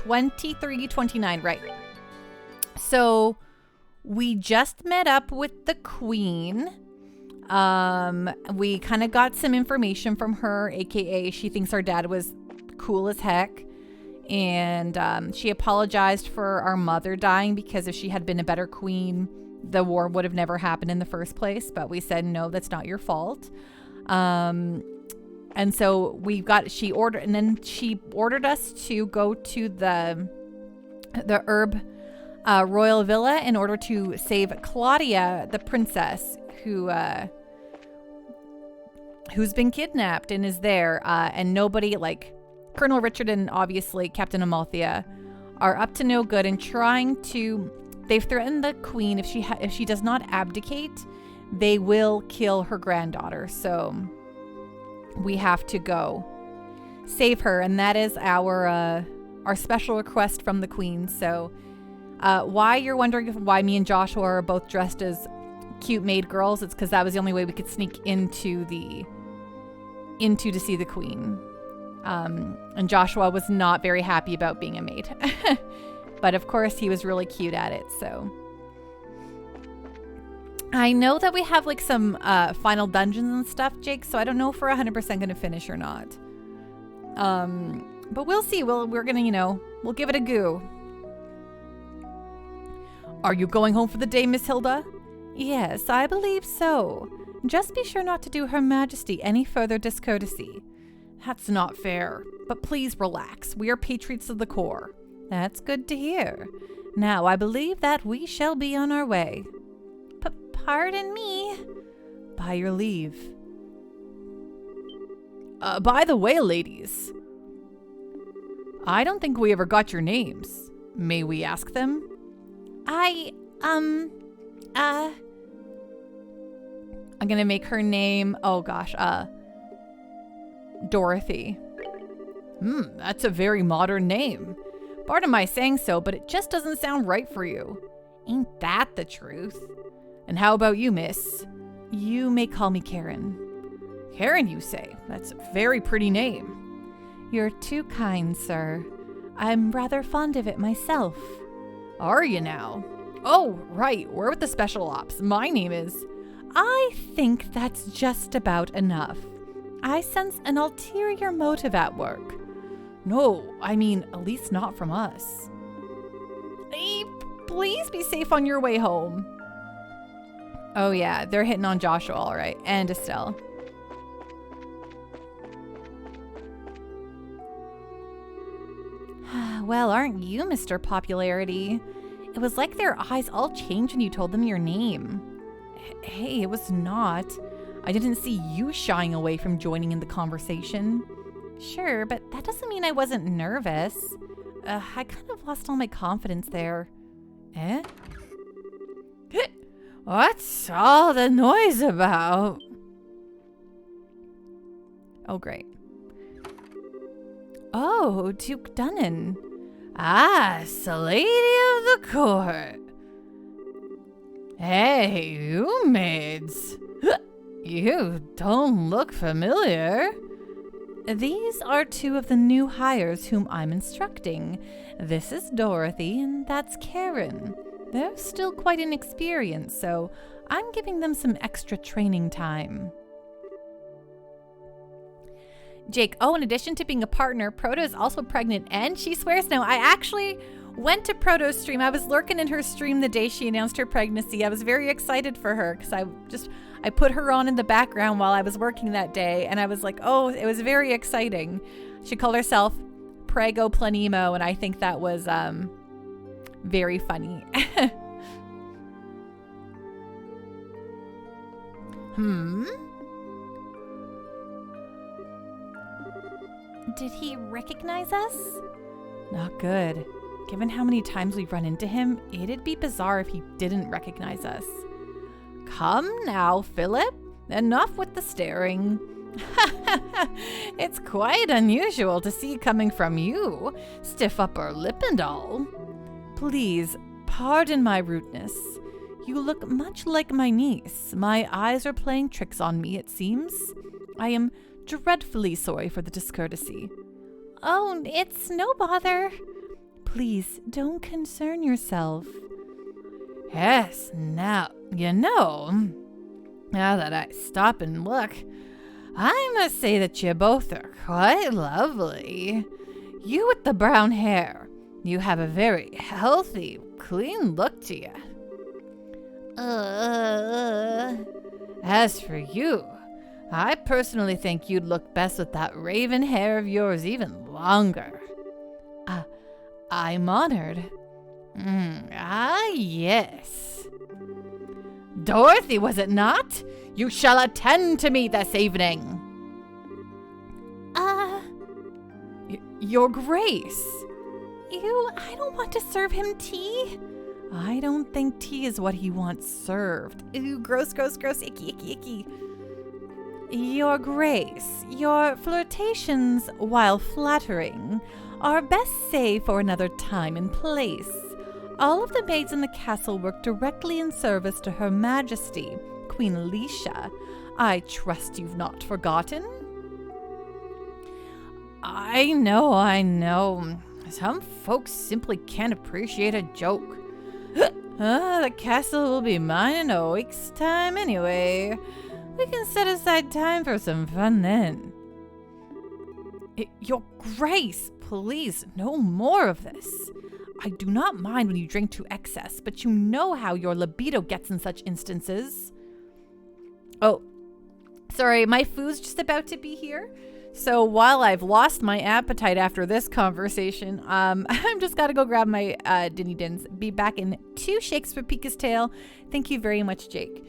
2329, right. So we just met up with the queen. We kind of got some information from her, aka she thinks our dad was cool as heck. And she apologized for our mother dying because if she had been a better queen, the war would have never happened in the first place. But we said, no, that's not your fault. And so she ordered us to go to the herb royal villa in order to save Claudia, the princess, who's been kidnapped and is there. And nobody, like Colonel Richard and obviously Captain Amalthea, are up to no good and they've threatened the queen if she does not abdicate, they will kill her granddaughter. So we have to go save her, and that is our special request from the queen. So why you're wondering why me and Joshua are both dressed as cute maid girls, it's because that was the only way we could sneak into to see the queen. And Joshua was not very happy about being a maid. But of course he was really cute at it. So I know that we have like some final dungeons and stuff, Jake, so I don't know if we're 100% going to finish or not. But we'll see. We're going to, we'll give it a go. Are you going home for the day, Miss Hilda? Yes, I believe so. Just be sure not to do Her Majesty any further discourtesy. That's not fair, but please relax. We are patriots of the core. That's good to hear. Now, I believe that we shall be on our way. Pardon me. By your leave. By the way, ladies, I don't think we ever got your names. May we ask them? I'm gonna make her name, Dorothy. That's a very modern name. Pardon my saying so, but it just doesn't sound right for you. Ain't that the truth? And how about you, miss? You may call me Karen. Karen, you say? That's a very pretty name. You're too kind, sir. I'm rather fond of it myself. Are you now? Oh, right. We're with the Special Ops. My name is... I think that's just about enough. I sense an ulterior motive at work. No, I mean, at least not from us. Hey, please be safe on your way home. Oh yeah, they're hitting on Joshua, all right, and Estelle. Well, aren't you, Mr. Popularity? It was like their eyes all changed when you told them your name. Hey, it was not. I didn't see you shying away from joining in the conversation. Sure, but that doesn't mean I wasn't nervous. I kind of lost all my confidence there. Eh? What's all the noise about? Oh, great. Oh, Duke Dunnan. Ah, it's the lady of the court. Hey, you maids. You don't look familiar. These are two of the new hires whom I'm instructing. This is Dorothy, and that's Karen. They're still quite inexperienced, so I'm giving them some extra training time. Jake, in addition to being a partner, Proto is also pregnant, and she swears now. I actually went to Proto's stream. I was lurking in her stream the day she announced her pregnancy. I was very excited for her because I put her on in the background while I was working that day, and I was like, oh, it was very exciting. She called herself Prego Planemo, and I think that was very funny. Did he recognize us? Not good. Given how many times we've run into him, it'd be bizarre if he didn't recognize us. Come now, Philip. Enough with the staring. It's quite unusual to see coming from you, stiff upper lip and all. Please, pardon my rudeness. You look much like my niece. My eyes are playing tricks on me, it seems. I am dreadfully sorry for the discourtesy. Oh, it's no bother. Please don't concern yourself. Yes, now, now that I stop and look, I must say that you both are quite lovely. You with the brown hair, you have a very healthy, clean look to you. As for you, I personally think you'd look best with that raven hair of yours even longer. I'm honored. Yes. Dorothy, was it not? You shall attend to me this evening. Your Grace. I don't want to serve him tea. I don't think tea is what he wants served. Ew, gross, gross, gross, icky, icky, icky. Your Grace, your flirtations, while flattering, are best saved for another time and place. All of the maids in the castle work directly in service to Her Majesty, Queen Alicia. I trust you've not forgotten? I know. Some folks simply can't appreciate a joke. The castle will be mine in a week's time anyway. We can set aside time for some fun then. Your Grace, please, no more of this. I do not mind when you drink to excess, but you know how your libido gets in such instances. Oh, sorry, my food's just about to be here. So while I've lost my appetite after this conversation, I'm just gotta go grab my Dinny Dins. Be back in 2 shakes for Pika's tail. Thank you very much, Jake.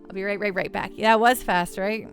I'll be right back. Yeah, it was fast, right?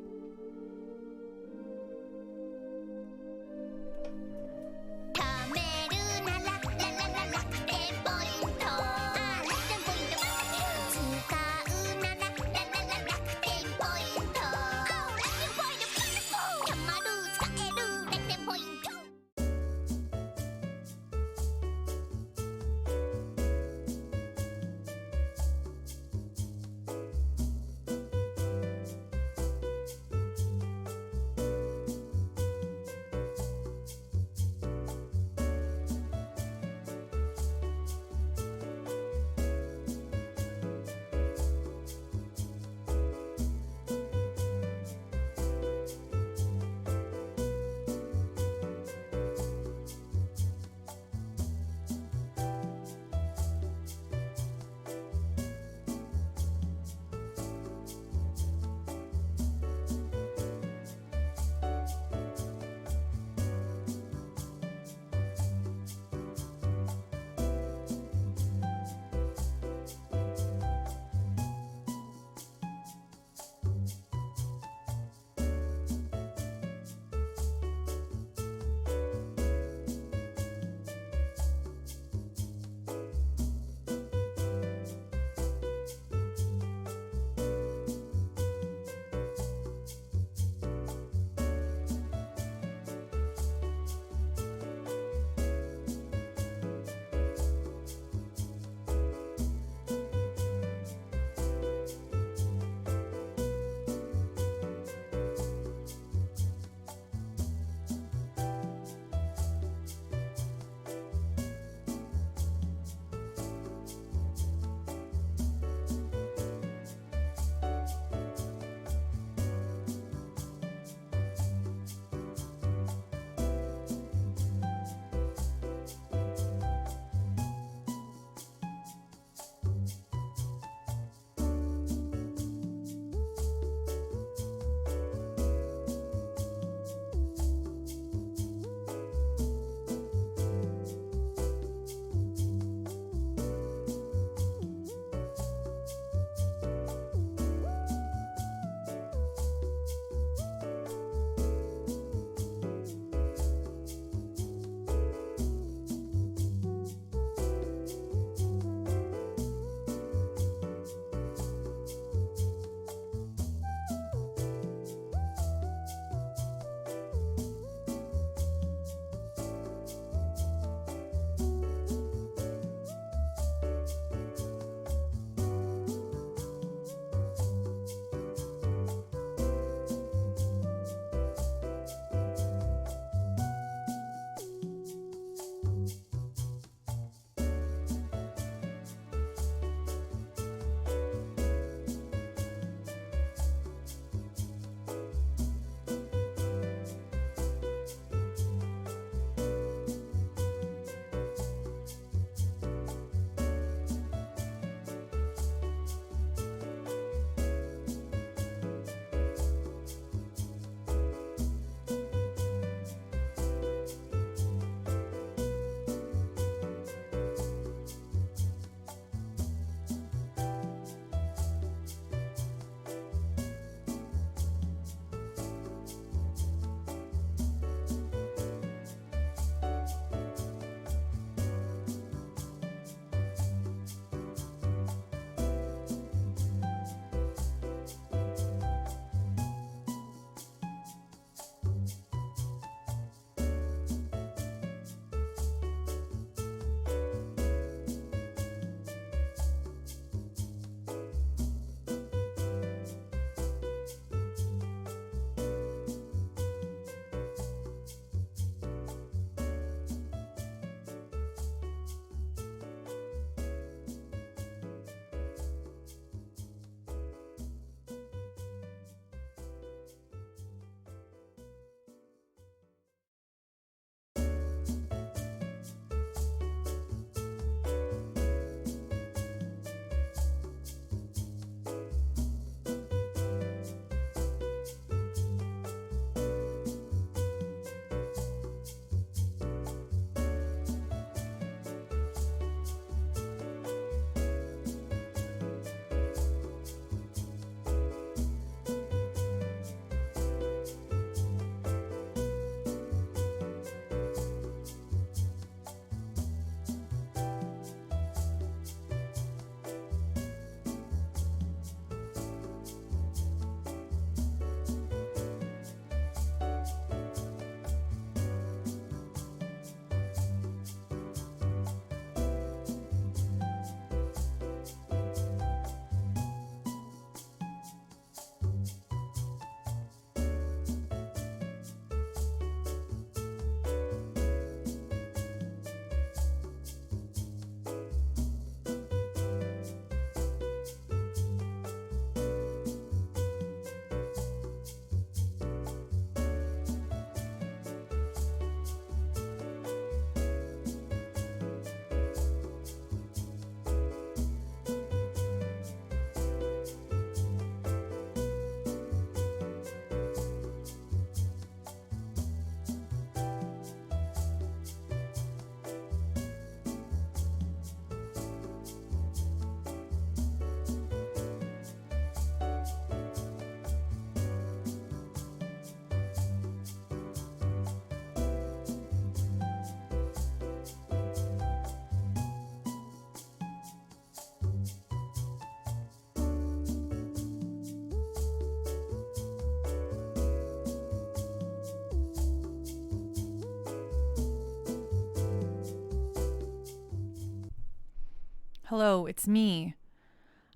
Hello, it's me.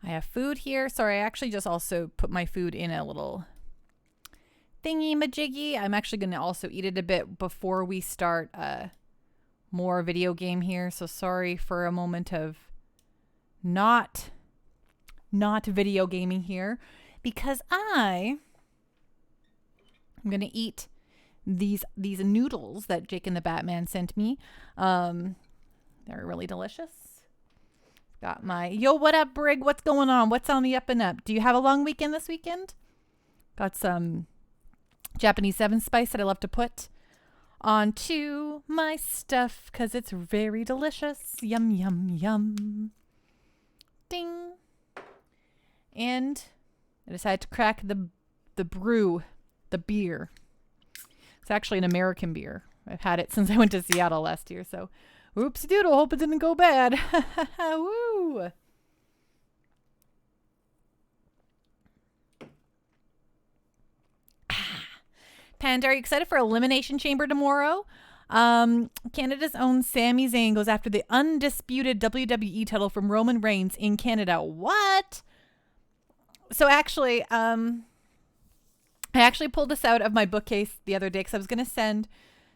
I have food here. Sorry, I actually just also put my food in a little thingy majiggy. I'm actually going to also eat it a bit before we start more video game here. So sorry for a moment of not video gaming here, because I'm going to eat these noodles that Jake and the Batman sent me. They're really delicious. Got my, yo, what up, Brig? What's going on? What's on the up and up? Do you have a long weekend this weekend? Got some Japanese 7 spice that I love to put onto my stuff because it's very delicious. Yum, yum, yum. Ding. And I decided to crack the brew, the beer. It's actually an American beer. I've had it since I went to Seattle last year, so oopsie doodle, hope it didn't go bad. Woo! Panda, are you excited for Elimination Chamber tomorrow? Canada's own Sami Zayn goes after the undisputed WWE title from Roman Reigns in Canada. What? So actually, I actually pulled this out of my bookcase the other day because I was going to send,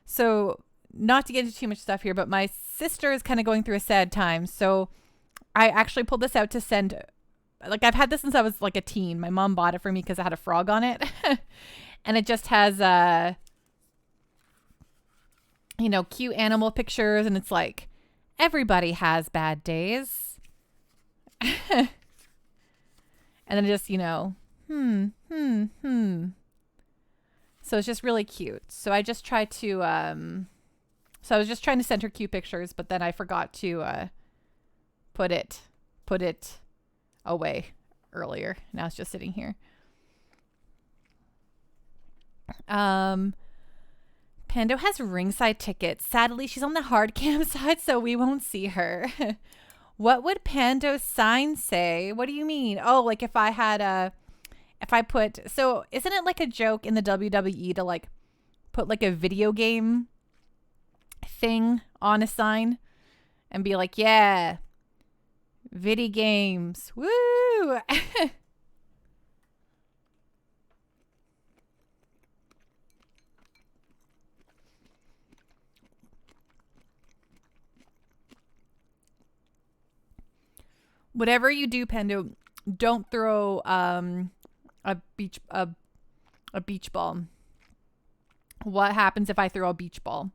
so not to get into too much stuff here, but my sister is kind of going through a sad time. So I actually pulled this out to send, like I've had this since I was like a teen. My mom bought it for me because it had a frog on it. And it just has, cute animal pictures. And it's like, everybody has bad days. And then just, So it's just really cute. So I just tried to, so I was just trying to send her cute pictures, but then I forgot to put it away earlier. Now it's just sitting here. Pando has ringside tickets. Sadly, she's on the hard cam side, so we won't see her. What would Pando's sign say? What do you mean? Oh, like if I had so isn't it like a joke in the WWE to like put like a video game thing on a sign and be like, yeah, video games, woo. Whatever you do, Pando, don't throw a beach ball. What happens if I throw a beach ball?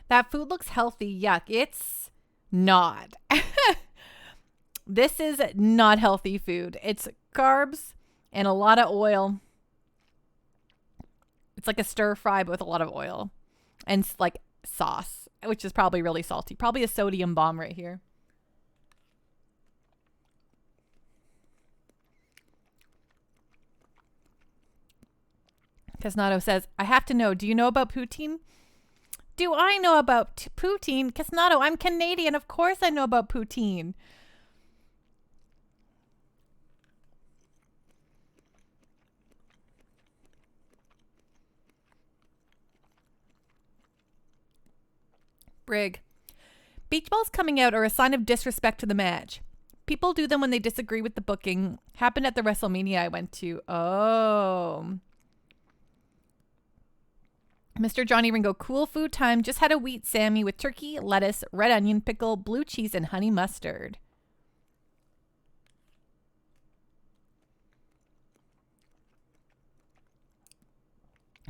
That food looks healthy. Yuck. It's not. This is not healthy food. It's carbs and a lot of oil. It's like a stir fry, but with a lot of oil and like sauce, which is probably really salty. Probably a sodium bomb right here. Casnado says, I have to know, do you know about poutine? Do I know about poutine? Casnado, I'm Canadian. Of course I know about poutine. Brig. Beach balls coming out are a sign of disrespect to the match. People do them when they disagree with the booking. Happened at the WrestleMania I went to. Oh. Mr. Johnny Ringo, cool food time. Just had a wheat Sammy with turkey, lettuce, red onion, pickle, blue cheese, and honey mustard.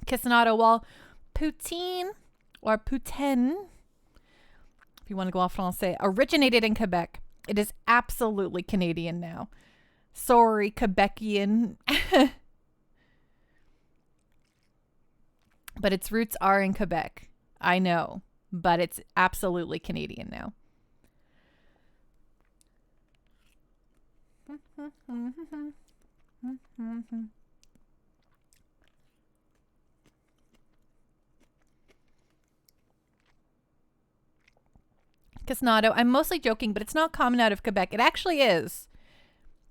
Kisanato, well, poutine or poutine, if you want to go off français, originated in Quebec. It is absolutely Canadian now. Sorry, Quebecian. But its roots are in Quebec. I know, but it's absolutely Canadian now. Casnado, I'm mostly joking, but it's not common out of Quebec. It actually is.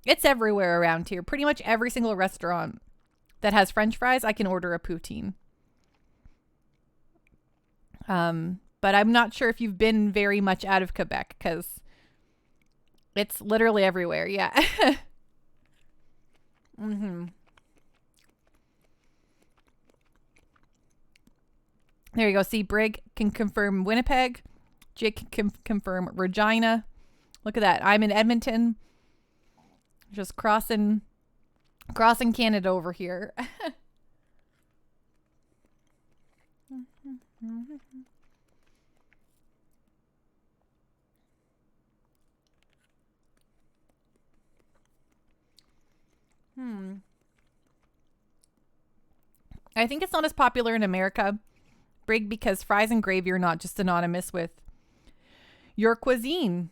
It's everywhere around here. Pretty much every single restaurant that has French fries, I can order a poutine. But I'm not sure if you've been very much out of Quebec, because It's literally everywhere. Yeah. Mm-hmm. There you go. See, Brig can confirm Winnipeg. Jake can confirm Regina. Look at that. I'm in Edmonton. Just crossing Canada over here. I think it's not as popular in America, Brig, because fries and gravy are not just synonymous with your cuisine.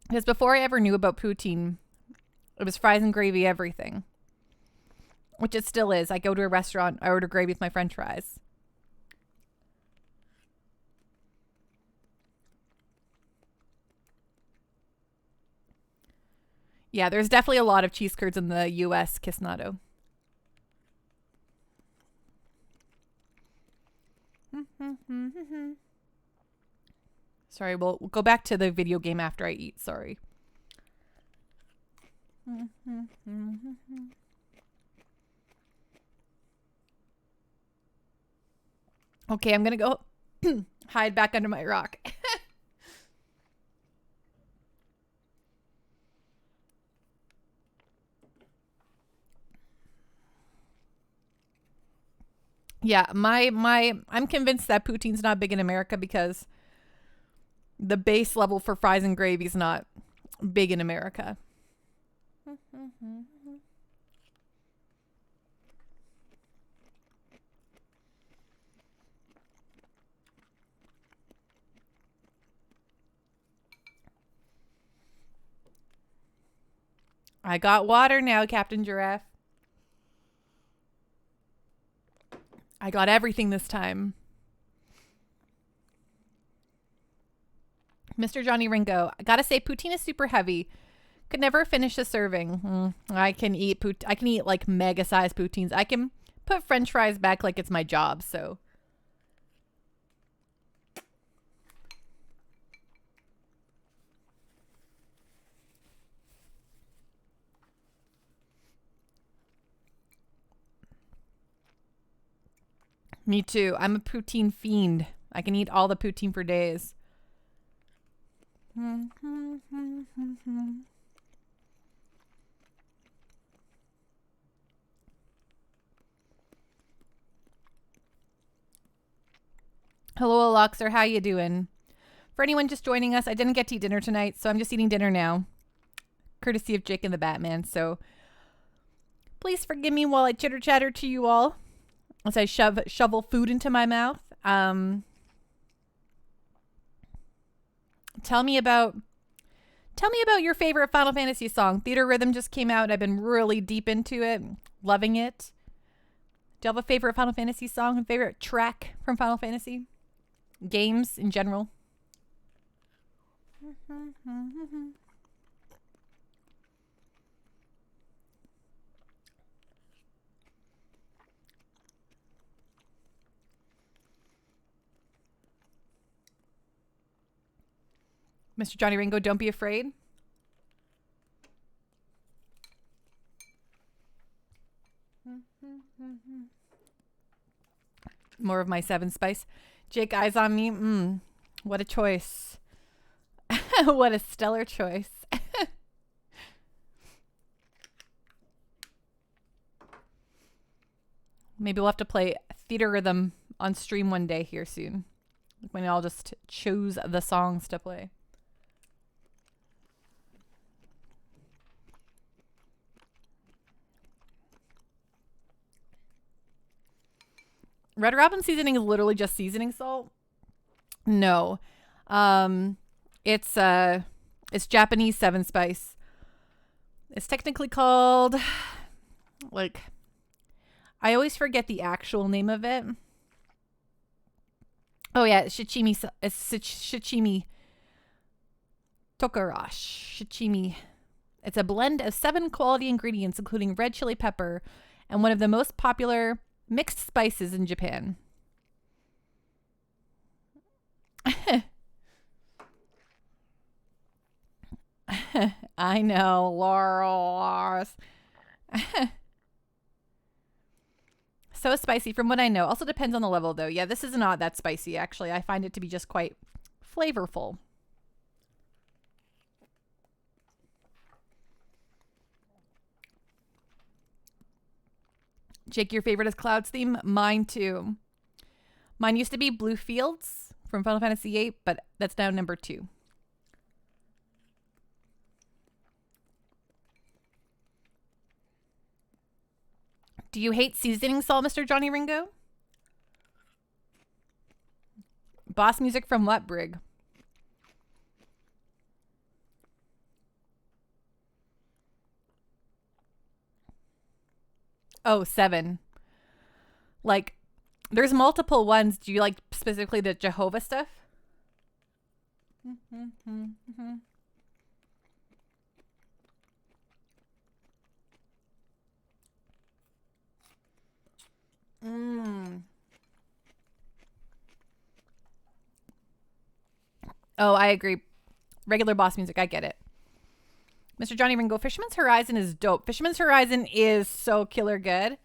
Because before I ever knew about poutine, it was fries and gravy everything. Which it still is. I go to a restaurant, I order gravy with my french fries. Yeah, there's definitely a lot of cheese curds in the US, Kisnado. Sorry, we'll go back to the video game after I eat. Sorry. Okay, I'm going to go hide back under my rock. Yeah, I'm convinced that poutine's not big in America because the base level for fries and gravy is not big in America. I got water now, Captain Giraffe. I got everything this time. Mr. Johnny Ringo, I gotta say, poutine is super heavy. Could never finish a serving. I can eat like mega-sized poutines. I can put French fries back like it's my job. So, me too. I'm a poutine fiend. I can eat all the poutine for days. Hello, Aloxer. How you doing? For anyone just joining us, I didn't get to eat dinner tonight, so I'm just eating dinner now. Courtesy of Jake and the Batman. So please forgive me while I chitter-chatter to you all as I shovel food into my mouth. Tell me about your favorite Final Fantasy song. Theater Rhythm just came out. I've been really deep into it. Loving it. Do you have a favorite Final Fantasy song? A favorite track from Final Fantasy? Games in general? Mr. Johnny Ringo, don't be afraid. More of my 7 Spice. Jake, eyes on me. What a choice. What a stellar choice. Maybe we'll have to play Theater Rhythm on stream one day here soon. When I'll just choose the songs to play. Red Robin seasoning is literally just seasoning salt. No. It's Japanese 7 Spice. It's technically called, like, I always forget the actual name of it. Oh yeah, Shichimi Tokarash. Shichimi. It's a blend of 7 quality ingredients, including red chili pepper, and one of the most popular mixed spices in Japan. I know, Laurel. So spicy from what I know. Also depends on the level though. Yeah, this is not that spicy actually. I find it to be just quite flavorful. Jake, your favorite is Cloud's theme? Mine too. Mine used to be Blue Fields from Final Fantasy VIII, but that's now number 2. Do you hate seasoning salt, Mr. Johnny Ringo? Boss music from what, Brig? Oh, 7. Like, there's multiple ones. Do you like specifically the Jehovah stuff? Oh, I agree. Regular boss music, I get it. Mr. Johnny Ringo, Fisherman's Horizon is dope. Fisherman's Horizon is so killer good.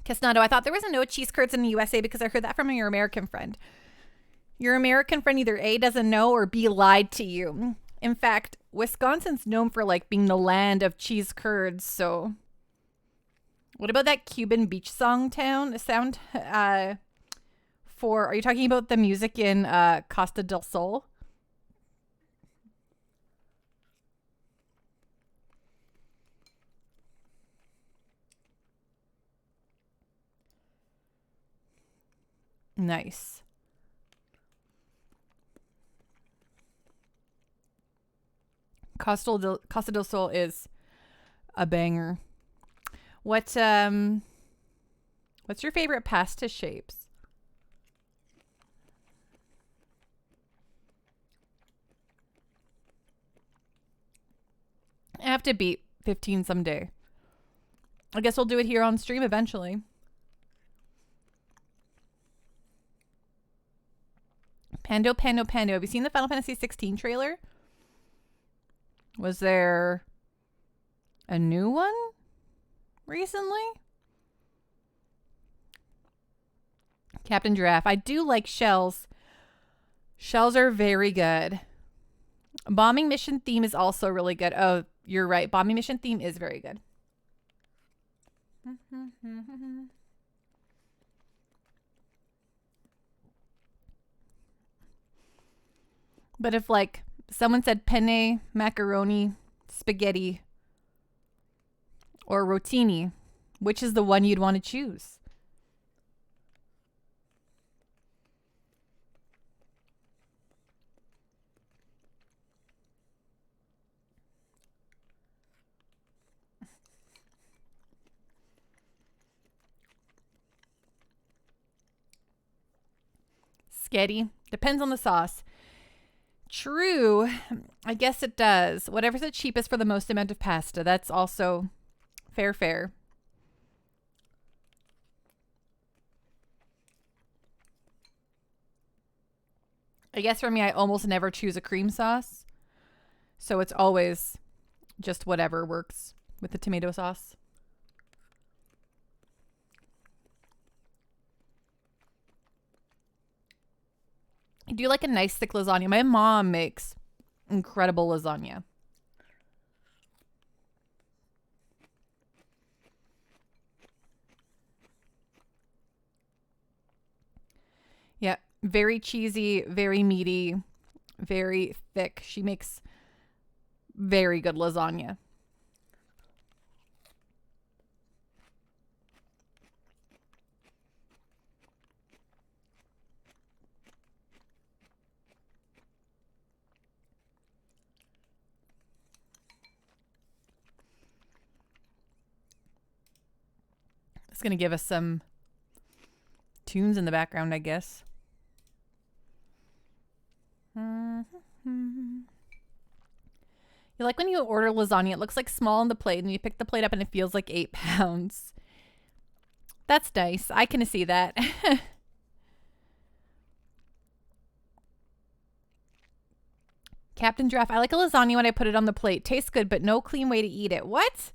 Casnado, I thought there was no cheese curds in the USA because I heard that from your American friend. Your American friend either A, doesn't know, or B, lied to you. In fact, Wisconsin's known for like being the land of cheese curds, so... What about that Cuban beach sound? Are you talking about the music in Costa del Sol? Nice. Costa del Sol is a banger. What's your favorite pasta shapes? I have to beat 15 someday. I guess we'll do it here on stream eventually. Pando. Have you seen the Final Fantasy 16 trailer? Was there a new one recently? Captain Giraffe. I do like shells. Shells are very good. Bombing mission theme is also really good. Oh, you're right. Bombing mission theme is very good. But if like someone said penne, macaroni, spaghetti, or rotini, which is the one you'd want to choose? Sketty. Depends on the sauce. True. I guess it does. Whatever's the cheapest for the most amount of pasta. That's also fair. I guess for me, I almost never choose a cream sauce. So it's always just whatever works with the tomato sauce. I do like a nice thick lasagna. My mom makes incredible lasagna. Yeah, very cheesy, very meaty, very thick. She makes very good lasagna. It's going to give us some tunes in the background, I guess. You like when you order lasagna, it looks like small on the plate, and you pick the plate up and it feels like 8 pounds. That's nice. I can see that. Captain Giraffe, I like a lasagna when I put it on the plate. Tastes good, but no clean way to eat it. What?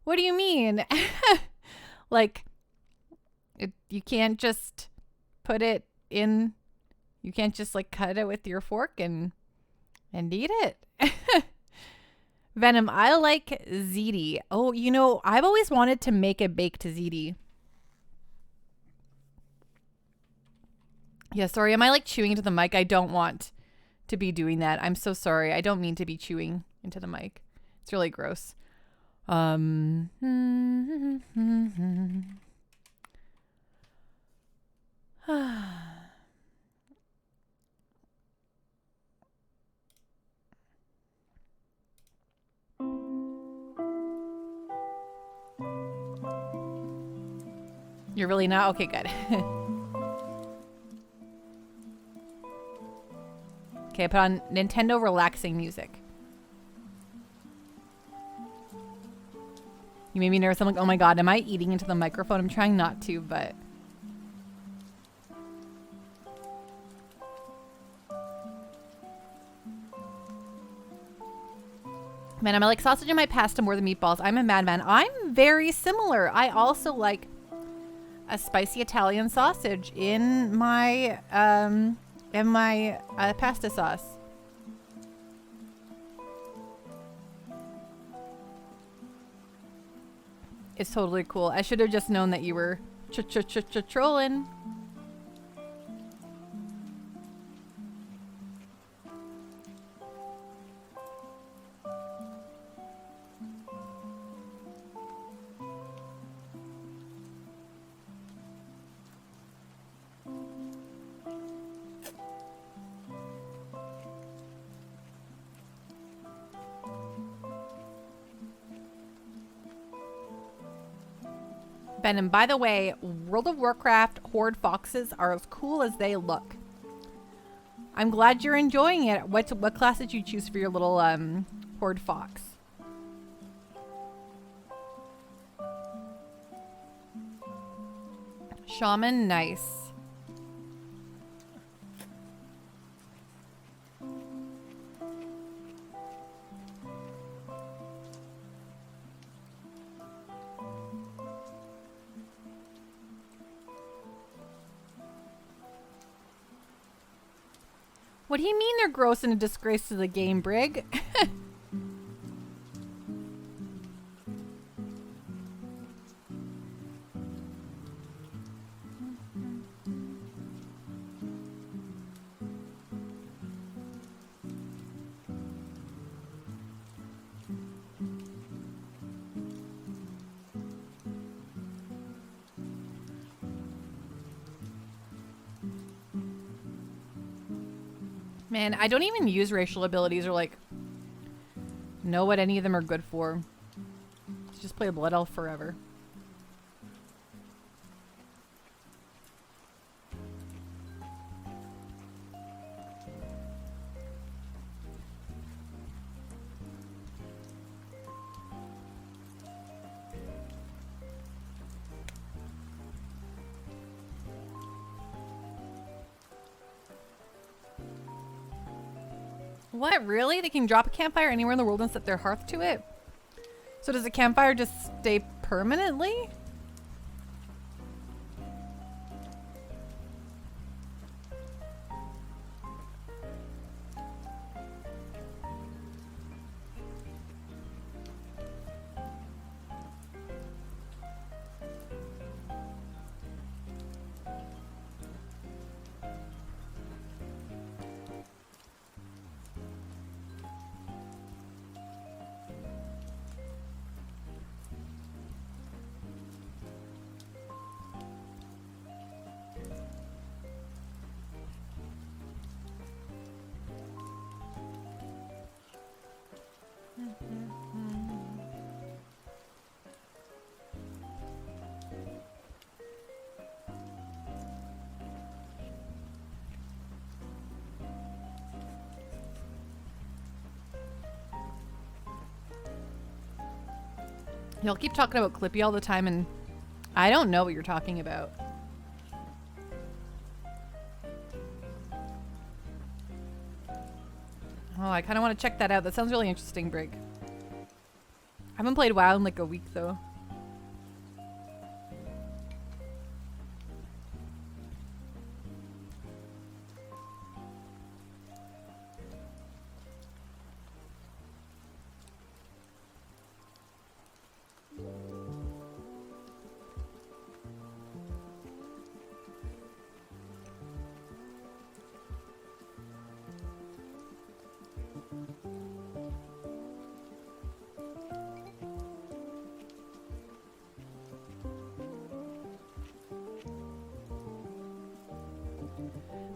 What do you mean? Like, you can't just put it in, you can't just like cut it with your fork and eat it. Venom, I like ziti. Oh, you know, I've always wanted to make a baked ziti. Yeah, sorry. Am I like chewing into the mic? I don't want to be doing that. I'm so sorry. I don't mean to be chewing into the mic. It's really gross. You're really not? Okay, good. Okay, I put on Nintendo relaxing music. You made me nervous. I'm like, oh my god, am I eating into the microphone? I'm trying not to, but... Man, I like sausage in my pasta more than meatballs. I'm a madman. I'm very similar. I also like a spicy Italian sausage in my pasta sauce. It's totally cool. I should have just known that you were trolling. Ben, and by the way, World of Warcraft Horde Foxes are as cool as they look. I'm glad you're enjoying it. What class did you choose for your little Horde Fox? Shaman, nice. What do you mean they're gross and a disgrace to the game, Brig? Man, I don't even use racial abilities or like know what any of them are good for. Let's just play Blood Elf forever. What, really? They can drop a campfire anywhere in the world and set their hearth to it? So does the campfire just stay permanently? Y'all keep talking about Clippy all the time, and I don't know what you're talking about. Oh, I kind of want to check that out. That sounds really interesting, Brig. I haven't played WoW in like a week, though.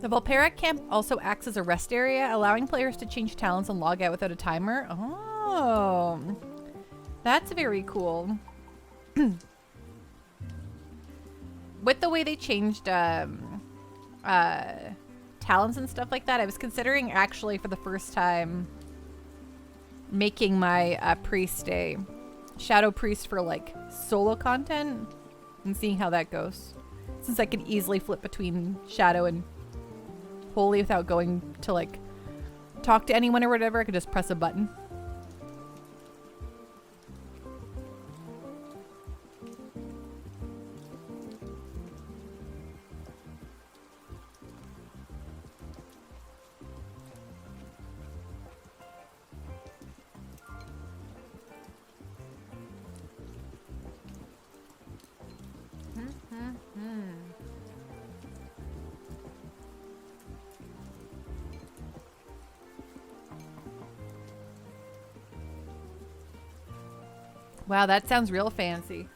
The Volpera camp also acts as a rest area, allowing players to change talents and log out without a timer. Oh, that's very cool. With the way they changed talents and stuff like that, I was considering actually for the first time making my priest a shadow priest for like solo content and seeing how that goes. Since I can easily flip between shadow and holy without going to like talk to anyone or whatever, I could just press a button. Wow, that sounds real fancy.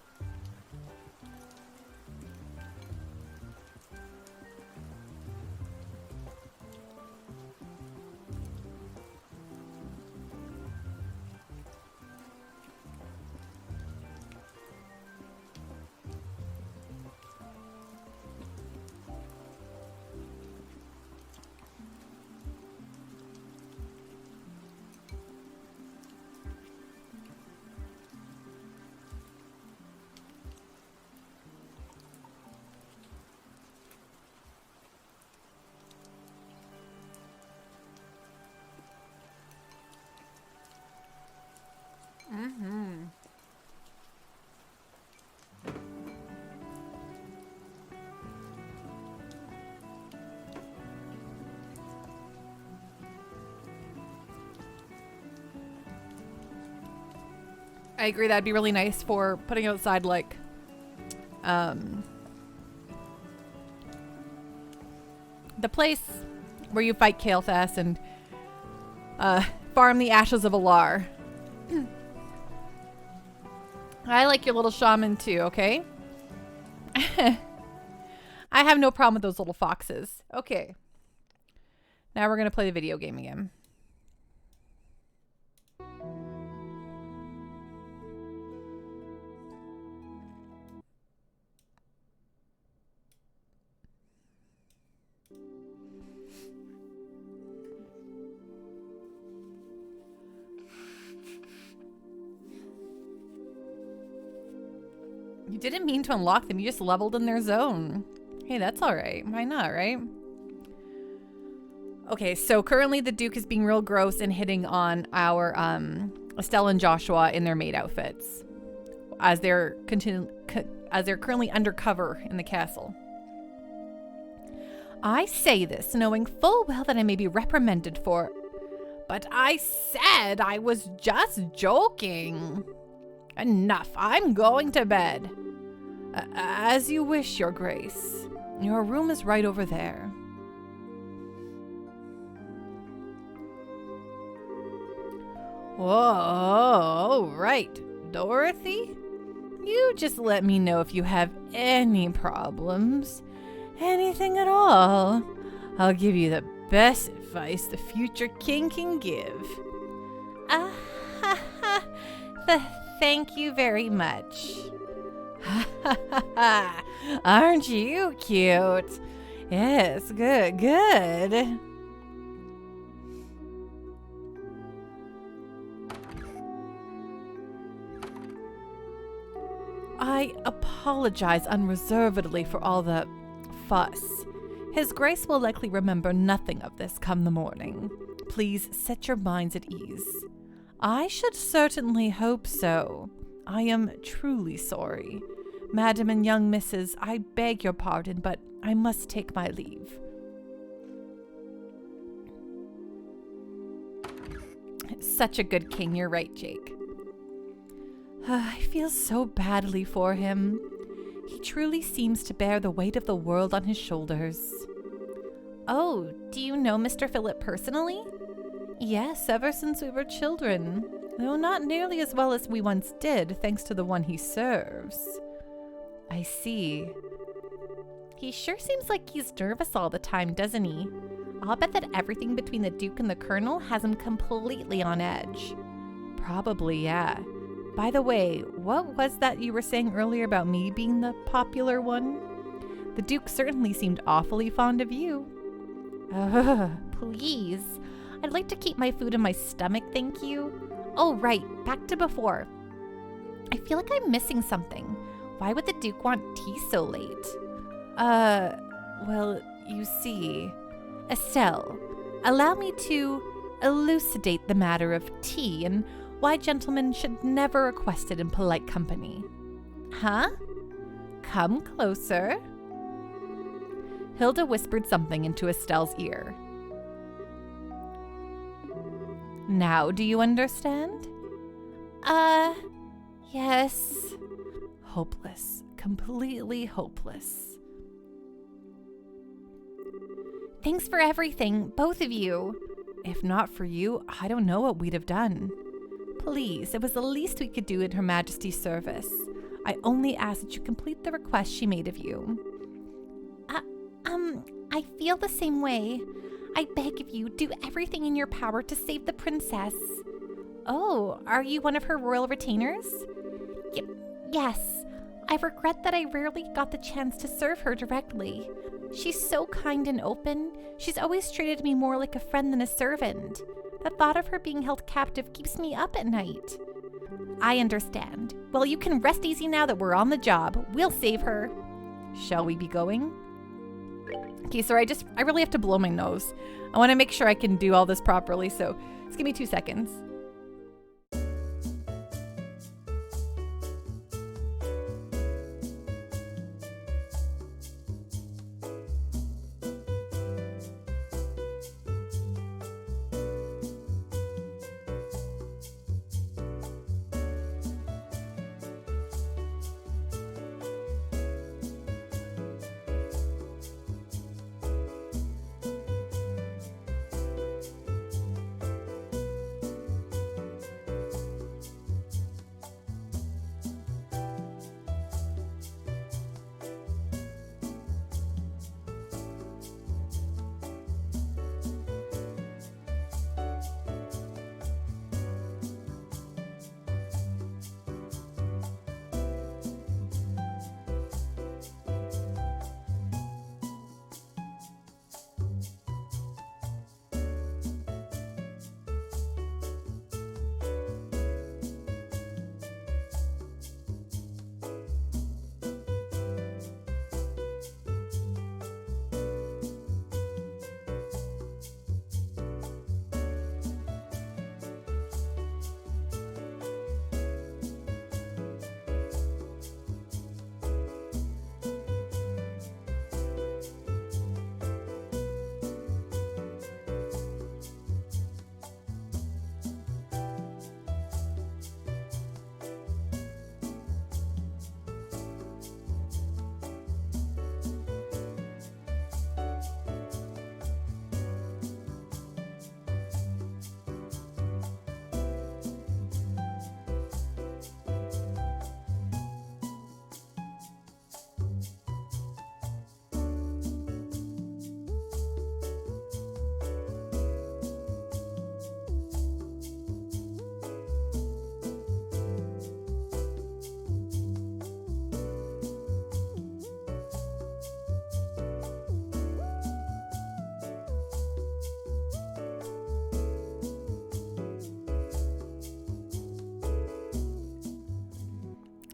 I agree, that'd be really nice for putting outside like the place where you fight Kael'thas and farm the ashes of Alar. I like your little shaman too, okay? I have no problem with those little foxes. Okay. Now we're gonna play the video game again. You didn't mean to unlock them, you just leveled in their zone. Hey, that's alright. Why not, right? Okay, so currently the Duke is being real gross and hitting on our Estelle and Joshua in their maid outfits as they're currently undercover in the castle. I say this knowing full well that I may be reprimanded for, but I said I was just joking. Enough, I'm going to bed. As you wish, Your Grace. Your room is right over there. Whoa, right. Dorothy? You just let me know if you have any problems. Anything at all. I'll give you the best advice the future king can give. Thank you very much. Aren't you cute? Yes, good. I apologize unreservedly for all the fuss. His Grace will likely remember nothing of this come the morning. please set your minds at ease. I should certainly hope so. I am truly sorry. Madam and young misses, I beg your pardon, but I must take my leave. Such a good king, you're right, Jake. I feel so badly for him. He truly seems to bear the weight of the world on his shoulders. Oh, do you know Mr. Philip personally? Yes, ever since we were children. Though not nearly as well as we once did, thanks to the one he serves. I see. He sure seems like he's nervous all the time, doesn't he? I'll bet that everything between the Duke and the Colonel has him completely on edge. Probably, yeah. By the way, what was that you were saying earlier about me being the popular one? The Duke certainly seemed awfully fond of you. Please. I'd like to keep my food in my stomach, thank you. Oh, right, back to before. I feel like I'm missing something. Why would the Duke want tea so late? Well, you see... Estelle, allow me to elucidate the matter of tea and why gentlemen should never request it in polite company. Huh? Come closer. Hilda whispered something into Estelle's ear. Now do you understand? Yes. Hopeless. Completely hopeless. Thanks for everything, both of you. If not for you, I don't know what we'd have done. Please, it was the least we could do in Her Majesty's service. I only ask that you complete the request she made of you. I feel the same way. I beg of you, do everything in your power to save the princess. Oh, are you one of her royal retainers? Yes. I regret that I rarely got the chance to serve her directly. She's so kind and open. She's always treated me more like a friend than a servant. The thought of her being held captive keeps me up at night. I understand. Well, you can rest easy now that we're on the job. We'll save her. Shall we be going? Okay, sorry, I really have to blow my nose. I want to make sure I can do all this properly, so just give me 2 seconds.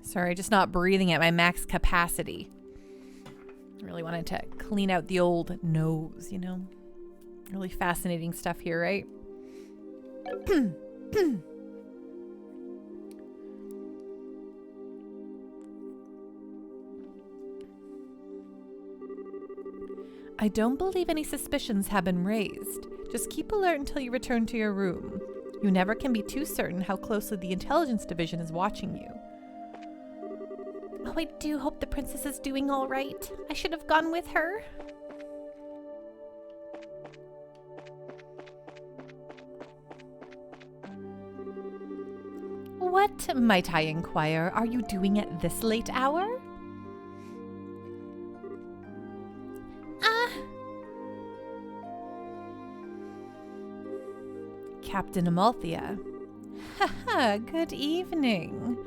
Sorry, just not breathing at my max capacity. I really wanted to clean out the old nose, you know? Really fascinating stuff here, right? I don't believe any suspicions have been raised. Just keep alert until you return to your room. You never can be too certain how closely the intelligence division is watching you. Oh, I do hope the princess is doing all right. I should have gone with her. What, might I inquire, are you doing at this late hour? Captain Amalthea. Haha, good evening.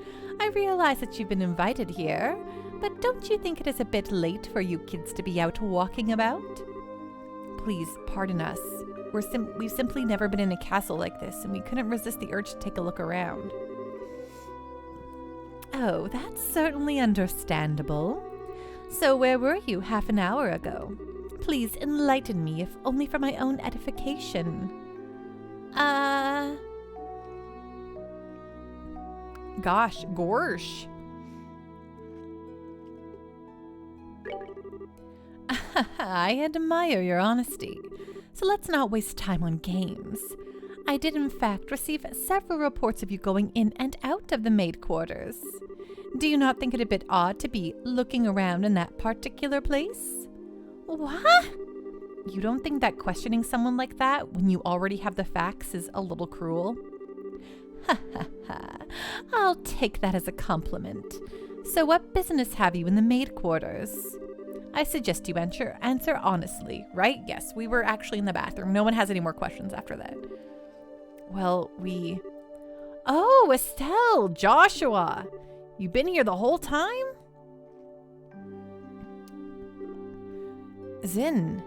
I realize that you've been invited here, but don't you think it is a bit late for you kids to be out walking about? Please, pardon us. We've simply never been in a castle like this, and we couldn't resist the urge to take a look around. Oh, that's certainly understandable. So where were you half an hour ago? Please enlighten me, if only for my own edification. Gosh, gorsh. I admire your honesty. So let's not waste time on games. I did in fact receive several reports of you going in and out of the maid quarters. Do you not think it a bit odd to be looking around in that particular place? What? You don't think that questioning someone like that when you already have the facts is a little cruel? Ha ha ha. I'll take that as a compliment. So what business have you in the maid quarters? I suggest you answer honestly, right? Yes, we were actually in the bathroom. No one has any more questions after that. Well, Oh, Estelle, Joshua. You've been here the whole time? Zin.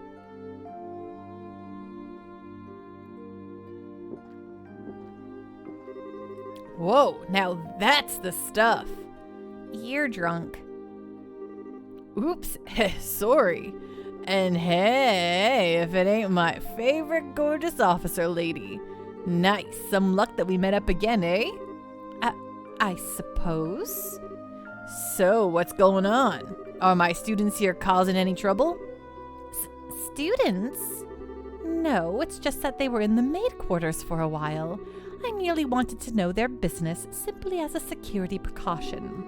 Whoa, now that's the stuff. You're drunk. Oops, sorry. And hey, if it ain't my favorite gorgeous officer lady. Nice, some luck that we met up again, eh? I suppose. So, what's going on? Are my students here causing any trouble? Students? No, it's just that they were in the maid quarters for a while. I merely wanted to know their business simply as a security precaution.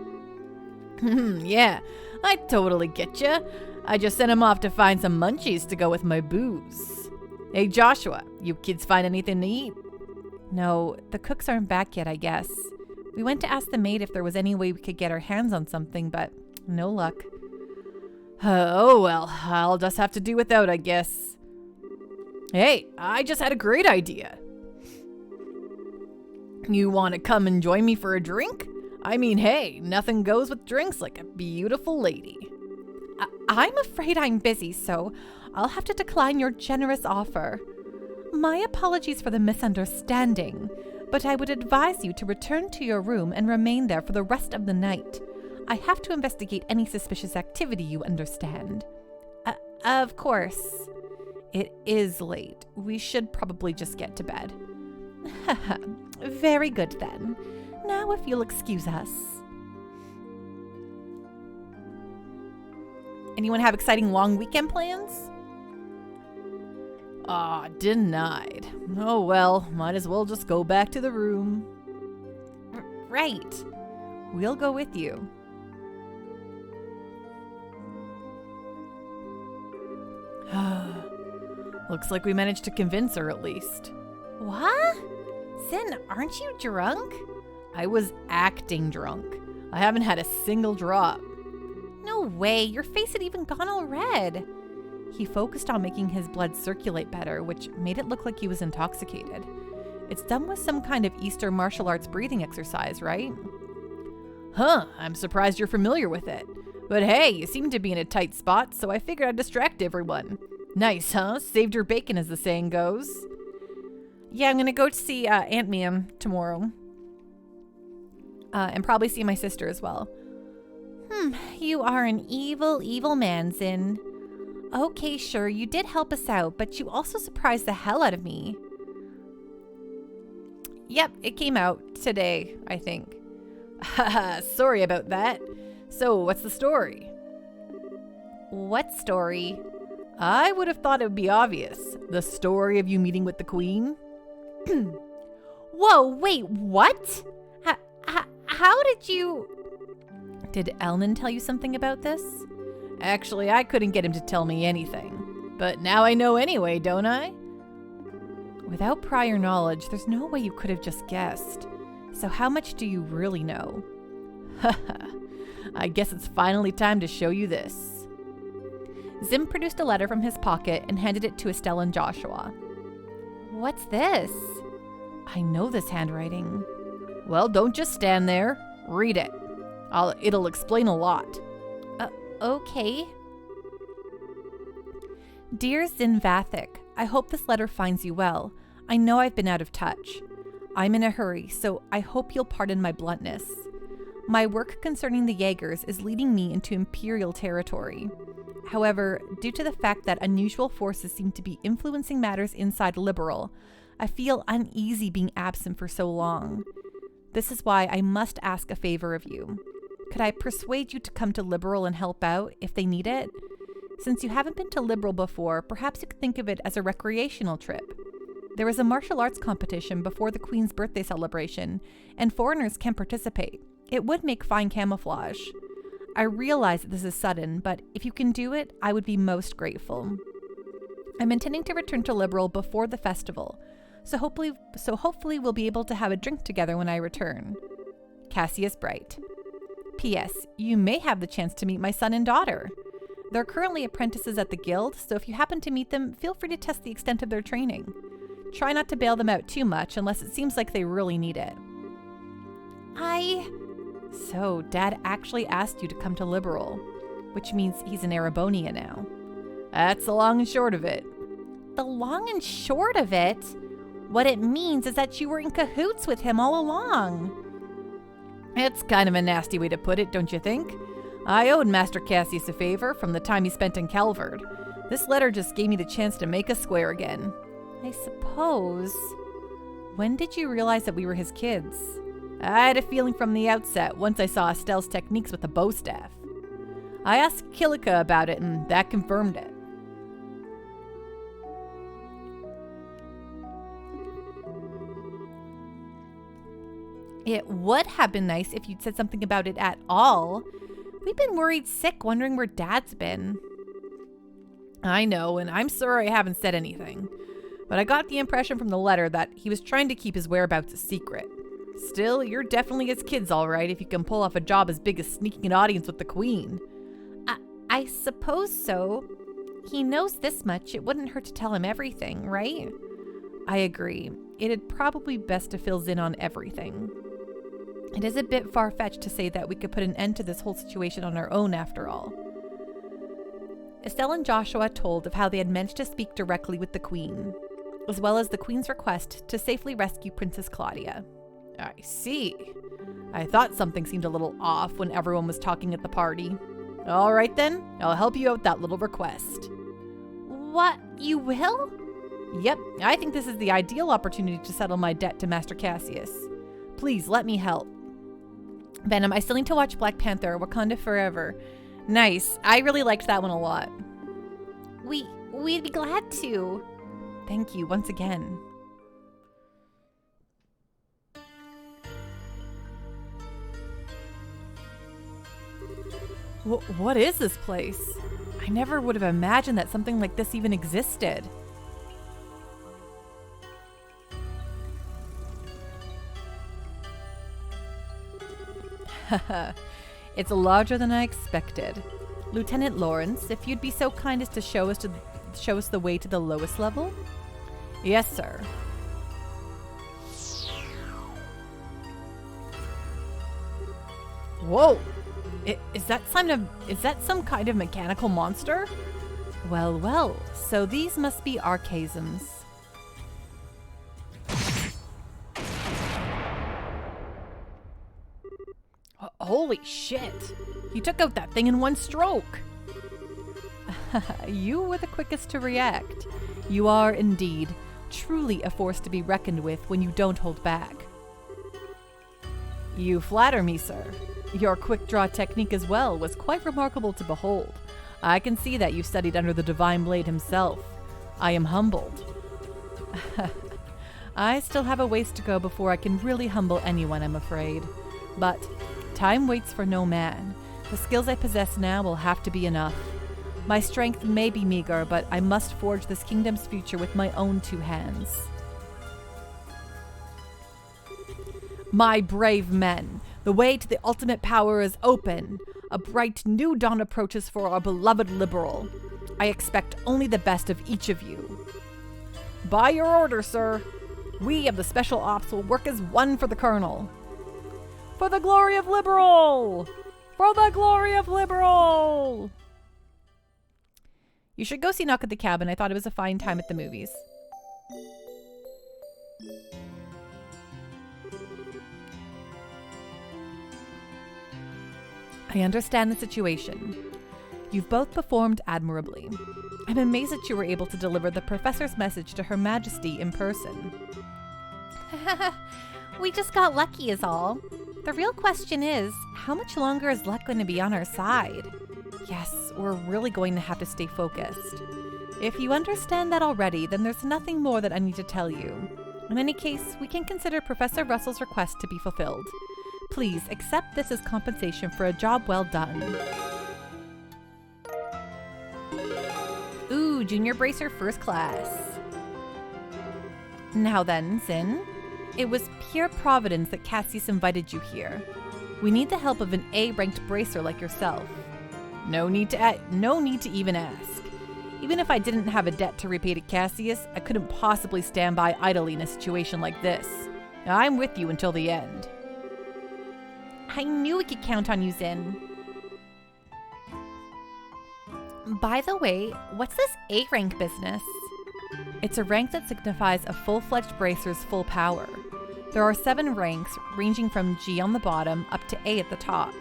Yeah, I totally get ya. I just sent him off to find some munchies to go with my booze. Hey Joshua, you kids find anything to eat? No, the cooks aren't back yet, I guess. We went to ask the maid if there was any way we could get our hands on something, but no luck. Oh well, I'll just have to do without, I guess. Hey, I just had a great idea. You want to come and join me for a drink? I mean, hey, nothing goes with drinks like a beautiful lady. I'm afraid I'm busy, so I'll have to decline your generous offer. My apologies for the misunderstanding, but I would advise you to return to your room and remain there for the rest of the night. I have to investigate any suspicious activity, you understand. Of course. It is late. We should probably just get to bed. Very good then. Now if you'll excuse us. Anyone have exciting long weekend plans? Ah, denied. Oh well, might as well just go back to the room. Right. We'll go with you. Looks like we managed to convince her at least. What? Sin, aren't you drunk? I was acting drunk. I haven't had a single drop. No way, your face had even gone all red. He focused on making his blood circulate better, which made it look like he was intoxicated. It's done with some kind of Eastern martial arts breathing exercise, right? Huh, I'm surprised you're familiar with it. But hey, you seem to be in a tight spot, so I figured I'd distract everyone. Nice, huh? Saved your bacon, as the saying goes. Yeah, I'm gonna go to see Aunt Miam tomorrow. And probably see my sister as well. You are an evil, evil man, Zin. Okay, sure, you did help us out, but you also surprised the hell out of me. Yep, it came out today, I think. Haha, sorry about that. So, what's the story? What story? I would have thought it would be obvious. The story of you meeting with the Queen. Whoa, wait, what? How did you... Did Elnan tell you something about this? Actually, I couldn't get him to tell me anything. But now I know anyway, don't I? Without prior knowledge, there's no way you could have just guessed. So how much do you really know? Haha, I guess it's finally time to show you this. Zim produced a letter from his pocket and handed it to Estelle and Joshua. What's this? I know this handwriting. Well, don't just stand there. Read it. It'll explain a lot. Okay. Dear Zinvathic, I hope this letter finds you well. I know I've been out of touch. I'm in a hurry, so I hope you'll pardon my bluntness. My work concerning the Jaegers is leading me into Imperial territory. However, due to the fact that unusual forces seem to be influencing matters inside Liberal, I feel uneasy being absent for so long. This is why I must ask a favor of you. Could I persuade you to come to Liberal and help out if they need it? Since you haven't been to Liberal before, perhaps you could think of it as a recreational trip. There is a martial arts competition before the Queen's birthday celebration, and foreigners can participate. It would make fine camouflage. I realize that this is sudden, but if you can do it, I would be most grateful. I'm intending to return to Liberal before the festival, so hopefully we'll be able to have a drink together when I return. Cassius Bright. P.S. You may have the chance to meet my son and daughter. They're currently apprentices at the guild, so if you happen to meet them, feel free to test the extent of their training. Try not to bail them out too much unless it seems like they really need it. So, Dad actually asked you to come to Liberal, which means he's an Erebonian now. That's the long and short of it. The long and short of it? What it means is that you were in cahoots with him all along. It's kind of a nasty way to put it, don't you think? I owed Master Cassius a favor from the time he spent in Calvard. This letter just gave me the chance to make us square again. I suppose. When did you realize that we were his kids? I had a feeling from the outset once I saw Estelle's techniques with the bow staff. I asked Kilika about it and that confirmed it. It would have been nice if you'd said something about it at all. We've been worried sick wondering where Dad's been. I know, and I'm sorry I haven't said anything. But I got the impression from the letter that he was trying to keep his whereabouts a secret. Still, you're definitely his kids all right if you can pull off a job as big as sneaking an audience with the Queen. I suppose so. He knows this much. It wouldn't hurt to tell him everything, right? I agree. It'd probably be best to fill Zin on everything. It is a bit far-fetched to say that we could put an end to this whole situation on our own after all. Estelle and Joshua told of how they had managed to speak directly with the Queen, as well as the Queen's request to safely rescue Princess Claudia. I see. I thought something seemed a little off when everyone was talking at the party. All right then, I'll help you out with that little request. What? You will? Yep, I think this is the ideal opportunity to settle my debt to Master Cassius. Please, let me help. Venom, I still need to watch Black Panther, Wakanda Forever. Nice. I really liked that one a lot. We'd be glad to. Thank you once again. What is this place? I never would have imagined that something like this even existed. It's larger than I expected. Lieutenant Lawrence, if you'd be so kind as to show us the way to the lowest level? Yes, sir. Whoa! Is that some kind of mechanical monster? Well, so these must be archasms. Holy shit! He took out that thing in one stroke! You were the quickest to react. You are indeed truly a force to be reckoned with when you don't hold back. You flatter me, sir. Your quick-draw technique as well was quite remarkable to behold. I can see that you studied under the Divine Blade himself. I am humbled. I still have a ways to go before I can really humble anyone, I'm afraid. But time waits for no man. The skills I possess now will have to be enough. My strength may be meager, but I must forge this kingdom's future with my own 2 hands. My brave men, the way to the ultimate power is open. A bright new dawn approaches for our beloved liberal. I expect only the best of each of you. By your order, sir. We of the Special Ops will work as one for the Colonel. For the glory of liberal! For the glory of liberal! You should go see Knock at the Cabin. I thought it was a fine time at the movies. I understand the situation. You've both performed admirably. I'm amazed that you were able to deliver the professor's message to Her Majesty in person. We just got lucky is all. The real question is, how much longer is luck going to be on our side? Yes, we're really going to have to stay focused. If you understand that already, then there's nothing more that I need to tell you. In any case, we can consider Professor Russell's request to be fulfilled. Please accept this as compensation for a job well done. Ooh, Junior Bracer First Class. Now then, Zin, it was pure providence that Cassius invited you here. We need the help of an A-ranked bracer like yourself. No need to even ask. Even if I didn't have a debt to repay to Cassius, I couldn't possibly stand by idly in a situation like this. Now, I'm with you until the end. I knew we could count on you, Zin. By the way, what's this A-rank business? It's a rank that signifies a full-fledged bracer's full power. There are 7 ranks, ranging from G on the bottom up to A at the top.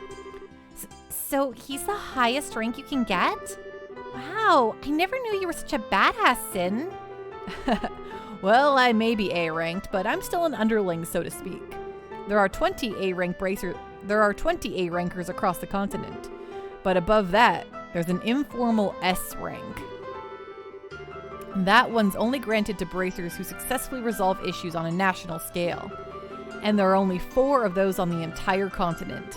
So he's the highest rank you can get? Wow, I never knew you were such a badass, Zin. Well, I may be A-ranked, but I'm still an underling, so to speak. There are 20 A-rankers across the continent. But above that, there's an informal S rank. That one's only granted to bracers who successfully resolve issues on a national scale. And there are only 4 of those on the entire continent.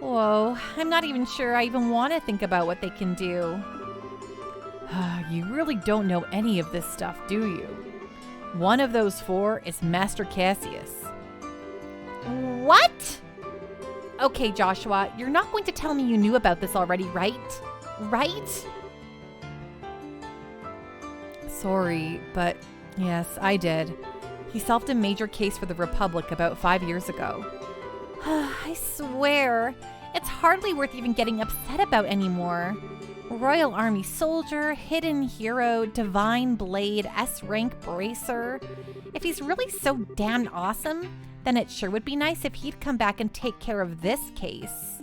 Whoa, I'm not even sure I even want to think about what they can do. You really don't know any of this stuff, do you? One of those 4 is Master Cassius. What? Okay, Joshua, you're not going to tell me you knew about this already, right? Right? Sorry, but yes, I did. He solved a major case for the Republic about 5 years ago. I swear, it's hardly worth even getting upset about anymore. Royal Army soldier, hidden hero, divine blade, S-rank bracer. If he's really so damn awesome, then it sure would be nice if he'd come back and take care of this case.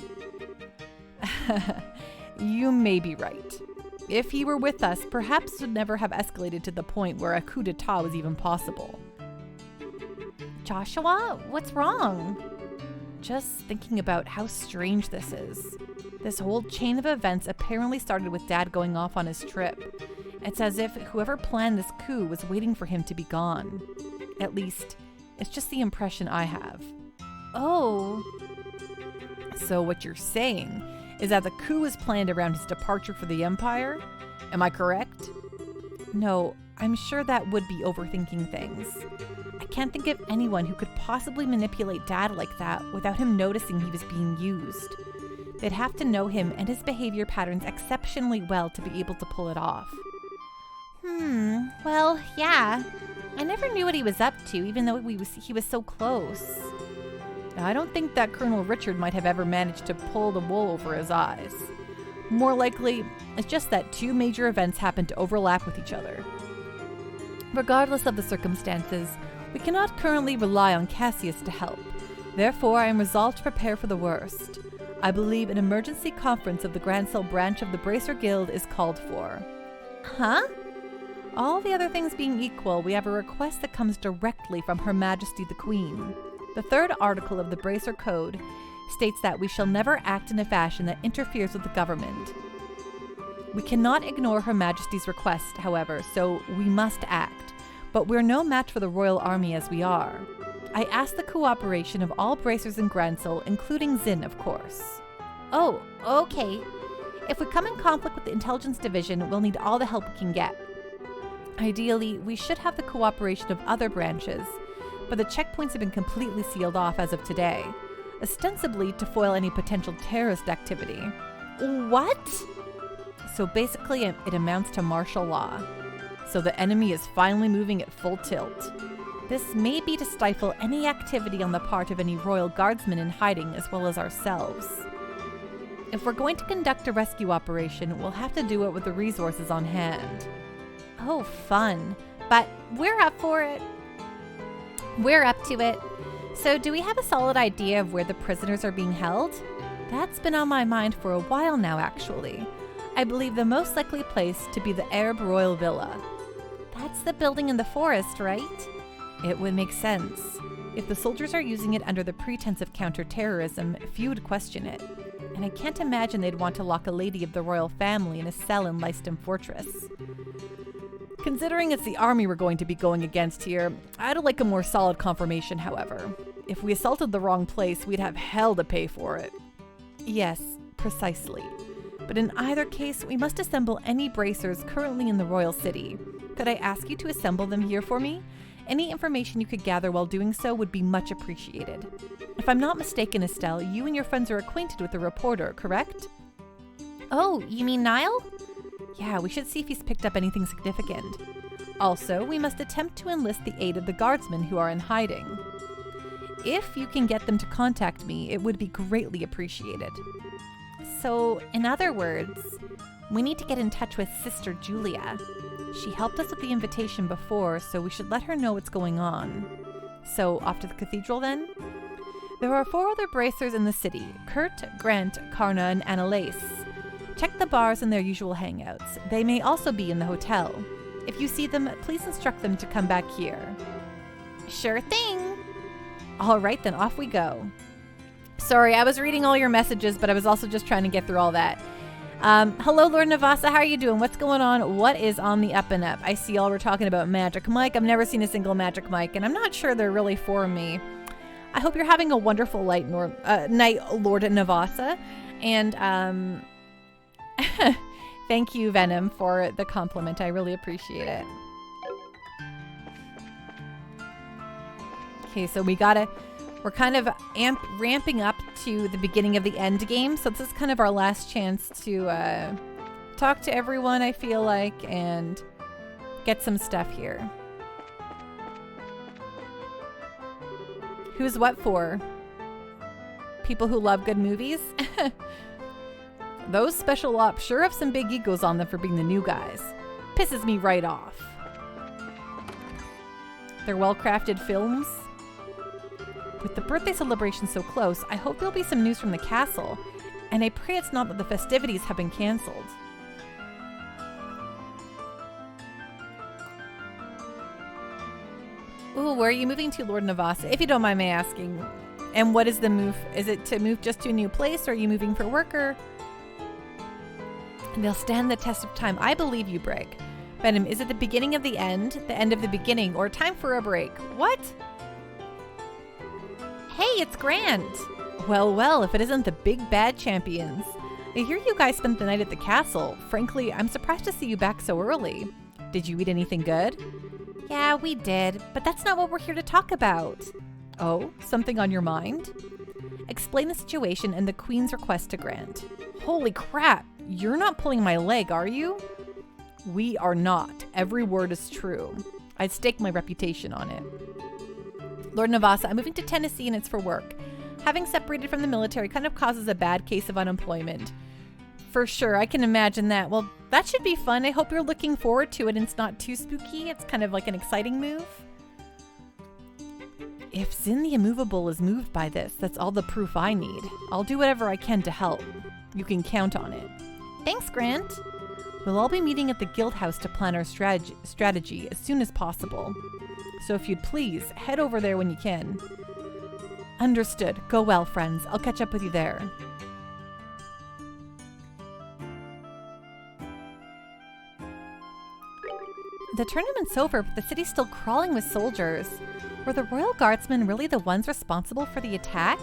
You may be right. If he were with us, perhaps it would never have escalated to the point where a coup d'etat was even possible. Joshua, what's wrong? Just thinking about how strange this is. This whole chain of events apparently started with Dad going off on his trip. It's as if whoever planned this coup was waiting for him to be gone. At least, it's just the impression I have. Oh. So what you're saying is that the coup was planned around his departure for the Empire? Am I correct? No, I'm sure that would be overthinking things. I can't think of anyone who could possibly manipulate Dad like that without him noticing he was being used. They'd have to know him and his behavior patterns exceptionally well to be able to pull it off. Well, yeah. I never knew what he was up to, even though he was so close. I don't think that Colonel Richard might have ever managed to pull the wool over his eyes. More likely, it's just that 2 major events happened to overlap with each other. Regardless of the circumstances, we cannot currently rely on Cassius to help. Therefore, I am resolved to prepare for the worst. I believe an emergency conference of the Grand-cel branch of the Bracer Guild is called for. Huh? All the other things being equal, we have a request that comes directly from Her Majesty the Queen. The third article of the Bracer Code states that we shall never act in a fashion that interferes with the government. We cannot ignore Her Majesty's request, however, so we must act. But we're no match for the royal army as we are. I ask the cooperation of all bracers in Grancel, including Zin, of course. Oh, okay. If we come in conflict with the intelligence division, we'll need all the help we can get. Ideally, we should have the cooperation of other branches, but the checkpoints have been completely sealed off as of today, ostensibly to foil any potential terrorist activity. What? So basically, it amounts to martial law. So the enemy is finally moving at full tilt. This may be to stifle any activity on the part of any royal guardsmen in hiding as well as ourselves. If we're going to conduct a rescue operation, we'll have to do it with the resources on hand. Oh, fun. But we're up for it. We're up to it. So do we have a solid idea of where the prisoners are being held? That's been on my mind for a while now, actually. I believe the most likely place to be the Arab Royal Villa. That's the building in the forest, right? It would make sense. If the soldiers are using it under the pretense of counter-terrorism, few would question it. And I can't imagine they'd want to lock a lady of the royal family in a cell in Leiston Fortress. Considering it's the army we're going to be going against here, I'd like a more solid confirmation, however. If we assaulted the wrong place, we'd have hell to pay for it. Yes, precisely. But in either case, we must assemble any bracers currently in the royal city. Could I ask you to assemble them here for me? Any information you could gather while doing so would be much appreciated. If I'm not mistaken, Estelle, you and your friends are acquainted with the reporter, correct? Oh, you mean Niall? Yeah, we should see if he's picked up anything significant. Also, we must attempt to enlist the aid of the guardsmen who are in hiding. If you can get them to contact me, it would be greatly appreciated. So, in other words, we need to get in touch with Sister Julia. She helped us with the invitation before, so we should let her know what's going on. So, off to the cathedral then? There are 4 other bracers in the city: Kurt, Grant, Karna, and Annalise. Check the bars and their usual hangouts. They may also be in the hotel. If you see them, please instruct them to come back here. Sure thing. All right, then off we go. Sorry, I was reading all your messages, but I was also just trying to get through all that. Hello, Lord Navasa. How are you doing? What's going on? What is on the up and up? I see y'all were talking about Magic Mike. I've never seen a single Magic Mike, and I'm not sure they're really for me. I hope you're having a wonderful night, Lord Navasa. And thank you, Venom, for the compliment. I really appreciate it. Okay, so we're kind of ramping up to the beginning of the end game. So this is kind of our last chance to talk to everyone, I feel like, and get some stuff here. Who's what for? People who love good movies? Those special ops sure have some big egos on them for being the new guys. Pisses me right off. They're well-crafted films. With the birthday celebration so close, I hope there'll be some news from the castle, and I pray it's not that the festivities have been cancelled. Ooh, where are you moving to, Lord Navasa, if you don't mind me asking? And what is the move? Is it to move just to a new place, or are you moving for work, or? They'll stand the test of time. I believe you, Brig. Venom, is it the beginning of the end of the beginning, or time for a break? What? Hey, it's Grant. Well, if it isn't the big bad champions. I hear you guys spent the night at the castle. Frankly, I'm surprised to see you back so early. Did you eat anything good? Yeah, we did, but that's not what we're here to talk about. Oh, something on your mind? Explain the situation and the Queen's request to Grant. Holy crap, you're not pulling my leg, are you? We are not. Every word is true. I'd stake my reputation on it. Lord Navasa, I'm moving to Tennessee and it's for work. Having separated from the military kind of causes a bad case of unemployment. For sure, I can imagine that. Well, that should be fun. I hope you're looking forward to it and it's not too spooky. It's kind of like an exciting move. If Zin the Immovable is moved by this, that's all the proof I need. I'll do whatever I can to help. You can count on it. Thanks, Grant. We'll all be meeting at the guild house to plan our strategy as soon as possible. So if you'd please, head over there when you can. Understood. Go well, friends. I'll catch up with you there. The tournament's over, but the city's still crawling with soldiers. Were the royal guardsmen really the ones responsible for the attack?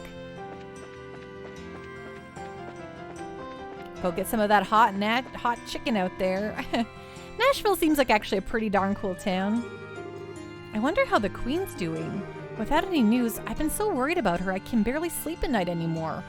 Go get some of that hot chicken out there. Nashville seems like actually a pretty darn cool town. I wonder how the Queen's doing. Without any news, I've been so worried about her I can barely sleep at night anymore.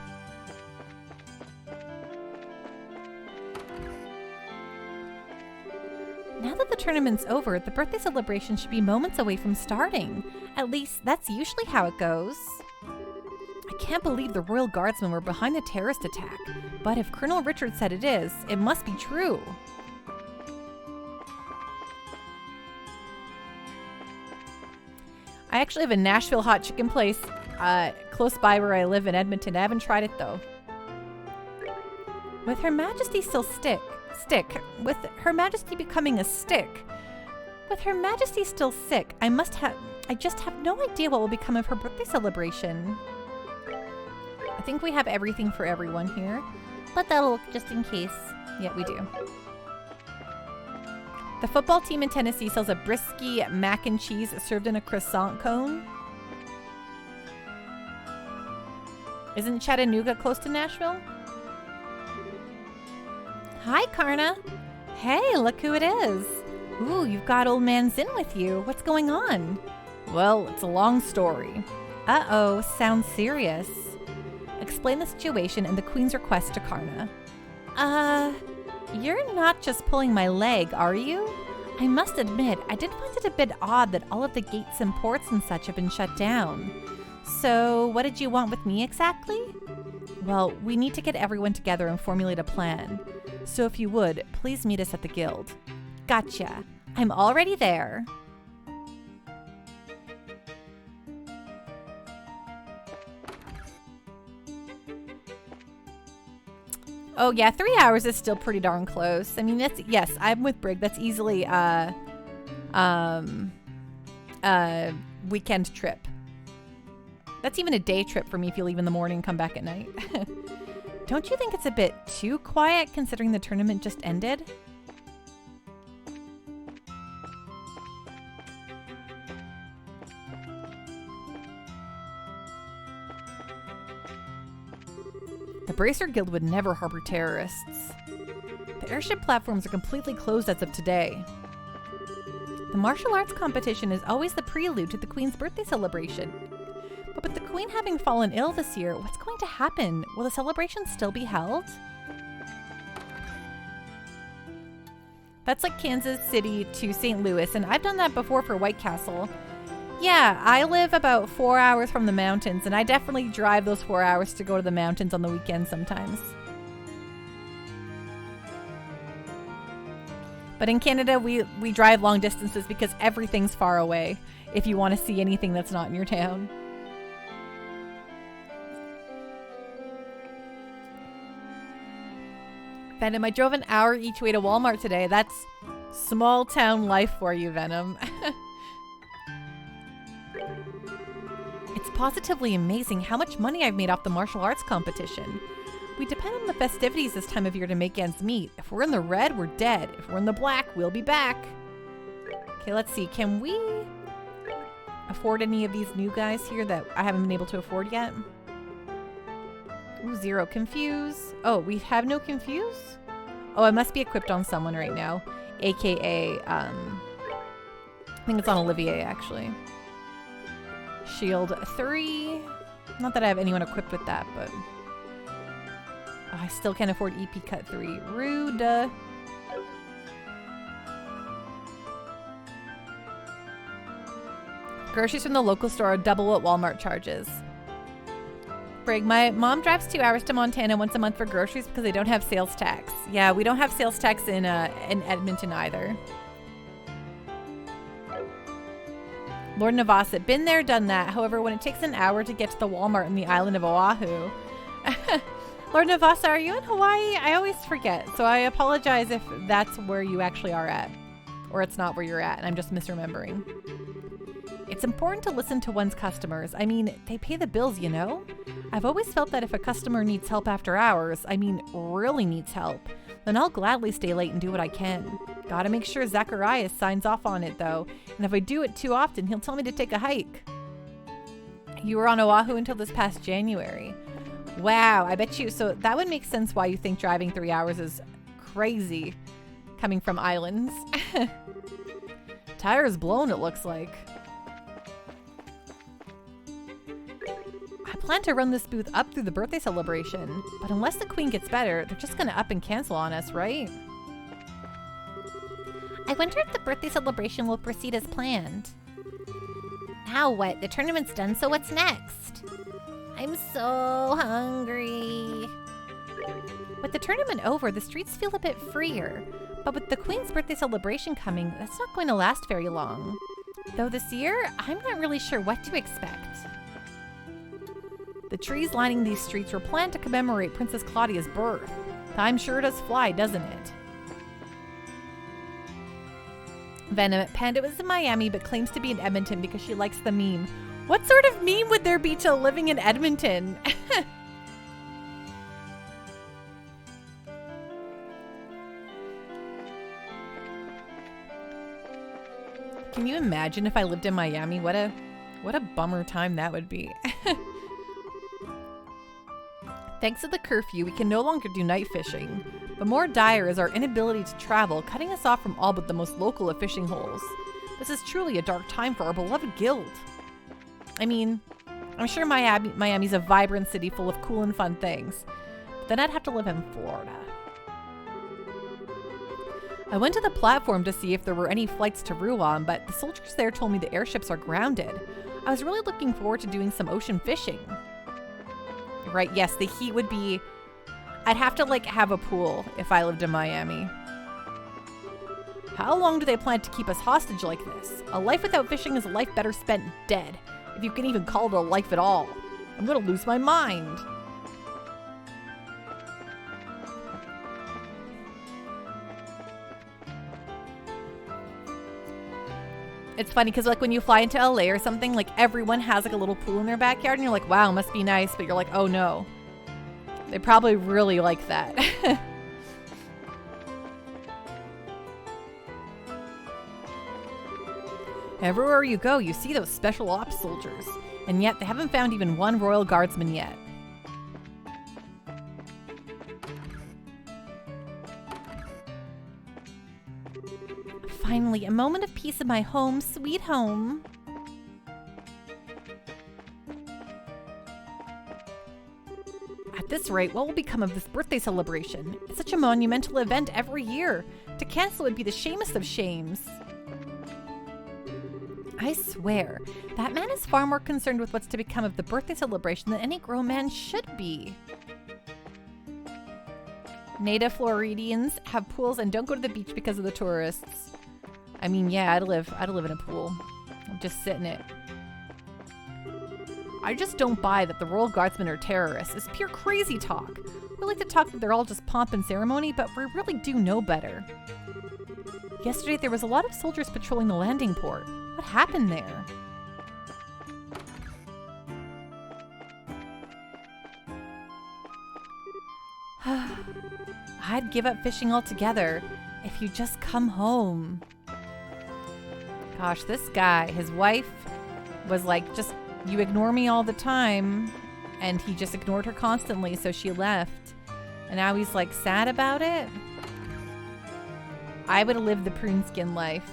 Now that the tournament's over, the birthday celebration should be moments away from starting. At least, that's usually how it goes. I can't believe the Royal Guardsmen were behind the terrorist attack, but if Colonel Richard said it is, it must be true. I actually have a Nashville hot chicken place close by where I live in Edmonton. I haven't tried it though. With Her Majesty still with Her Majesty becoming a stick. With Her Majesty still sick, I just have no idea what will become of her birthday celebration. I think we have everything for everyone here, but that'll look just in case. Yeah, we do. The football team in Tennessee sells a brisky mac and cheese served in a croissant cone. Isn't Chattanooga close to Nashville? Hi, Karna. Hey, look who it is. Ooh, you've got old man Zin with you. What's going on? Well, it's a long story. Uh-oh, sounds serious. Explain the situation and the Queen's request to Karna. You're not just pulling my leg, are you? I must admit, I did find it a bit odd that all of the gates and ports and such have been shut down. So, what did you want with me exactly? Well, we need to get everyone together and formulate a plan. So if you would, please meet us at the guild. Gotcha. I'm already there. Oh yeah, 3 hours is still pretty darn close. I mean, that's, yes, I'm with Brig. That's easily weekend trip. That's even a day trip for me if you leave in the morning and come back at night. Don't you think it's a bit too quiet considering the tournament just ended? The Bracer Guild would never harbor terrorists. The airship platforms are completely closed as of today. The martial arts competition is always the prelude to the Queen's birthday celebration. But with the Queen having fallen ill this year, what's going to happen? Will the celebration still be held? That's like Kansas City to St. Louis, and I've done that before for White Castle. Yeah, I live about 4 hours from the mountains, and I definitely drive those 4 hours to go to the mountains on the weekend sometimes. But in Canada, we drive long distances because everything's far away if you want to see anything that's not in your town. Venom, I drove an hour each way to Walmart today. That's small town life for you, Venom. It's positively amazing how much money I've made off the martial arts competition. We depend on the festivities this time of year to make ends meet. If we're in the red, we're dead. If we're in the black, we'll be back. Okay, let's see. Can we afford any of these new guys here that I haven't been able to afford yet? Ooh, 0. Confuse. Oh, we have no confuse? Oh, it must be equipped on someone right now. AKA, I think it's on Olivier, actually. Shield 3. Not that I have anyone equipped with that, but... Oh, I still can't afford EP Cut 3. Rude. Groceries from the local store are double what Walmart charges. Brig, my mom drives 2 hours to Montana once a month for groceries because they don't have sales tax. Yeah, we don't have sales tax in Edmonton either. Lord Navasset, been there, done that. However, when it takes an hour to get to the Walmart in the island of Oahu, Lord Navasa, are you in Hawaii? I always forget, so I apologize if that's where you actually are at. Or it's not where you're at, and I'm just misremembering. It's important to listen to one's customers. I mean, they pay the bills, you know? I've always felt that if a customer needs help after hours, I mean, really needs help, then I'll gladly stay late and do what I can. Gotta make sure Zacharias signs off on it, though, and if I do it too often, he'll tell me to take a hike. You were on Oahu until this past January. Wow, I bet you. So that would make sense why you think driving 3 hours is crazy coming from islands. Tire's blown, it looks like. I plan to run this booth up through the birthday celebration, but unless the queen gets better, they're just gonna up and cancel on us, right? I wonder if the birthday celebration will proceed as planned. Now what? The tournament's done, so what's next? I'm so hungry. With the tournament over, the streets feel a bit freer. But with the Queen's birthday celebration coming, that's not going to last very long. Though this year, I'm not really sure what to expect. The trees lining these streets were planned to commemorate Princess Claudia's birth. Time sure does fly, doesn't it? Venom Panda was in Miami but claims to be in Edmonton because she likes the meme. What sort of meme would there be to living in Edmonton? Can you imagine if I lived in Miami? What a bummer time that would be. Thanks to the curfew, we can no longer do night fishing. But more dire is our inability to travel, cutting us off from all but the most local of fishing holes. This is truly a dark time for our beloved guild. I mean, I'm sure Miami's a vibrant city full of cool and fun things. But then I'd have to live in Florida. I went to the platform to see if there were any flights to Ruan, but the soldiers there told me the airships are grounded. I was really looking forward to doing some ocean fishing. Right, yes, the heat would be... I'd have to, have a pool if I lived in Miami. How long do they plan to keep us hostage like this? A life without fishing is a life better spent dead, if you can even call it a life at all. I'm gonna lose my mind. It's funny because when you fly into LA or something, everyone has a little pool in their backyard and you're like, wow, must be nice. But you're like, oh no. They probably really like that. Everywhere you go, you see those special ops soldiers. And yet they haven't found even one royal guardsman yet. Finally, a moment of peace in my home, sweet home. At this rate, what will become of this birthday celebration? It's such a monumental event every year. To cancel would be the shamest of shames. I swear, that man is far more concerned with what's to become of the birthday celebration than any grown man should be. Native Floridians have pools and don't go to the beach because of the tourists. I mean, yeah, I'd live in a pool. I'd just sit in it. I just don't buy that the Royal Guardsmen are terrorists. It's pure crazy talk. We like to talk that they're all just pomp and ceremony, but we really do know better. Yesterday, there was a lot of soldiers patrolling the landing port. What happened there? I'd give up fishing altogether if you just come home. Gosh, this guy, his wife was like, just, you ignore me all the time. And he just ignored her constantly, so she left. And now he's sad about it. I would have lived the prune skin life.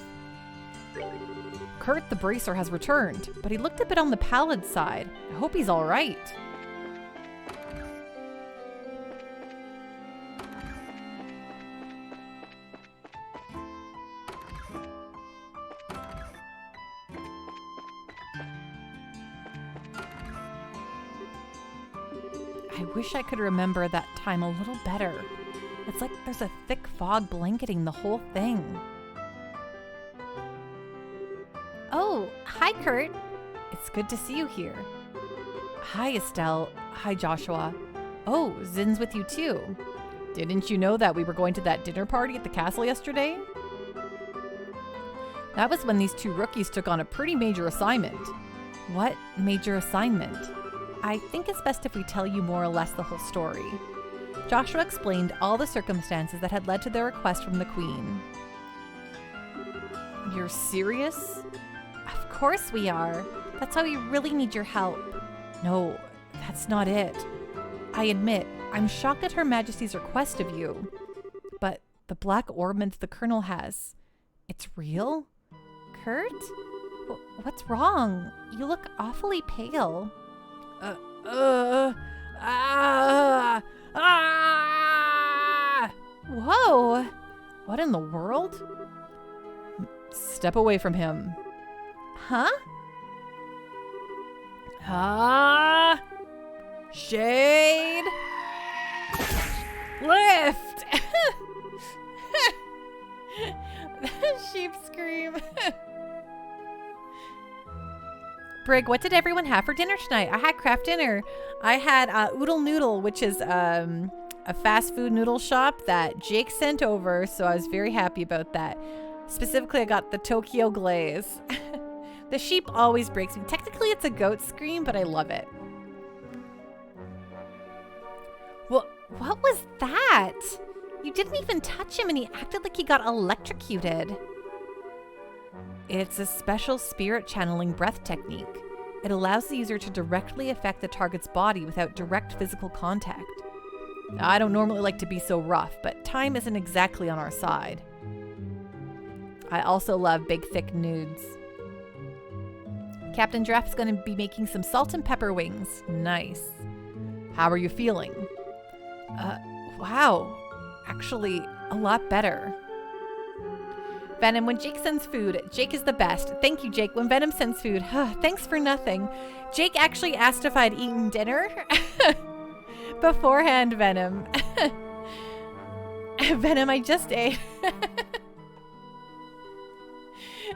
Kurt the bracer has returned, but he looked a bit on the pallid side. I hope he's all right. I wish I could remember that time a little better. It's like there's a thick fog blanketing the whole thing. Oh, hi, Kurt. It's good to see you here. Hi, Estelle. Hi, Joshua. Oh, Zin's with you too. Didn't you know that we were going to that dinner party at the castle yesterday? That was when these two rookies took on a pretty major assignment. What major assignment? I think it's best if we tell you more or less the whole story. Joshua explained all the circumstances that had led to their request from the Queen. You're serious? Of course we are. That's why we really need your help. No, that's not it. I admit, I'm shocked at Her Majesty's request of you. But the black orbment the Colonel has, it's real? Kurt? What's wrong? You look awfully pale. Whoa! What in the world? Step away from him. Huh? Shade! Lift! Sheep scream. Brig, what did everyone have for dinner tonight? I had craft dinner. I had Oodle Noodle, which is a fast food noodle shop that Jake sent over, so I was very happy about that. Specifically, I got the Tokyo glaze. The sheep always breaks me. Technically, it's a goat scream, but I love it. What was that? You didn't even touch him and he acted like he got electrocuted. It's a special spirit channeling breath technique. It allows the user to directly affect the target's body without direct physical contact. I don't normally like to be so rough, but time isn't exactly on our side. I also love big, thick nudes. Captain Giraffe's going to be making some salt and pepper wings. Nice. How are you feeling? Wow. Actually, a lot better. Venom, when Jake sends food, Jake is the best. Thank you, Jake. When Venom sends food, thanks for nothing. Jake actually asked if I'd eaten dinner beforehand, Venom. Venom, I just ate.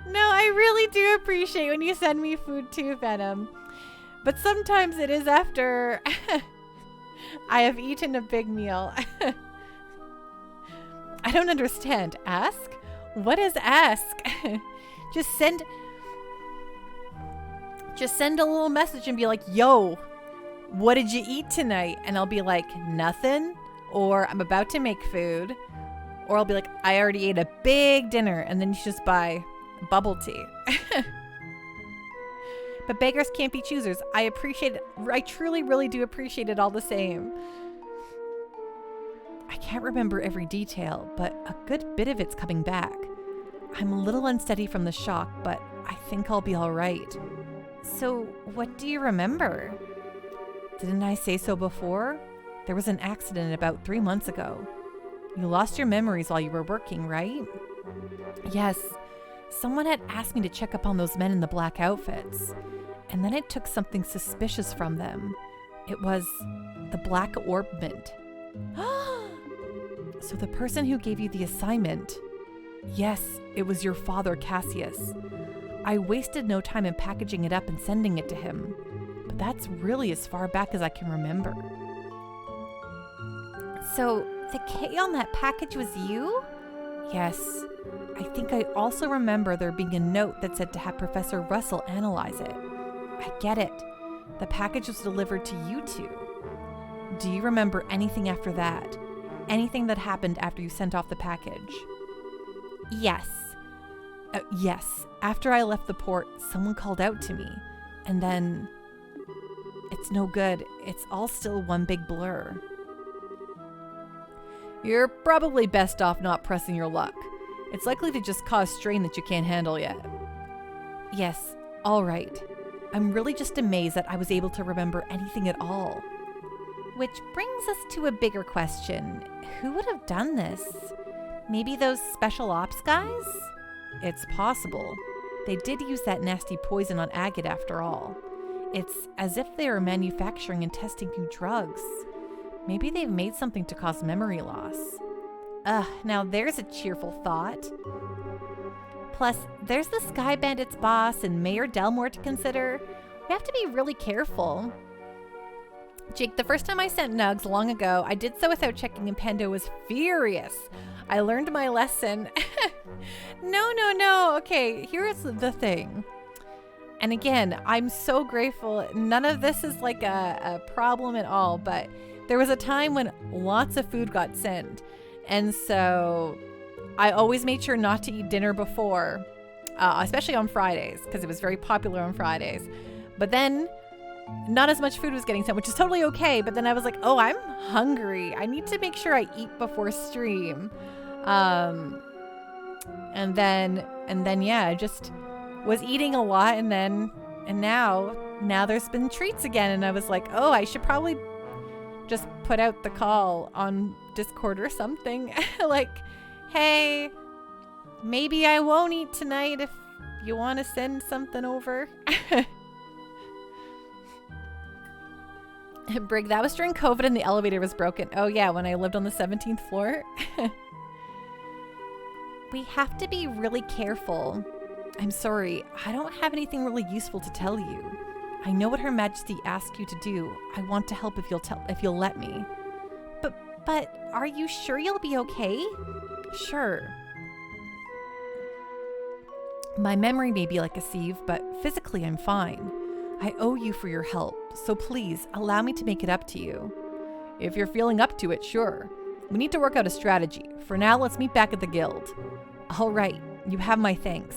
No, I really do appreciate when you send me food too, Venom. But sometimes it is after I have eaten a big meal. I don't understand. Ask? What is ask? Just send a little message and be like, yo, what did you eat tonight? And I'll be like, nothing. Or I'm about to make food. Or I'll be like, I already ate a big dinner. And then you just buy bubble tea. But beggars can't be choosers. I appreciate it. I truly, really do appreciate it all the same. I can't remember every detail, but a good bit of it's coming back. I'm a little unsteady from the shock, but I think I'll be all right. So, what do you remember? Didn't I say so before? There was an accident about 3 months ago. You lost your memories while you were working, right? Yes. Someone had asked me to check up on those men in the black outfits, and then I took something suspicious from them. It was the black orbment. So the person who gave you the assignment, yes, it was your father, Cassius. I wasted no time in packaging it up and sending it to him, but that's really as far back as I can remember. So the K on that package was you? Yes. I think I also remember there being a note that said to have Professor Russell analyze it. I get it. The package was delivered to you two. Do you remember anything after that? Anything that happened after you sent off the package? Yes. Yes. After I left the port, someone called out to me. And then... It's no good. It's all still one big blur. You're probably best off not pressing your luck. It's likely to just cause strain that you can't handle yet. Yes, all right. I'm really just amazed that I was able to remember anything at all. Which brings us to a bigger question. Who would have done this? Maybe those special ops guys? It's possible. They did use that nasty poison on Agate after all. It's as if they are manufacturing and testing new drugs. Maybe they've made something to cause memory loss. Now there's a cheerful thought. Plus, there's the Sky Bandits boss and Mayor Delmore to consider. We have to be really careful. Jake, the first time I sent nugs long ago, I did so without checking and Pando was furious. I learned my lesson. No. Okay, here's the thing. And again, I'm so grateful. None of this is like a problem at all, but there was a time when lots of food got sent. And so I always made sure not to eat dinner before, especially on Fridays, because it was very popular on Fridays. But then not as much food was getting sent, which is totally okay. But then I was like, oh, I'm hungry. I need to make sure I eat before stream. And then yeah, I just was eating a lot, and now there's been treats again, and I was like, oh, I should probably just put out the call on Discord or something. Like, hey, maybe I won't eat tonight if you want to send something over. Brig, that was during COVID and the elevator was broken. Oh yeah, when I lived on the 17th floor. We have to be really careful. I'm sorry, I don't have anything really useful to tell you. I know what Her Majesty asked you to do. I want to help if you'll let me. But are you sure you'll be okay? Sure. My memory may be like a sieve, but physically I'm fine. I owe you for your help, so please allow me to make it up to you. If you're feeling up to it, sure. We need to work out a strategy. For now, let's meet back at the guild. All right, you have my thanks.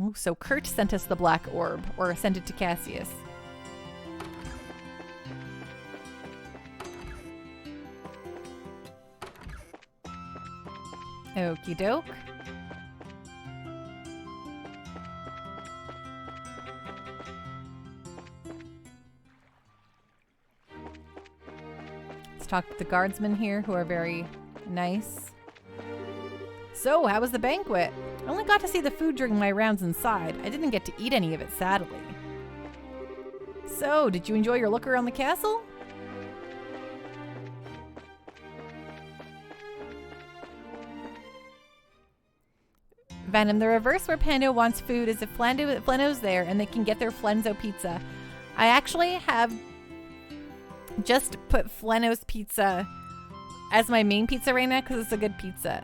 Oh, so Kurt sent us the black orb, or sent it to Cassius. Okie doke. Let's talk to the guardsmen here, who are very nice. So, how was the banquet? I only got to see the food during my rounds inside. I didn't get to eat any of it, sadly. So, did you enjoy your look around the castle? Venom, the reverse where Pando wants food is if Flano's there and they can get their Flenzo pizza. I actually have just put Flano's pizza as my main pizza right now because it's a good pizza.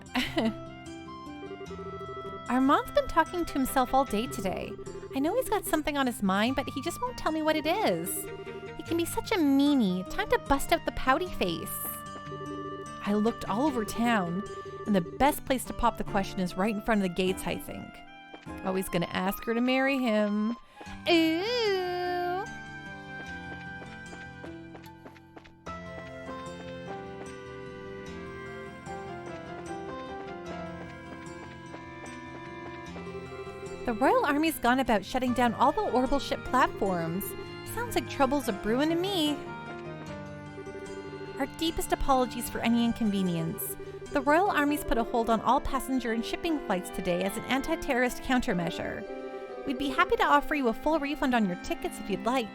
Armand's been talking to himself all day today. I know he's got something on his mind, but he just won't tell me what it is. He can be such a meanie. Time to bust out the pouty face. I looked all over town, and the best place to pop the question is right in front of the gates, I think. Oh, he's gonna ask her to marry him. Ooh. The Royal Army's gone about shutting down all the orbital ship platforms. Sounds like trouble's a brewing to me. Our deepest apologies for any inconvenience. The Royal Army's put a hold on all passenger and shipping flights today as an anti-terrorist countermeasure. We'd be happy to offer you a full refund on your tickets if you'd like.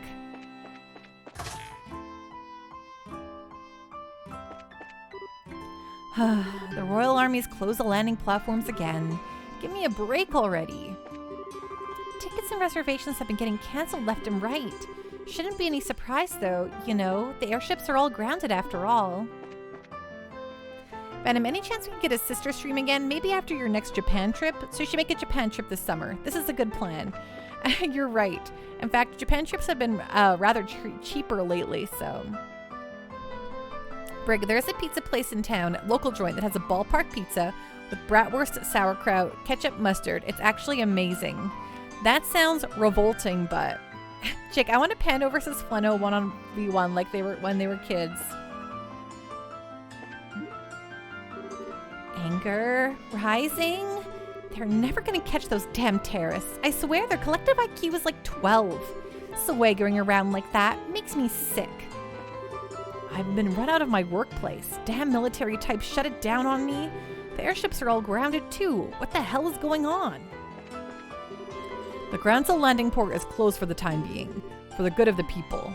The Royal Army's closed the landing platforms again. Give me a break already. Tickets and reservations have been getting cancelled left and right. Shouldn't be any surprise though, you know, the airships are all grounded after all. Venom, any chance we can get a sister stream again? Maybe after your next Japan trip? So you should make a Japan trip this summer. This is a good plan. You're right. In fact, Japan trips have been rather cheaper lately, so... Brig, there's a pizza place in town, local joint, that has a ballpark pizza with bratwurst, sauerkraut, ketchup, mustard. It's actually amazing. That sounds revolting, but... Chick, I want a Pando versus Flano 1v1 like they were when they were kids. Anger rising? They're never gonna catch those damn terrorists. I swear their collective IQ is like 12. Swaggering around like that makes me sick. I've been run out of my workplace. Damn military types shut it down on me. The airships are all grounded too. What the hell is going on? The Grand-cel landing port is closed for the time being, for the good of the people.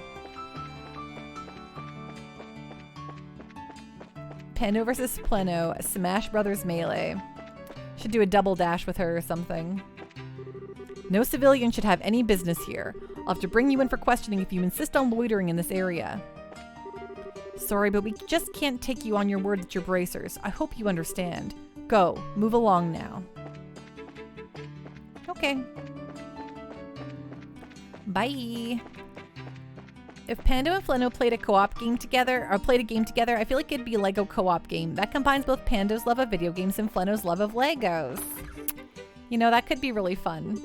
Pando versus Pleno, Smash Brothers Melee. Should do a double dash with her or something. No civilian should have any business here. I'll have to bring you in for questioning if you insist on loitering in this area. Sorry, but we just can't take you on your word that you're bracers. I hope you understand. Go. Move along now. Okay. Bye. If Pando and Fleno played a game together, I feel like it'd be a Lego co-op game that combines both Pando's love of video games and Fleno's love of Legos. You know, that could be really fun.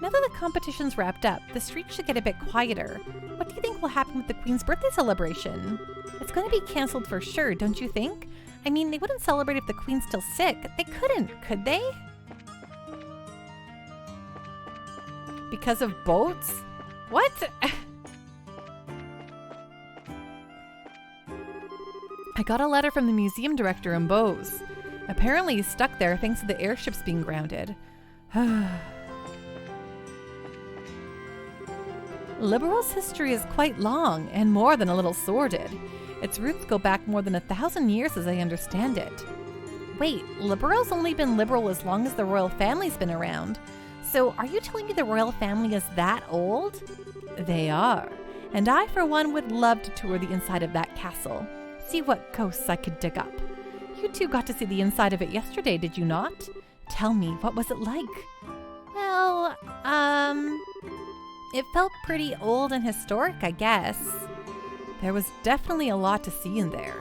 Now that the competition's wrapped up, the street should get a bit quieter. What do you think will happen with the Queen's birthday celebration? It's going to be cancelled for sure, don't you think? I mean, they wouldn't celebrate if the Queen's still sick. They couldn't, could they? Because of boats? What? I got a letter from the museum director in Bose. Apparently he's stuck there thanks to the airships being grounded. Liberal's history is quite long and more than a little sordid. Its roots go back more than 1,000 years as I understand it. Wait, Liberal's only been liberal as long as the royal family's been around. So are you telling me the royal family is that old? They are. And I, for one, would love to tour the inside of that castle. See what ghosts I could dig up. You two got to see the inside of it yesterday, did you not? Tell me, what was it like? Well, it felt pretty old and historic, I guess. There was definitely a lot to see in there,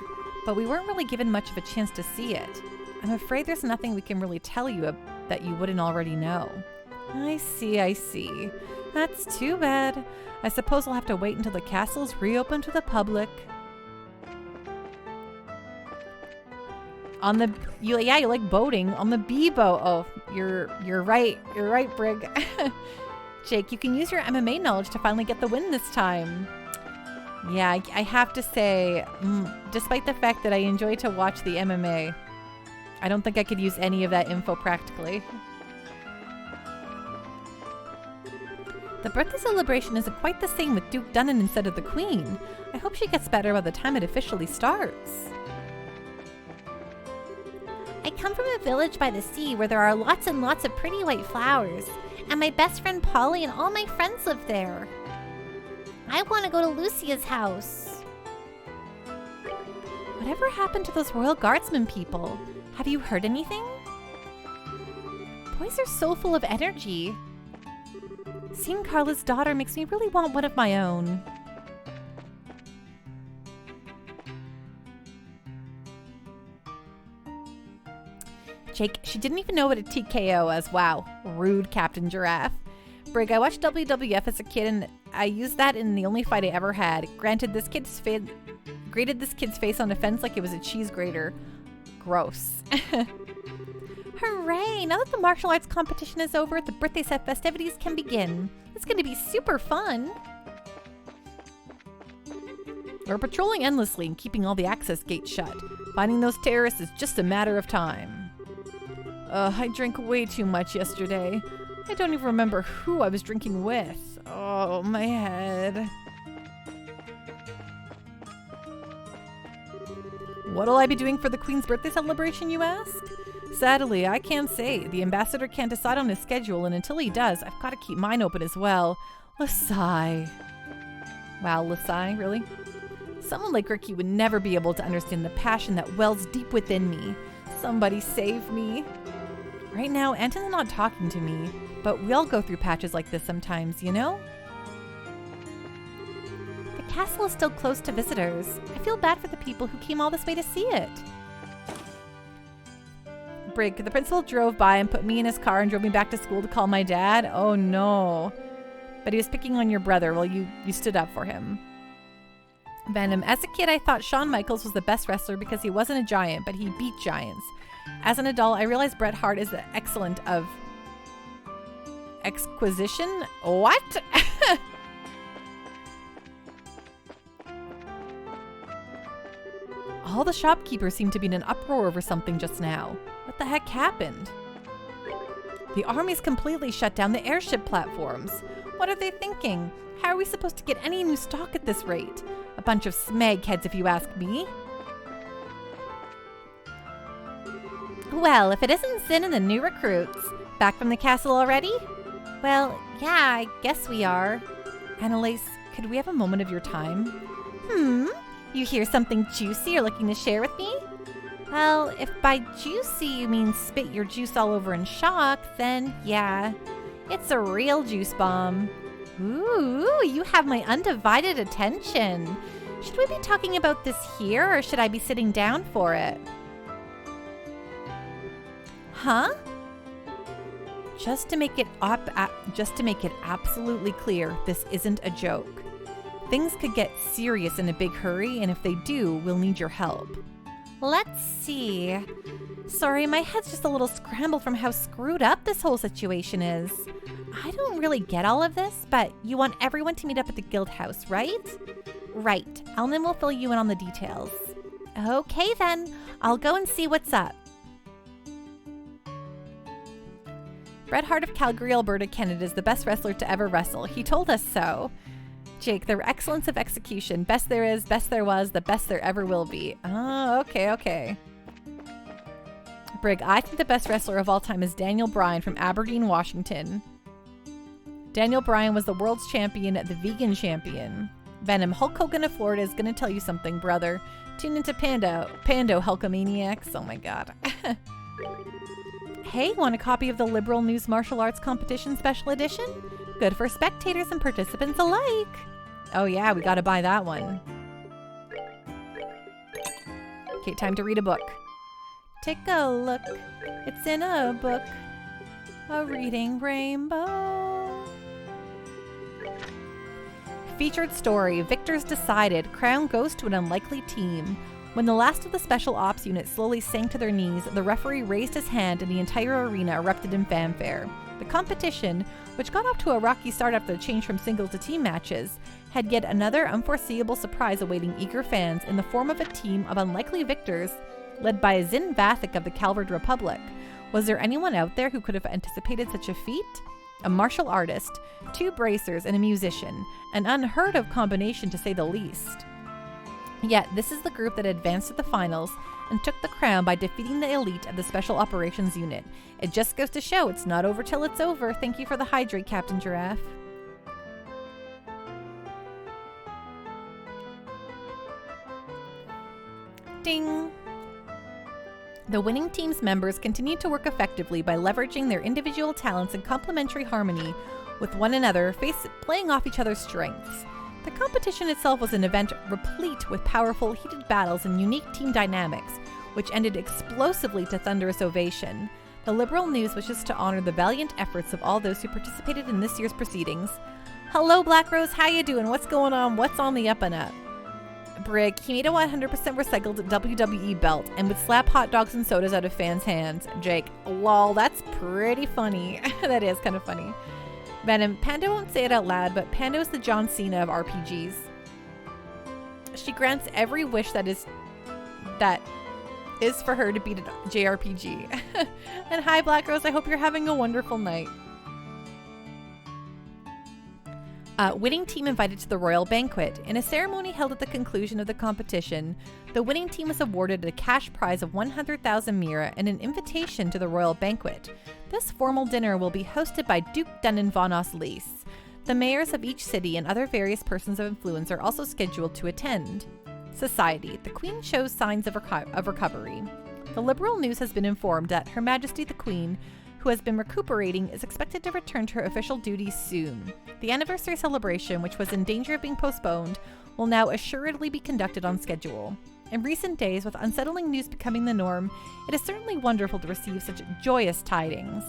but we weren't really given much of a chance to see it. I'm afraid there's nothing we can really tell you that you wouldn't already know. I see. That's too bad. I suppose I'll have to wait until the castle's reopened to the public. You like boating on the bee boat. Oh, you're right. You're right, Brig. Jake, you can use your MMA knowledge to finally get the win this time. Yeah, I have to say, despite the fact that I enjoy to watch the MMA, I don't think I could use any of that info practically. The birthday celebration isn't quite the same with Duke Dunnan instead of the Queen. I hope she gets better by the time it officially starts. I come from a village by the sea where there are lots and lots of pretty white flowers. And my best friend Polly and all my friends live there. I want to go to Lucia's house. Whatever happened to those Royal Guardsmen people? Have you heard anything? Boys are so full of energy. Seeing Carla's daughter makes me really want one of my own. Jake, she didn't even know what a TKO was. Wow, rude, Captain Giraffe. Brig, I watched WWF as a kid and I used that in the only fight I ever had. Grated this kid's face on a fence like it was a cheese grater. Gross. Hooray! Now that the martial arts competition is over, the birthday set festivities can begin. It's going to be super fun. We're patrolling endlessly and keeping all the access gates shut. Finding those terrorists is just a matter of time. I drank way too much yesterday. I don't even remember who I was drinking with. Oh, my head. What'll I be doing for the Queen's birthday celebration, you ask? Sadly, I can't say. The ambassador can't decide on his schedule, and until he does, I've got to keep mine open as well. Lasai. Wow, Lasai, really? Someone like Ricky would never be able to understand the passion that wells deep within me. Somebody save me. Right now, Anton's not talking to me, but we all go through patches like this sometimes, you know? The castle is still closed to visitors. I feel bad for the people who came all this way to see it. Brig, the principal drove by and put me in his car and drove me back to school to call my dad. Oh no. But he was picking on your brother while you stood up for him. Venom, as a kid I thought Shawn Michaels was the best wrestler because he wasn't a giant, but he beat giants. As an adult, I realized Bret Hart is excellent of exquisition. What? All the shopkeepers seem to be in an uproar over something just now. What the heck happened? The army's completely shut down the airship platforms. What are they thinking? How are we supposed to get any new stock at this rate? A bunch of smegheads, if you ask me. Well, if it isn't Sin and the new recruits. Back from the castle already? Well, yeah, I guess we are. Annalise, could we have a moment of your time? You hear something juicy you're looking to share with me? Well, if by juicy you mean spit your juice all over in shock, then yeah, it's a real juice bomb. Ooh, you have my undivided attention. Should we be talking about this here, or should I be sitting down for it? Huh? Just to make it absolutely clear, this isn't a joke. Things could get serious in a big hurry, and if they do, we'll need your help. Let's see. Sorry, my head's just a little scrambled from how screwed up this whole situation is. I don't really get all of this, but you want everyone to meet up at the guild house, right? Right. Elnan will fill you in on the details. Okay then, I'll go and see what's up. Bret Hart of Calgary, Alberta, Canada is the best wrestler to ever wrestle. He told us so. Jake, the excellence of execution. Best there is, best there was, the best there ever will be. Oh, okay. Brig, I think the best wrestler of all time is Daniel Bryan from Aberdeen, Washington. Daniel Bryan was the world's champion, the vegan champion. Venom, Hulk Hogan of Florida is going to tell you something, brother. Tune into Pando Hulkamaniacs. Oh my god. Hey, want a copy of the Liberal News Martial Arts Competition Special Edition? Good for spectators and participants alike. Oh yeah, we gotta buy that one. Okay, time to read a book. Take a look. It's in a book. A reading rainbow. Featured story, Victors decided, crown goes to an unlikely team. When the last of the special ops unit slowly sank to their knees, the referee raised his hand and the entire arena erupted in fanfare. The competition, which got off to a rocky start after the change from single to team matches, had yet another unforeseeable surprise awaiting eager fans in the form of a team of unlikely victors led by Zin Vathik of the Calvard Republic. Was there anyone out there who could have anticipated such a feat? A martial artist, 2 bracers, and a musician, an unheard of combination to say the least. Yet, this is the group that advanced to the finals and took the crown by defeating the elite of the Special Operations Unit. It just goes to show it's not over till it's over. Thank you for the hydrate, Captain Giraffe. Ding! The winning team's members continued to work effectively by leveraging their individual talents and complementary harmony with one another, playing off each other's strengths. The competition itself was an event replete with powerful, heated battles and unique team dynamics, which ended explosively to thunderous ovation. The Liberal News wishes to honor the valiant efforts of all those who participated in this year's proceedings. Hello, Black Rose, how you doing? What's going on? What's on the up and up? Brig, he made a 100% recycled WWE belt and would slap hot dogs and sodas out of fans' hands. Jake, lol, that's pretty funny. That is kind of funny. Venom, Pando won't say it out loud, but Pando is the John Cena of RPGs. She grants every wish that is for her to beat a JRPG. And hi, Black Rose, I hope you're having a wonderful night. Winning team invited to the royal banquet. In a ceremony held at the conclusion of the competition, the winning team was awarded a cash prize of 100,000 mira and an invitation to the royal banquet. This formal dinner will be hosted by Duke Dunnan von Oslice. The mayors of each city and other various persons of influence are also scheduled to attend. Society. The Queen shows signs of recovery. The Liberal News has been informed that Her Majesty the Queen, who has been recuperating, is expected to return to her official duties soon. The anniversary celebration, which was in danger of being postponed, will now assuredly be conducted on schedule. In recent days, with unsettling news becoming the norm, it is certainly wonderful to receive such joyous tidings.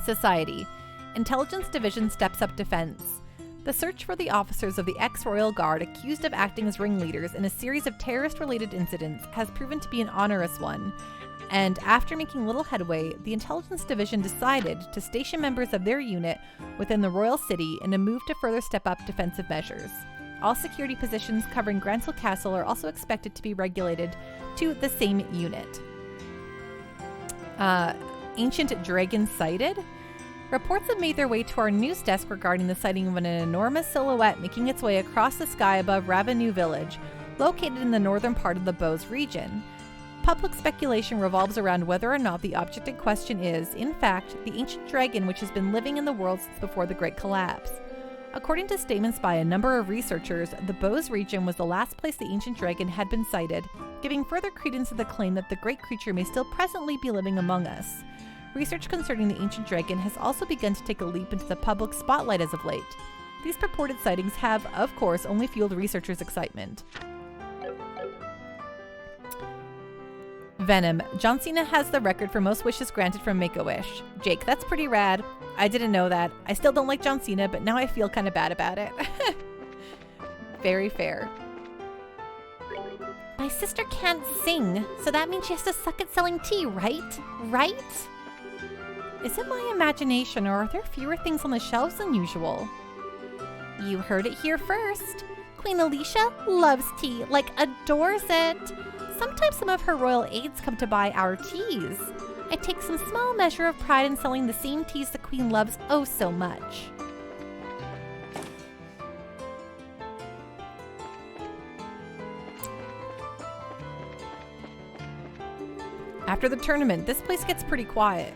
Society. Intelligence Division steps up defense. The search for the officers of the ex-Royal Guard accused of acting as ringleaders in a series of terrorist-related incidents has proven to be an onerous one, and after making little headway, the Intelligence Division decided to station members of their unit within the Royal City in a move to further step up defensive measures. All security positions covering Grancel Castle are also expected to be regulated to the same unit. Ancient dragon sighted? Reports have made their way to our news desk regarding the sighting of an enormous silhouette making its way across the sky above Ravenue Village, located in the northern part of the Bose region. Public speculation revolves around whether or not the object in question is, in fact, the ancient dragon which has been living in the world since before the Great Collapse. According to statements by a number of researchers, the Bose region was the last place the ancient dragon had been sighted, giving further credence to the claim that the great creature may still presently be living among us. Research concerning the ancient dragon has also begun to take a leap into the public spotlight as of late. These purported sightings have, of course, only fueled researchers' excitement. Venom. John Cena has the record for most wishes granted from Make-A-Wish. Jake, that's pretty rad. I didn't know that. I still don't like John Cena, but now I feel kind of bad about it. Very fair. My sister can't sing, so that means she has to suck at selling tea, right? Right? Is it my imagination, or are there fewer things on the shelves than usual? You heard it here first. Queen Alicia loves tea, like adores it. Sometimes some of her royal aides come to buy our teas. I take some small measure of pride in selling the same teas the Queen loves oh so much. After the tournament, this place gets pretty quiet.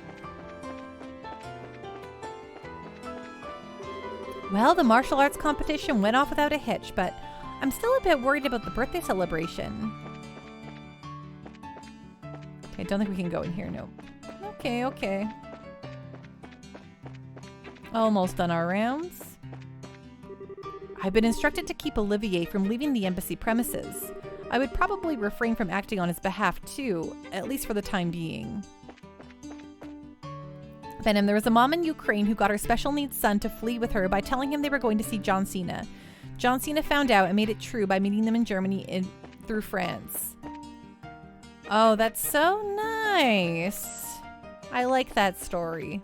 Well, the martial arts competition went off without a hitch, but I'm still a bit worried about the birthday celebration. Okay, I don't think we can go in here, no. Okay. Almost done our rounds. I've been instructed to keep Olivier from leaving the embassy premises. I would probably refrain from acting on his behalf too, at least for the time being. Venom, there was a mom in Ukraine who got her special needs son to flee with her by telling him they were going to see John Cena. John Cena found out and made it true by meeting them in Germany through France. Oh, that's so nice. I like that story.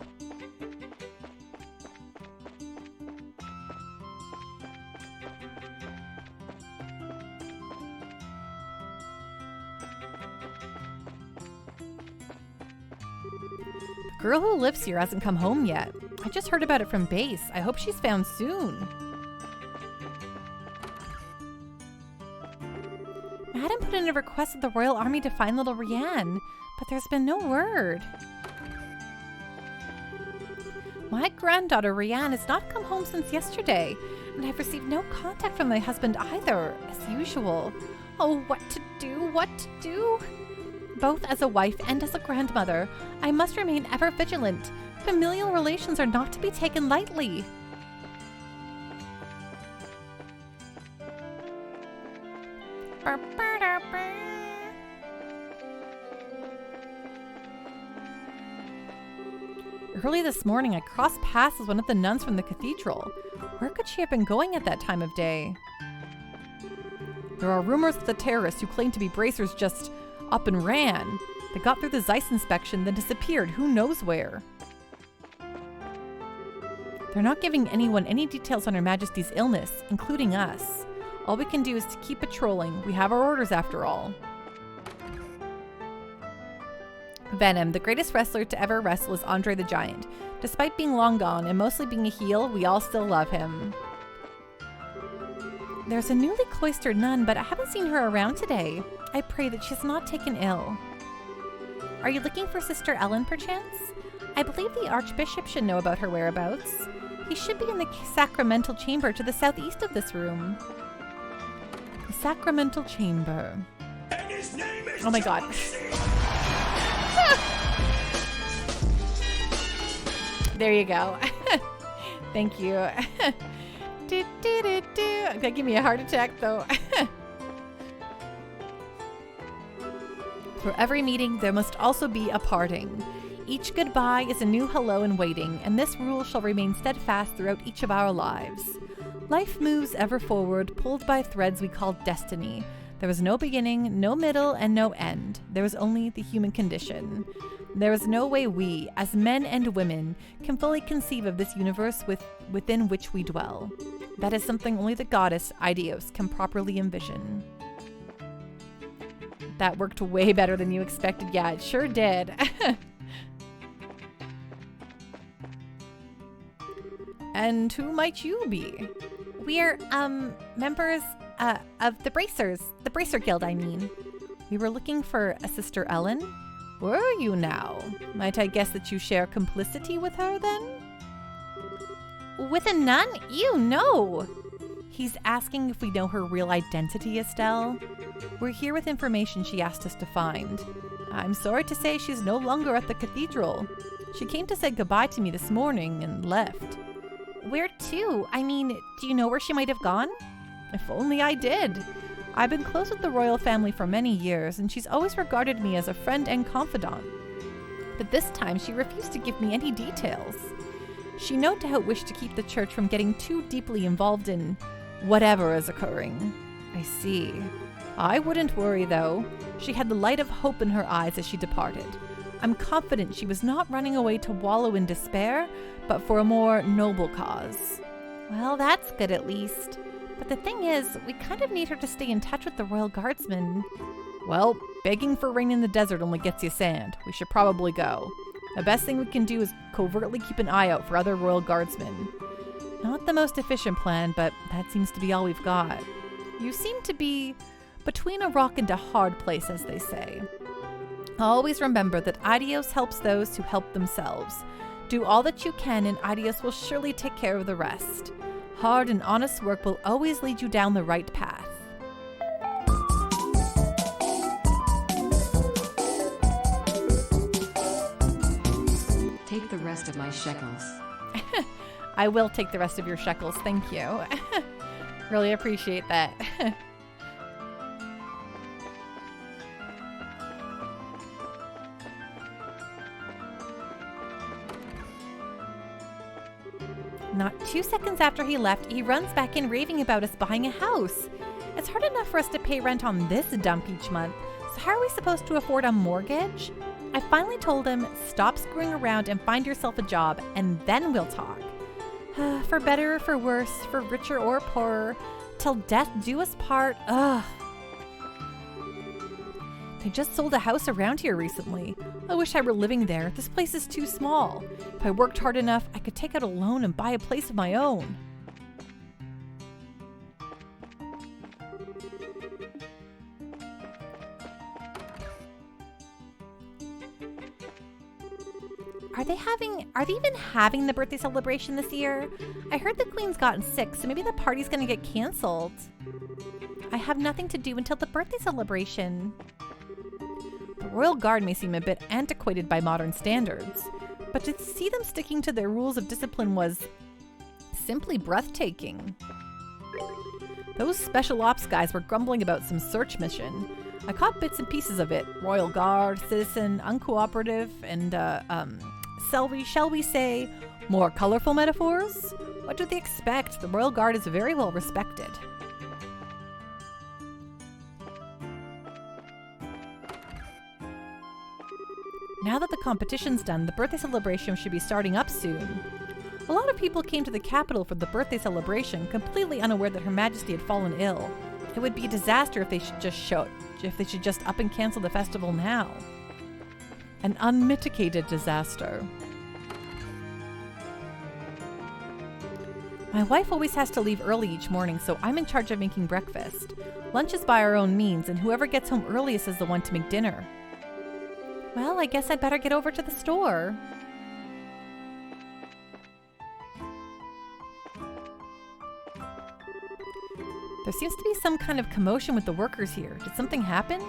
The girl who lives here hasn't come home yet. I just heard about it from base. I hope she's found soon. Madam put in a request of the royal army to find little Rianne, but there's been no word. My granddaughter Rianne has not come home since yesterday, and I've received no contact from my husband either, as usual. Oh, what to do? What to do? Both as a wife and as a grandmother, I must remain ever vigilant. Familial relations are not to be taken lightly. Early this morning, I crossed paths with one of the nuns from the cathedral. Where could she have been going at that time of day? There are rumors that the terrorists who claim to be bracers just up and ran. They got through the Zeiss inspection, then disappeared who knows where. They're not giving anyone any details on Her Majesty's illness, including us. All we can do is to keep patrolling. We have our orders after all. Venom, the greatest wrestler to ever wrestle, is Andre the Giant. Despite being long gone and mostly being a heel, we all still love him. There's a newly cloistered nun, but I haven't seen her around today. I pray that she's not taken ill. Are you looking for Sister Ellen, perchance? I believe the Archbishop should know about her whereabouts. He should be in the sacramental chamber to the southeast of this room. The sacramental chamber. And his name is Oh my god. There you go. Thank you. Gonna give me a heart attack though. For every meeting, there must also be a parting. Each goodbye is a new hello in waiting, and this rule shall remain steadfast throughout each of our lives. Life moves ever forward, pulled by threads we call destiny. There was no beginning, no middle, and no end. There was only the human condition. There is no way we, as men and women, can fully conceive of this universe within which we dwell. That is something only the goddess, Aidios, can properly envision. That worked way better than you expected. Yeah, it sure did. And who might you be? We're, members, of the Bracers. The Bracer Guild, I mean. We were looking for a Sister Ellen. Where are you now? Might I guess that you share complicity with her, then? With a nun? Ew, no. He's asking if we know her real identity, Estelle. We're here with information she asked us to find. I'm sorry to say she's no longer at the cathedral. She came to say goodbye to me this morning and left. Where to? I mean, do you know where she might have gone? If only I did. I've been close with the royal family for many years, and she's always regarded me as a friend and confidant. But this time she refused to give me any details. She no doubt wished to keep the church from getting too deeply involved in whatever is occurring. I see. I wouldn't worry, though. She had the light of hope in her eyes as she departed. I'm confident she was not running away to wallow in despair, but for a more noble cause. Well, that's good at least. But the thing is, we kind of need her to stay in touch with the Royal Guardsmen. Well, begging for rain in the desert only gets you sand. We should probably go. The best thing we can do is covertly keep an eye out for other Royal Guardsmen. Not the most efficient plan, but that seems to be all we've got. You seem to be between a rock and a hard place, as they say. Always remember that Adios helps those who help themselves. Do all that you can, and Adios will surely take care of the rest. Hard and honest work will always lead you down the right path. Take the rest of my shekels. I will take the rest of your shekels, thank you. Really appreciate that. Not 2 seconds after he left, he runs back in raving about us buying a house. It's hard enough for us to pay rent on this dump each month, so how are we supposed to afford a mortgage? I finally told him, stop screwing around and find yourself a job, and then we'll talk. For better or for worse, for richer or poorer, till death do us part, ugh. They just sold a house around here recently. I wish I were living there. This place is too small. If I worked hard enough, I could take out a loan and buy a place of my own. Are they even having the birthday celebration this year? I heard the Queen's gotten sick, so maybe the party's gonna get canceled. I have nothing to do until the birthday celebration. The Royal Guard may seem a bit antiquated by modern standards, but to see them sticking to their rules of discipline was simply breathtaking. Those special ops guys were grumbling about some search mission. I caught bits and pieces of it. Royal Guard, citizen, uncooperative, and, shall we say, more colorful metaphors? What do they expect? The Royal Guard is very well respected. Now that the competition's done, the birthday celebration should be starting up soon. A lot of people came to the capital for the birthday celebration, completely unaware that Her Majesty had fallen ill. It would be a disaster if they should just up and cancel the festival now. An unmitigated disaster. My wife always has to leave early each morning, so I'm in charge of making breakfast. Lunch is by our own means, and whoever gets home earliest is the one to make dinner. Well, I guess I'd better get over to the store. There seems to be some kind of commotion with the workers here. Did something happen?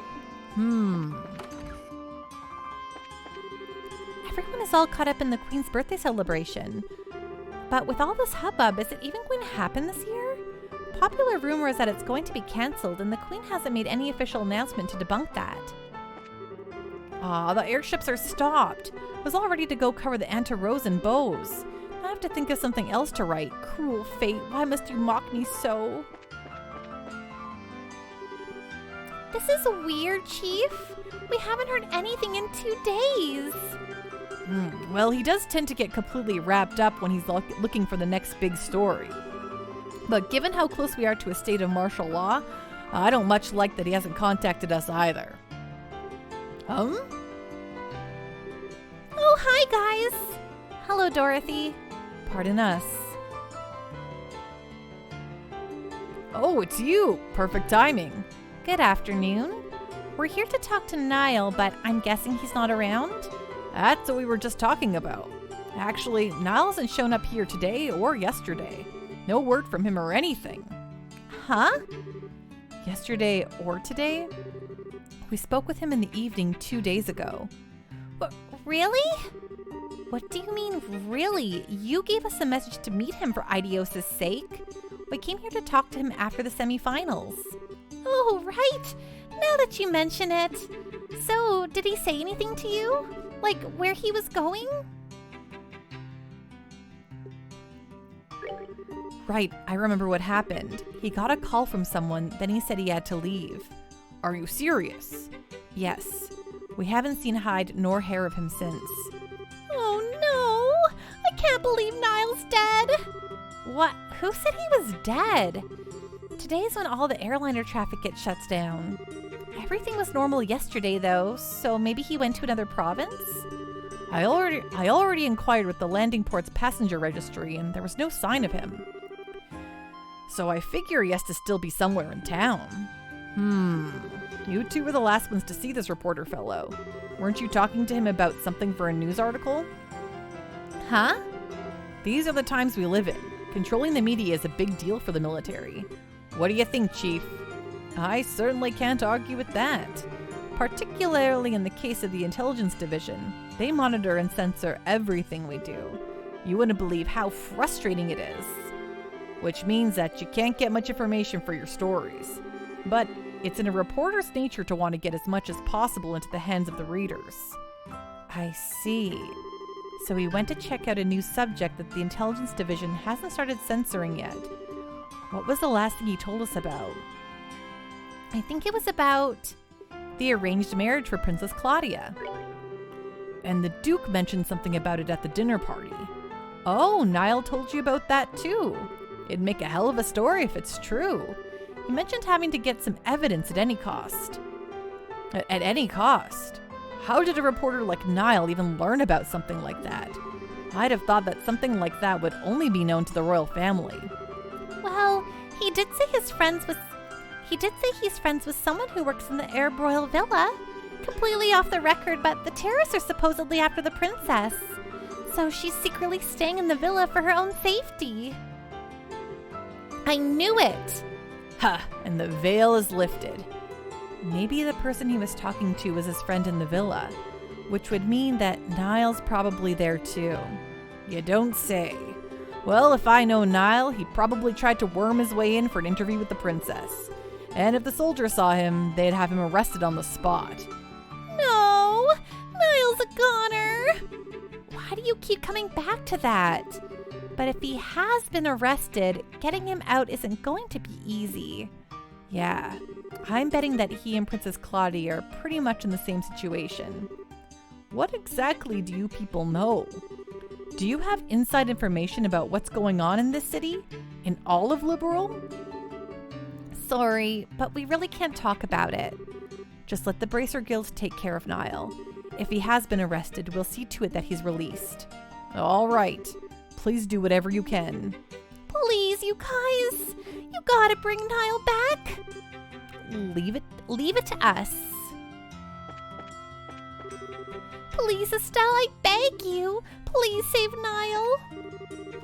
Everyone is all caught up in the Queen's birthday celebration. But with all this hubbub, is it even going to happen this year? Popular rumor is that it's going to be cancelled, and the Queen hasn't made any official announcement to debunk that. The airships are stopped. I was all ready to go cover the anti-rose and bows. I have to think of something else to write. Cruel fate, why must you mock me so? This is weird, Chief. We haven't heard anything in 2 days. Well, he does tend to get completely wrapped up when he's looking for the next big story. But given how close we are to a state of martial law, I don't much like that he hasn't contacted us either. Oh, hi, guys. Hello, Dorothy. Pardon us. Oh, it's you. Perfect timing. Good afternoon. We're here to talk to Niall, but I'm guessing he's not around? That's what we were just talking about. Actually, Niall hasn't shown up here today or yesterday. No word from him or anything. Huh? Yesterday or today? We spoke with him in the evening 2 days ago. Really? What do you mean, really? You gave us a message to meet him for Idios' sake. We came here to talk to him after the semifinals. Oh, right. Now that you mention it. So, did he say anything to you? Like, where he was going? Right, I remember what happened. He got a call from someone, then he said he had to leave. Are you serious? Yes. We haven't seen hide nor hair of him since. Oh no! I can't believe Niall's dead! What? Who said he was dead? Today's when all the airliner traffic gets shut down. Everything was normal yesterday though, so maybe he went to another province? I already inquired with the landing port's passenger registry and there was no sign of him. So I figure he has to still be somewhere in town. You two were the last ones to see this reporter fellow. Weren't you talking to him about something for a news article? Huh? These are the times we live in. Controlling the media is a big deal for the military. What do you think, Chief? I certainly can't argue with that. Particularly in the case of the intelligence division. They monitor and censor everything we do. You wouldn't believe how frustrating it is. Which means that you can't get much information for your stories. But it's in a reporter's nature to want to get as much as possible into the hands of the readers. I see. So he went to check out a new subject that the intelligence division hasn't started censoring yet. What was the last thing he told us about? I think it was about the arranged marriage for Princess Claudia. And the Duke mentioned something about it at the dinner party. Oh, Niall told you about that too. It'd make a hell of a story if it's true. He mentioned having to get some evidence at any cost. At any cost? How did a reporter like Niall even learn about something like that? I'd have thought that something like that would only be known to the royal family. Well, he did say he's friends with someone who works in the Arab Royal Villa. Completely off the record, but the terrorists are supposedly after the princess. So she's secretly staying in the villa for her own safety. I knew it! Ha! And the veil is lifted. Maybe the person he was talking to was his friend in the villa, which would mean that Niall's probably there too. You don't say. Well, if I know Niall, he probably tried to worm his way in for an interview with the princess. And if the soldiers saw him, they'd have him arrested on the spot. No! Niall's a goner! Why do you keep coming back to that? But if he has been arrested, getting him out isn't going to be easy. Yeah, I'm betting that he and Princess Claudia are pretty much in the same situation. What exactly do you people know? Do you have inside information about what's going on in this city? In all of Liberal? Sorry, but we really can't talk about it. Just let the Bracer Guild take care of Niall. If he has been arrested, we'll see to it that he's released. All right. Please do whatever you can. Please, you guys. You gotta bring Niall back. Leave it to us. Please, Estelle, I beg you. Please save Niall.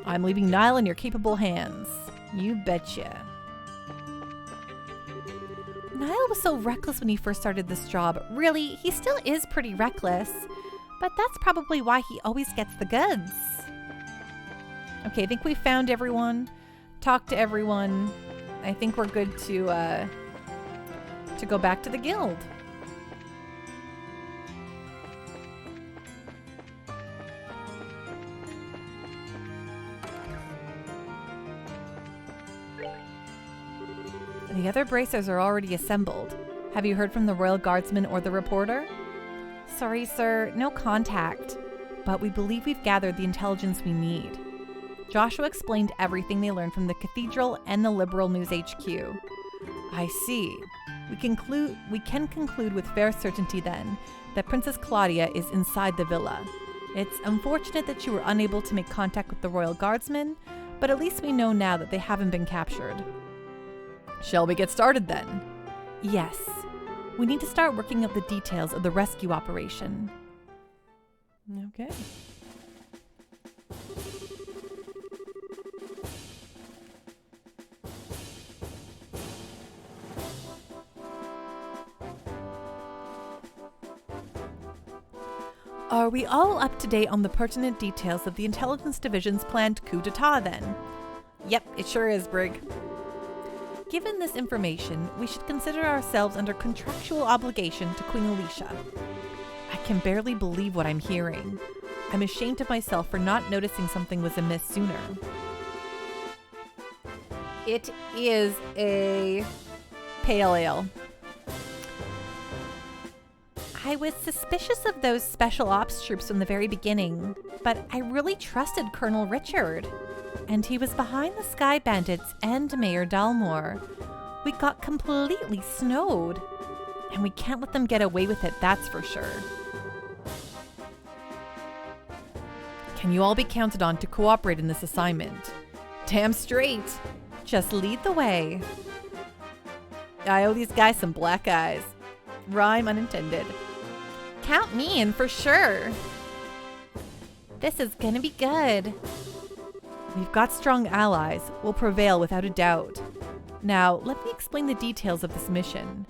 I'm leaving Niall in your capable hands. You betcha. Niall was so reckless when he first started this job. Really, he still is pretty reckless. But that's probably why he always gets the goods. Okay, I think we found everyone. Talked to everyone. I think we're good to go back to the guild. The other bracers are already assembled. Have you heard from the Royal Guardsman or the reporter? Sorry, sir, no contact. But we believe we've gathered the intelligence we need. Joshua explained everything they learned from the Cathedral and the Liberal News HQ. I see. We can conclude with fair certainty then that Princess Claudia is inside the villa. It's unfortunate that you were unable to make contact with the Royal Guardsmen, but at least we know now that they haven't been captured. Shall we get started then? Yes. We need to start working out the details of the rescue operation. Okay. Are we all up to date on the pertinent details of the Intelligence Division's planned coup d'etat then? Yep, it sure is, Brig. Given this information, we should consider ourselves under contractual obligation to Queen Alicia. I can barely believe what I'm hearing. I'm ashamed of myself for not noticing something was amiss sooner. It is a pale ale. I was suspicious of those special ops troops from the very beginning, but I really trusted Colonel Richard. And he was behind the Sky Bandits and Mayor Dalmore. We got completely snowed. And we can't let them get away with it, that's for sure. Can you all be counted on to cooperate in this assignment? Damn straight. Just lead the way. I owe these guys some black eyes. Rhyme unintended. Count me in for sure. This is gonna be good. We've got strong allies. We'll prevail without a doubt. Now, let me explain the details of this mission.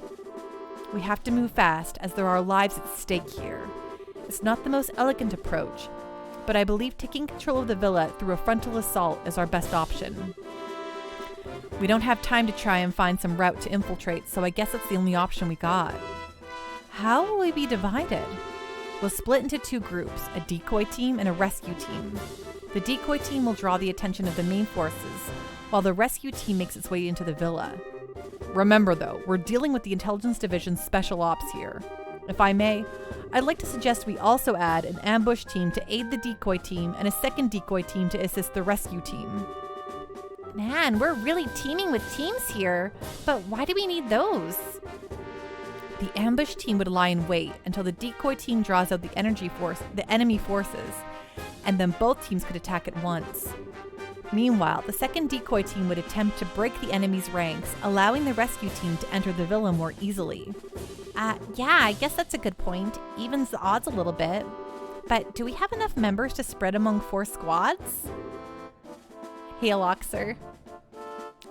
We have to move fast as there are lives at stake here. It's not the most elegant approach, but I believe taking control of the villa through a frontal assault is our best option. We don't have time to try and find some route to infiltrate, so I guess it's the only option we got. How will we be divided? We'll split into two groups, a decoy team and a rescue team. The decoy team will draw the attention of the main forces, while the rescue team makes its way into the villa. Remember though, we're dealing with the Intelligence Division's special ops here. If I may, I'd like to suggest we also add an ambush team to aid the decoy team and a second decoy team to assist the rescue team. Man, we're really teaming with teams here, but why do we need those? The ambush team would lie in wait until the decoy team draws out the enemy forces, and then both teams could attack at once. Meanwhile, the second decoy team would attempt to break the enemy's ranks, allowing the rescue team to enter the villa more easily. Yeah, I guess that's a good point. Evens the odds a little bit. But do we have enough members to spread among 4 squads? Hail, Oxer.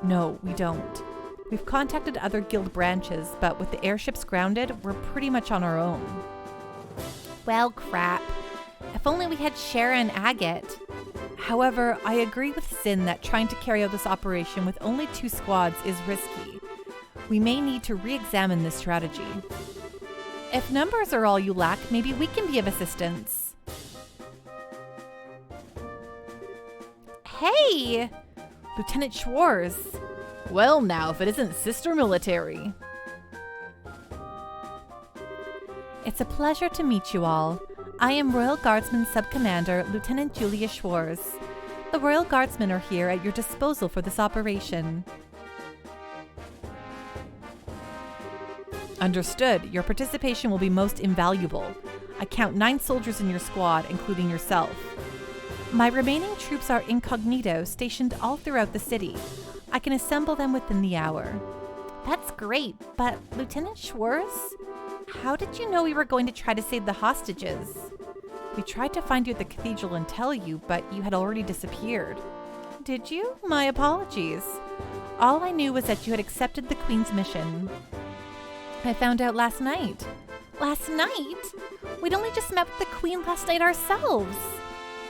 No, we don't. We've contacted other guild branches, but with the airships grounded, we're pretty much on our own. Well, crap. If only we had Shara and Agate. However, I agree with Sin that trying to carry out this operation with only 2 squads is risky. We may need to re-examine this strategy. If numbers are all you lack, maybe we can be of assistance. Hey! Lieutenant Schwarz. Well now, if it isn't Sister Military. It's a pleasure to meet you all. I am Royal Guardsman Sub-Commander Lieutenant Julia Schwarz. The Royal Guardsmen are here at your disposal for this operation. Understood. Your participation will be most invaluable. I count 9 soldiers in your squad, including yourself. My remaining troops are incognito, stationed all throughout the city. I can assemble them within the hour. That's great, but Lieutenant Schwarz, how did you know we were going to try to save the hostages? We tried to find you at the cathedral and tell you, but you had already disappeared. Did you? My apologies. All I knew was that you had accepted the Queen's mission. I found out last night. Last night? We'd only just met with the Queen last night ourselves.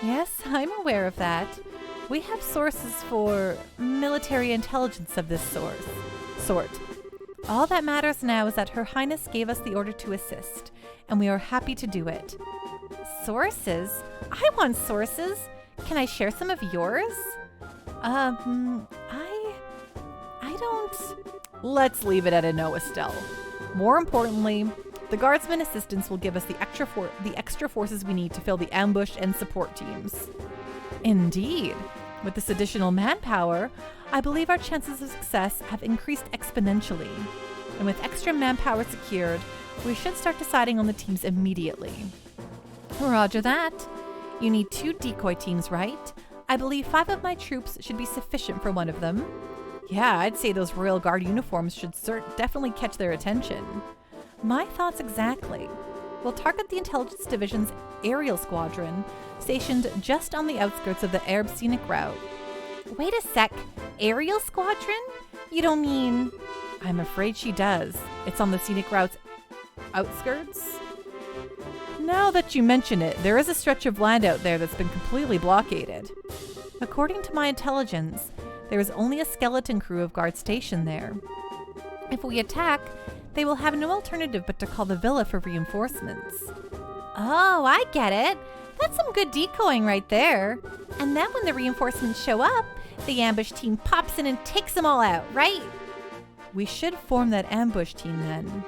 Yes, I'm aware of that. We have sources for military intelligence of this sort. All that matters now is that Her Highness gave us the order to assist, and we are happy to do it. Sources? I want sources. Can I share some of yours? I don't... Let's leave it at a no, Estelle. More importantly, the Guardsman assistance will give us the extra forces we need to fill the ambush and support teams. Indeed. With this additional manpower, I believe our chances of success have increased exponentially. And with extra manpower secured, we should start deciding on the teams immediately. Roger that. You need 2 decoy teams, right? I believe 5 of my troops should be sufficient for one of them. Yeah, I'd say those Royal Guard uniforms should definitely catch their attention. My thoughts exactly. We'll target the Intelligence Division's aerial squadron, stationed just on the outskirts of the Arab scenic route. Wait a sec. Aerial squadron? You don't mean... I'm afraid she does. It's on the scenic route's outskirts. Now that you mention it, there is a stretch of land out there that's been completely blockaded. According to my intelligence, there is only a skeleton crew of guards stationed there. If we attack, they will have no alternative but to call the villa for reinforcements. Oh, I get it. That's some good decoying right there. And then when the reinforcements show up, the ambush team pops in and takes them all out, right? We should form that ambush team then.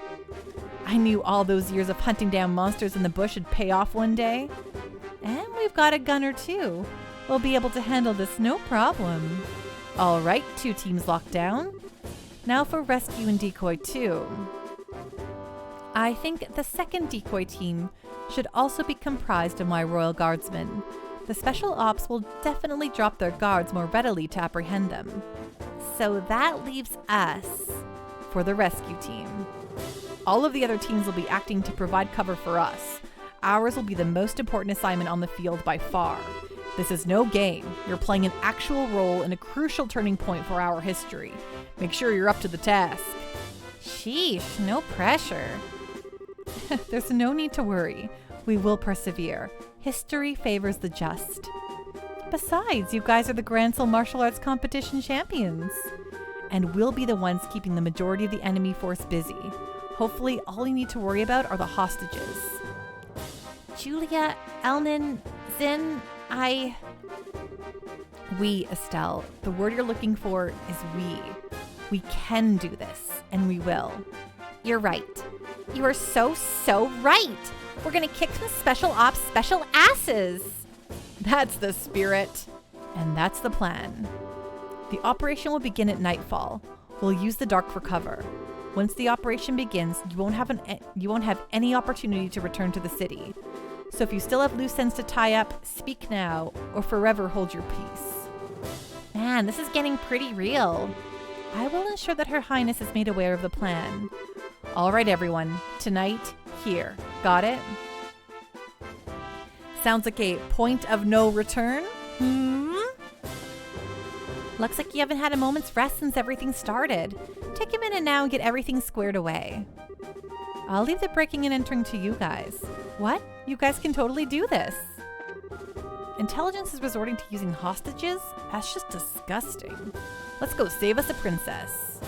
I knew all those years of hunting down monsters in the bush would pay off one day. And we've got a gunner too. We'll be able to handle this no problem. All right, 2 teams locked down. Now for rescue and decoy 2. I think the second decoy team should also be comprised of my Royal Guardsmen. The special ops will definitely drop their guards more readily to apprehend them. So that leaves us for the rescue team. All of the other teams will be acting to provide cover for us. Ours will be the most important assignment on the field by far. This is no game. You're playing an actual role in a crucial turning point for our history. Make sure you're up to the task. Sheesh, no pressure. There's no need to worry. We will persevere. History favors the just. Besides, you guys are the Grand-cel martial arts competition champions. And we'll be the ones keeping the majority of the enemy force busy. Hopefully, all you need to worry about are the hostages. Julia, Elnan, Zin, We, Estelle. The word you're looking for is we. We can do this, and we will. You're right. You are so right. We're gonna kick some special ops special asses. That's the spirit. And that's the plan. The operation will begin at nightfall. We'll use the dark for cover. Once the operation begins, you won't have any opportunity to return to the city. So if you still have loose ends to tie up, speak now, or forever hold your peace. Man, this is getting pretty real. I will ensure that Her Highness is made aware of the plan. All right, everyone. Tonight, here. Got it? Sounds like a point of no return? Looks like you haven't had a moment's rest since everything started. Take a minute now and get everything squared away. I'll leave the breaking and entering to you guys. What? You guys can totally do this. Intelligence is resorting to using hostages? That's just disgusting. Let's go save us a princess.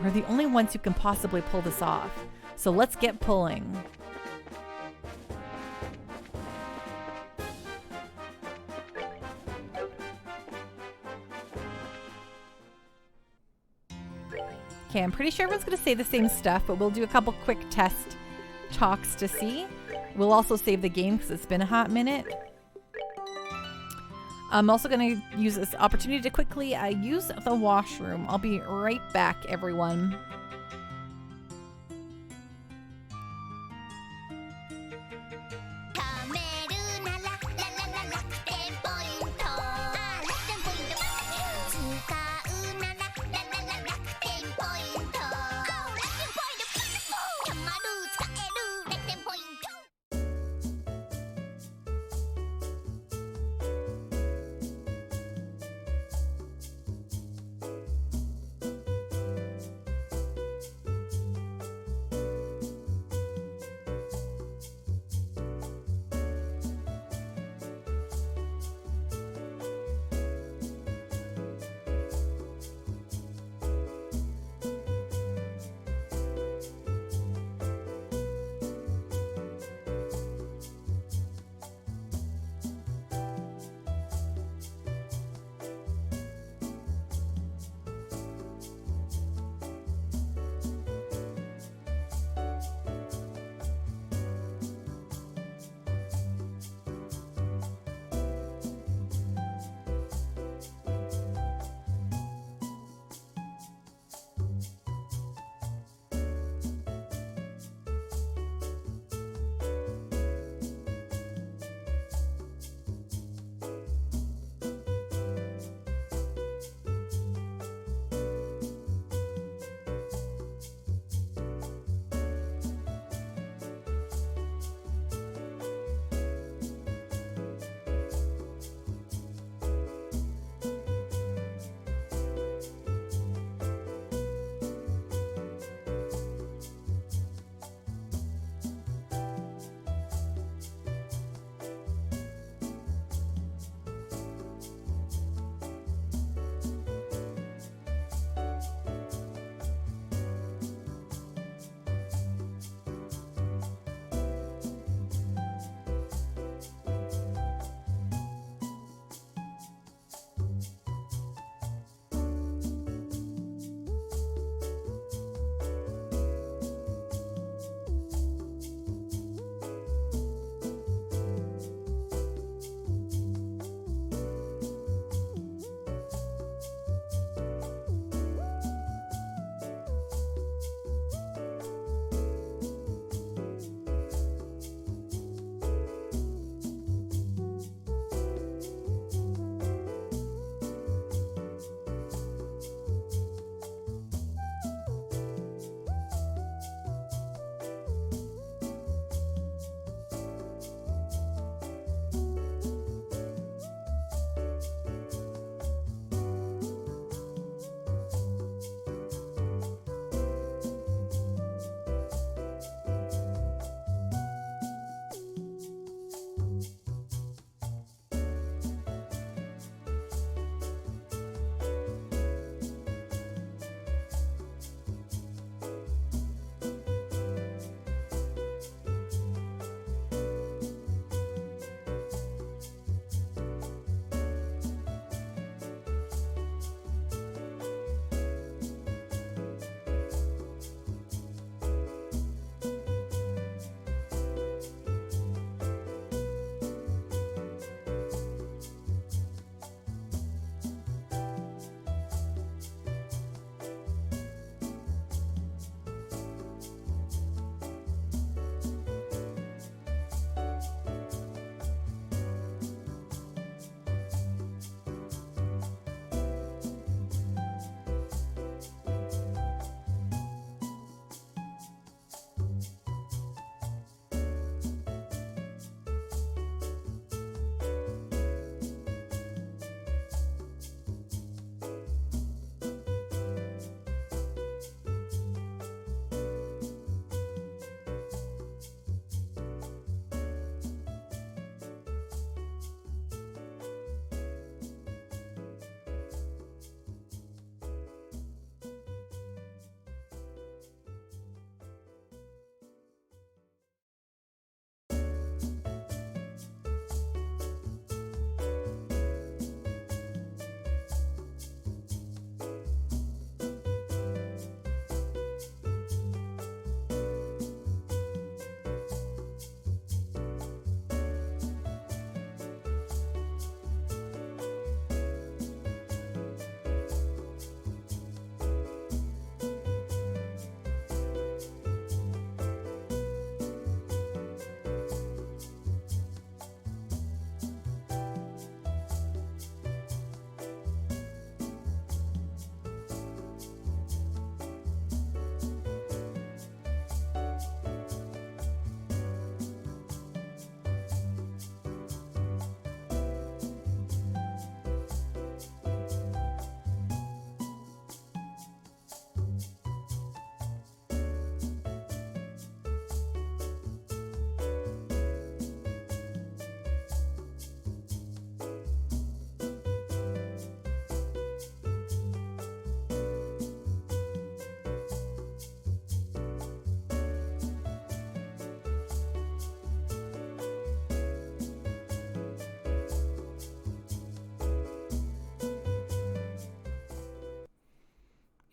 We're the only ones who can possibly pull this off. So let's get pulling. Okay, I'm pretty sure everyone's going to say the same stuff, but we'll do a couple quick test talks to see. We'll also save the game because it's been a hot minute. I'm also going to use this opportunity to quickly use the washroom. I'll be right back, everyone.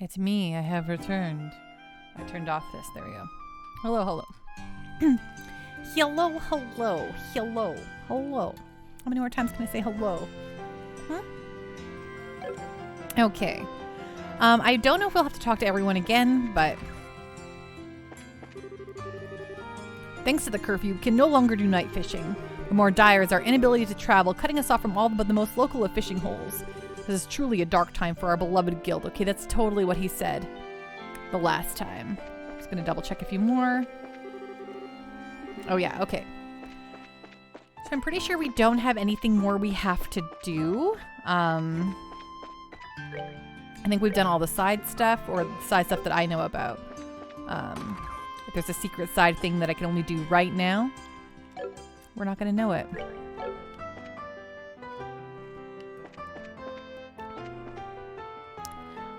It's me. I have returned. I turned off this. There we go. Hello, hello. Hello, hello, hello, hello. How many more times can I say hello? Okay. I don't know if we'll have to talk to everyone again, but thanks to the curfew, we can no longer do night fishing. The more dire is our inability to travel, cutting us off from all but the most local of fishing holes. This is truly a dark time for our beloved guild. Okay, that's totally what he said the last time. Just gonna double check a few more. Oh yeah, okay. So I'm pretty sure we don't have anything more we have to do. I think we've done all the side stuff, or the side stuff that I know about. If there's a secret side thing that I can only do right now, we're not going to know it.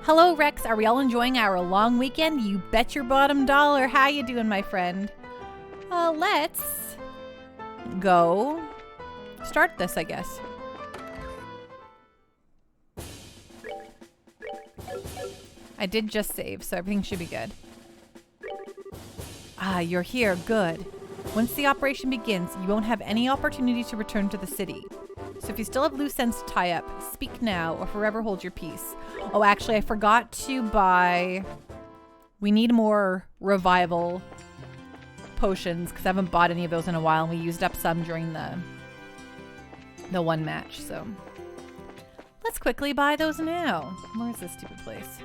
Hello, Rex. Are we all enjoying our long weekend? You bet your bottom dollar. How you doing, my friend? Let's go start this, I guess. I did just save, so everything should be good. Ah, you're here. Good. Once the operation begins, you won't have any opportunity to return to the city. So if you still have loose ends to tie up, speak now or forever hold your peace. Oh, actually, I forgot to buy... We need more revival potions, because I haven't bought any of those in a while, and we used up some during the one match, so... Let's quickly buy those now. Where's this stupid place?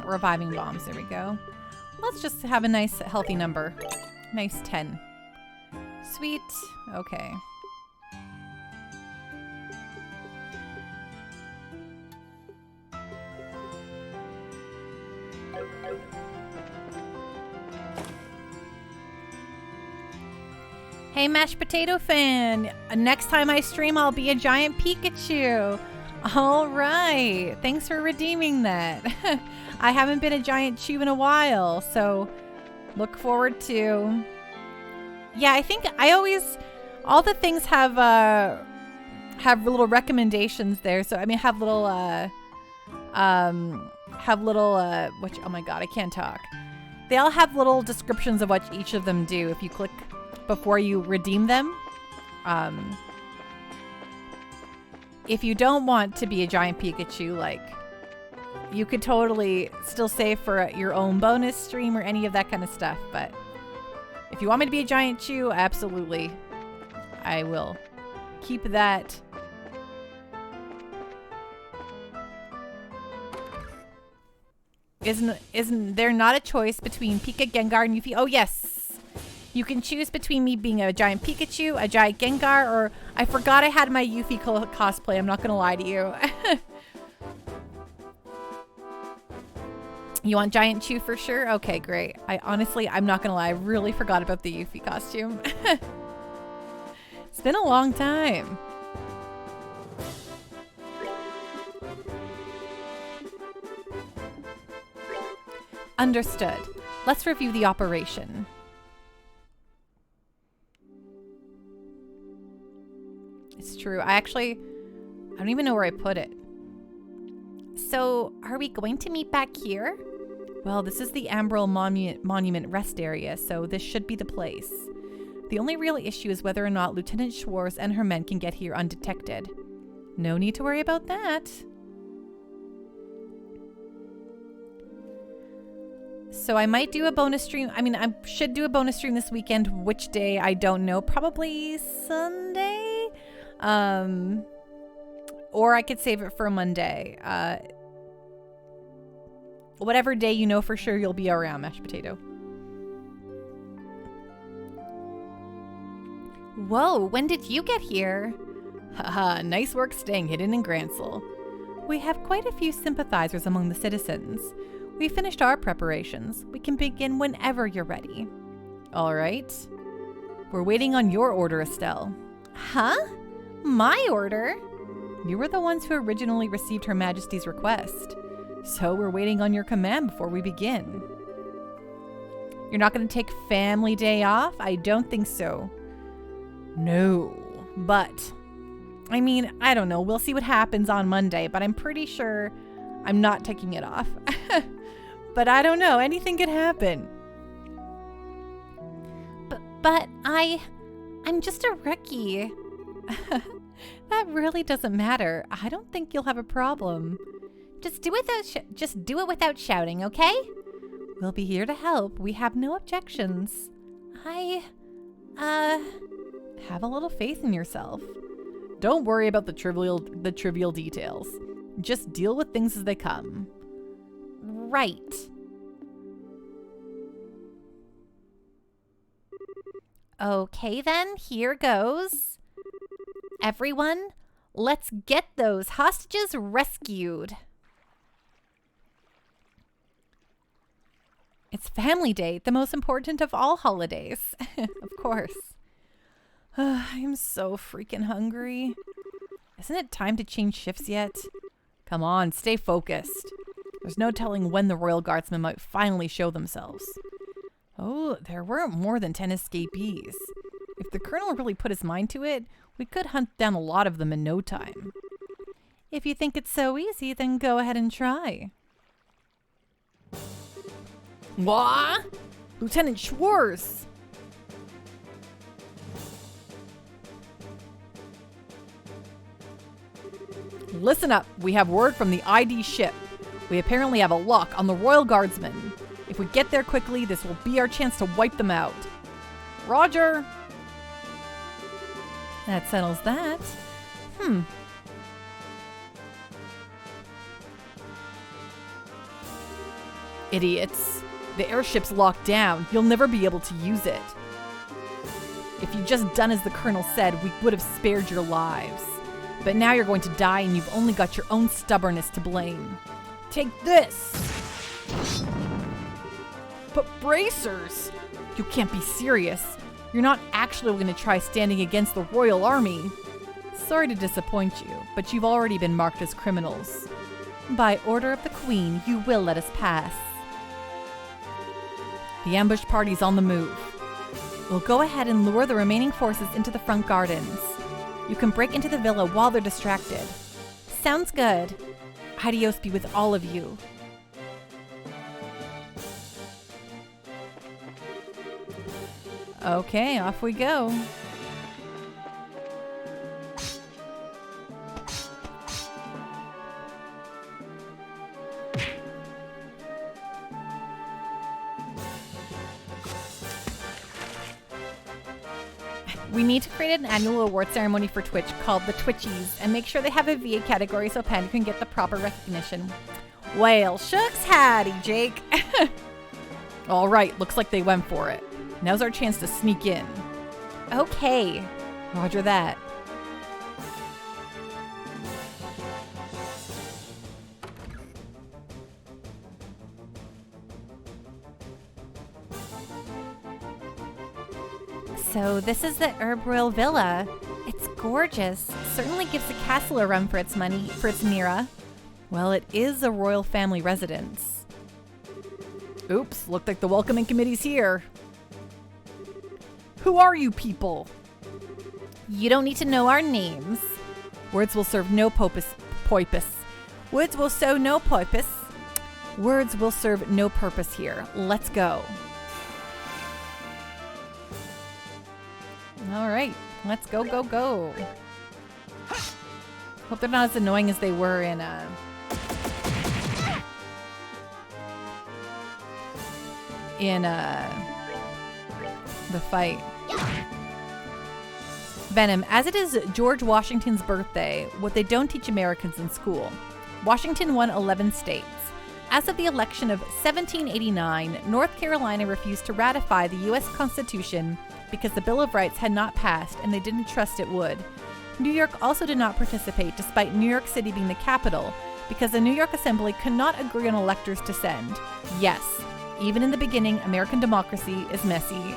Reviving bombs. There we go. Let's just have a nice, healthy number. Nice 10. Sweet. Okay. Hey, mashed potato fan. Next time I stream, I'll be a giant Pikachu. All right. Thanks for redeeming that. I haven't been a giant chew in a while, so look forward to... Yeah, I think I always... All the things have little recommendations there. So, I mean, have little... which, oh my god, I can't talk. They all have little descriptions of what each of them do if you click before you redeem them. If you don't want to be a giant Pikachu, like, you could totally still save for your own bonus stream or any of that kind of stuff. But if you want me to be a giant Chew, absolutely. I will keep that. Isn't there not a choice between Pika, Gengar, and Yuffie? Oh, yes. You can choose between me being a giant Pikachu, a giant Gengar, or I forgot I had my Yuffie cosplay. I'm not going to lie to you. You want giant Chew for sure? Okay, great. I'm not going to lie. I really forgot about the Yuffie costume. It's been a long time. Understood. Let's review the operation. It's true. I don't even know where I put it. So, are we going to meet back here? Well, this is the Ambrel Monument rest area, so this should be the place. The only real issue is whether or not Lieutenant Schwartz and her men can get here undetected. No need to worry about that. So I might do a bonus stream. I mean, I should do a bonus stream this weekend. Which day, I don't know. Probably Sunday? Or I could save it for Monday. Whatever day you know for sure you'll be around, mashed potato. Whoa, when did you get here? Haha, nice work staying hidden in Grancel. We have quite a few sympathizers among the citizens. We finished our preparations. We can begin whenever you're ready. All right. We're waiting on your order, Estelle. Huh? My order? You were the ones who originally received Her Majesty's request. So we're waiting on your command before we begin. You're not going to take family day off? I don't think so. No, but I mean, I don't know. We'll see what happens on Monday, but I'm pretty sure I'm not taking it off. But I don't know. Anything could happen. But I'm just a rookie. That really doesn't matter. I don't think you'll have a problem. Just do it without shouting, okay? We'll be here to help. We have no objections. Have a little faith in yourself. Don't worry about the trivial details. Just deal with things as they come. Right. Okay then, here goes. Everyone, let's get those hostages rescued. It's Family Day, the most important of all holidays. Of course. I'm so freaking hungry. Isn't it time to change shifts yet? Come on, stay focused. There's no telling when the Royal Guardsmen might finally show themselves. Oh, there weren't more than 10 escapees. If the Colonel really put his mind to it, we could hunt down a lot of them in no time. If you think it's so easy, then go ahead and try. What? Lieutenant Schwartz! Listen up. We have word from the ID ship. We apparently have a lock on the Royal Guardsmen. If we get there quickly, this will be our chance to wipe them out. Roger! That settles that. Idiots. The airship's locked down. You'll never be able to use it. If you'd just done as the Colonel said, we would have spared your lives. But now you're going to die and you've only got your own stubbornness to blame. Take this! But bracers! You can't be serious. You're not actually going to try standing against the Royal Army. Sorry to disappoint you, but you've already been marked as criminals. By order of the Queen, you will let us pass. The ambush party's on the move. We'll go ahead and lure the remaining forces into the front gardens. You can break into the villa while they're distracted. Sounds good. Adios be with all of you. Okay, off we go. We need to create an annual award ceremony for Twitch called the Twitchies and make sure they have a VA category so Penny can get the proper recognition. Well, shucks hattie, Jake. All right, looks like they went for it. Now's our chance to sneak in. Okay. Roger that. So this is the Herb Royal Villa. It's gorgeous. Certainly gives the castle a run for its money, for its Mira. Well, it is a royal family residence. Oops, looked like the welcoming committee's here. Who are you people? You don't need to know our names. Words will serve no poipus. Words will sow no poipus. Words will serve no purpose here. Let's go. All right, let's go, go, go. Hope they're not as annoying as they were in the fight. Venom, as it is George Washington's birthday, what they don't teach Americans in school. Washington won 11 states. As of the election of 1789, North Carolina refused to ratify the U.S. Constitution because the Bill of Rights had not passed and they didn't trust it would. New York also did not participate despite New York City being the capital because the New York Assembly could not agree on electors to send. Yes, even in the beginning, American democracy is messy.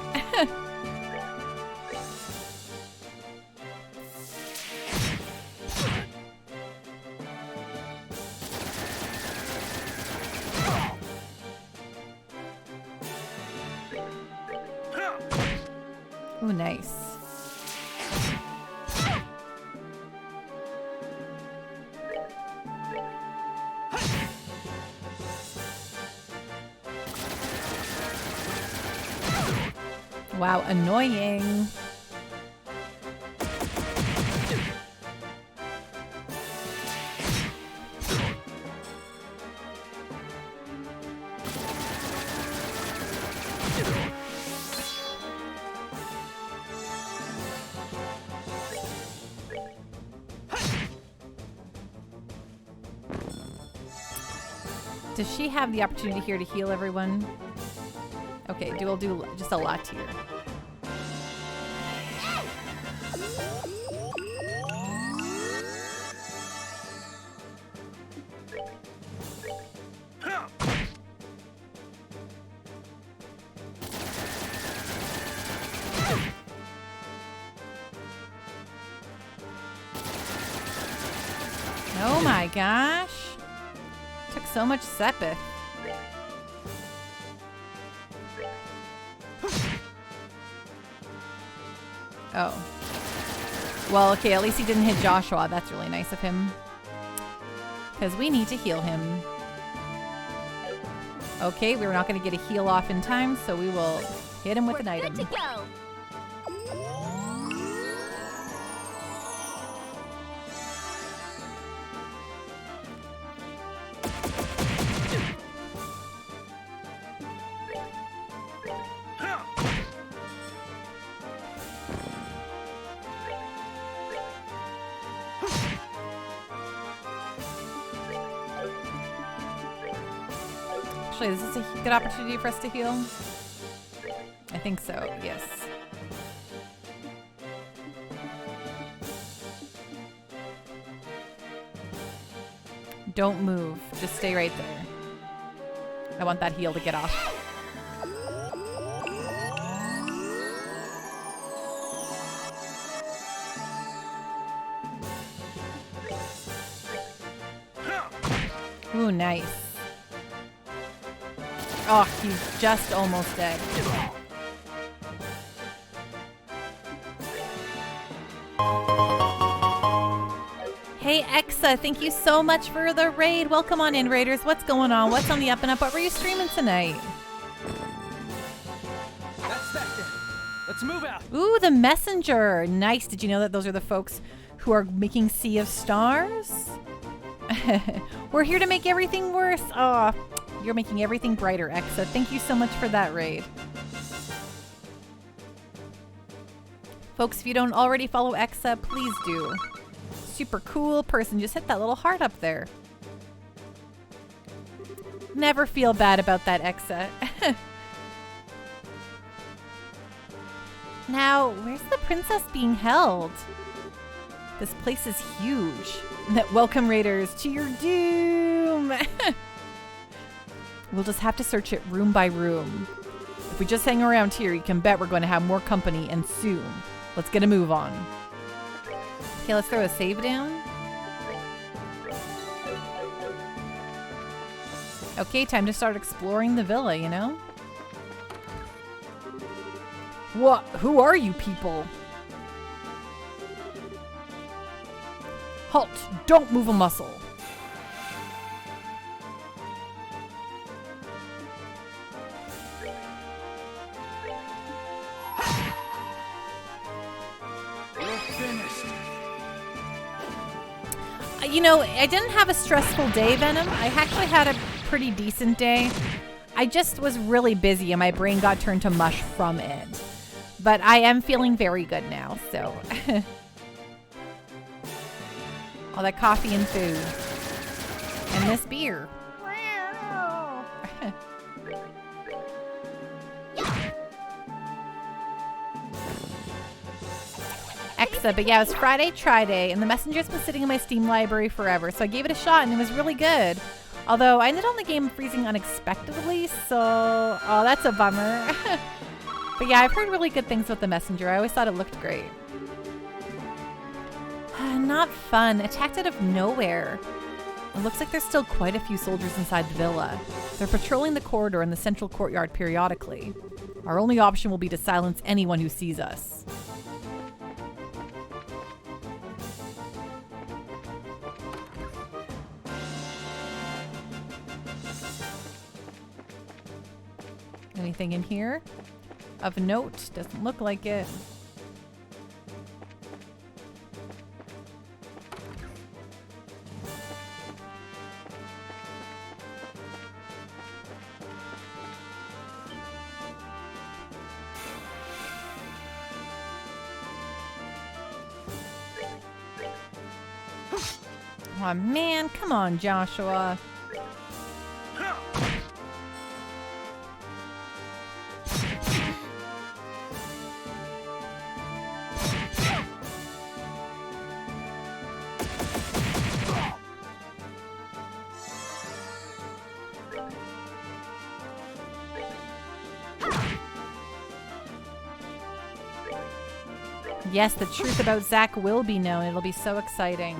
Wow, annoying. Does she have the opportunity here to heal everyone? Okay, we'll do just a lot here. Oh my gosh. Took so much Sepith. Oh. Well, okay, at least he didn't hit Joshua. That's really nice of him. Because we need to heal him. Okay, we're not going to get a heal off in time, so we will hit him with an item. Good to go. Actually, is this a good opportunity for us to heal? I think so, yes. Don't move. Just stay right there. I want that heal to get off. Ooh, nice. Oh, he's just almost dead. Hey, Exa, thank you so much for the raid. Welcome on in, Raiders. What's going on? What's on the up and up? What were you streaming tonight? That's that then. Let's move out. Ooh, the messenger. Nice. Did you know that those are the folks who are making Sea of Stars? We're here to make everything worse. Oh, you're making everything brighter, Exa. Thank you so much for that raid. Folks, if you don't already follow Exa, please do. Super cool person. Just hit that little heart up there. Never feel bad about that, Exa. Now, where's the princess being held? This place is huge. Welcome, Raiders, to your doom. We'll just have to search it room by room. If we just hang around here, you can bet we're going to have more company, and soon. Let's get a move on. Okay, let's throw a save down. Okay, time to start exploring the villa, you know? What? Who are you people? Halt! Don't move a muscle. You know, I didn't have a stressful day, Venom. I actually had a pretty decent day. I just was really busy and my brain got turned to mush from it. But I am feeling very good now, so. All that coffee and food. And this beer. Exa, but yeah, it was Friday Try-Day, and the messenger's been sitting in my Steam library forever, so I gave it a shot, and it was really good. Although, I ended on the game freezing unexpectedly, so... Oh, that's a bummer. But yeah, I've heard really good things about the messenger. I always thought it looked great. Not fun. Attacked out of nowhere. It looks like there's still quite a few soldiers inside the villa. They're patrolling the corridor in the central courtyard periodically. Our only option will be to silence anyone who sees us. Anything in here? of note. Doesn't look like it. Oh man, come on, Joshua. Yes, the truth about Zach will be known. It'll be so exciting.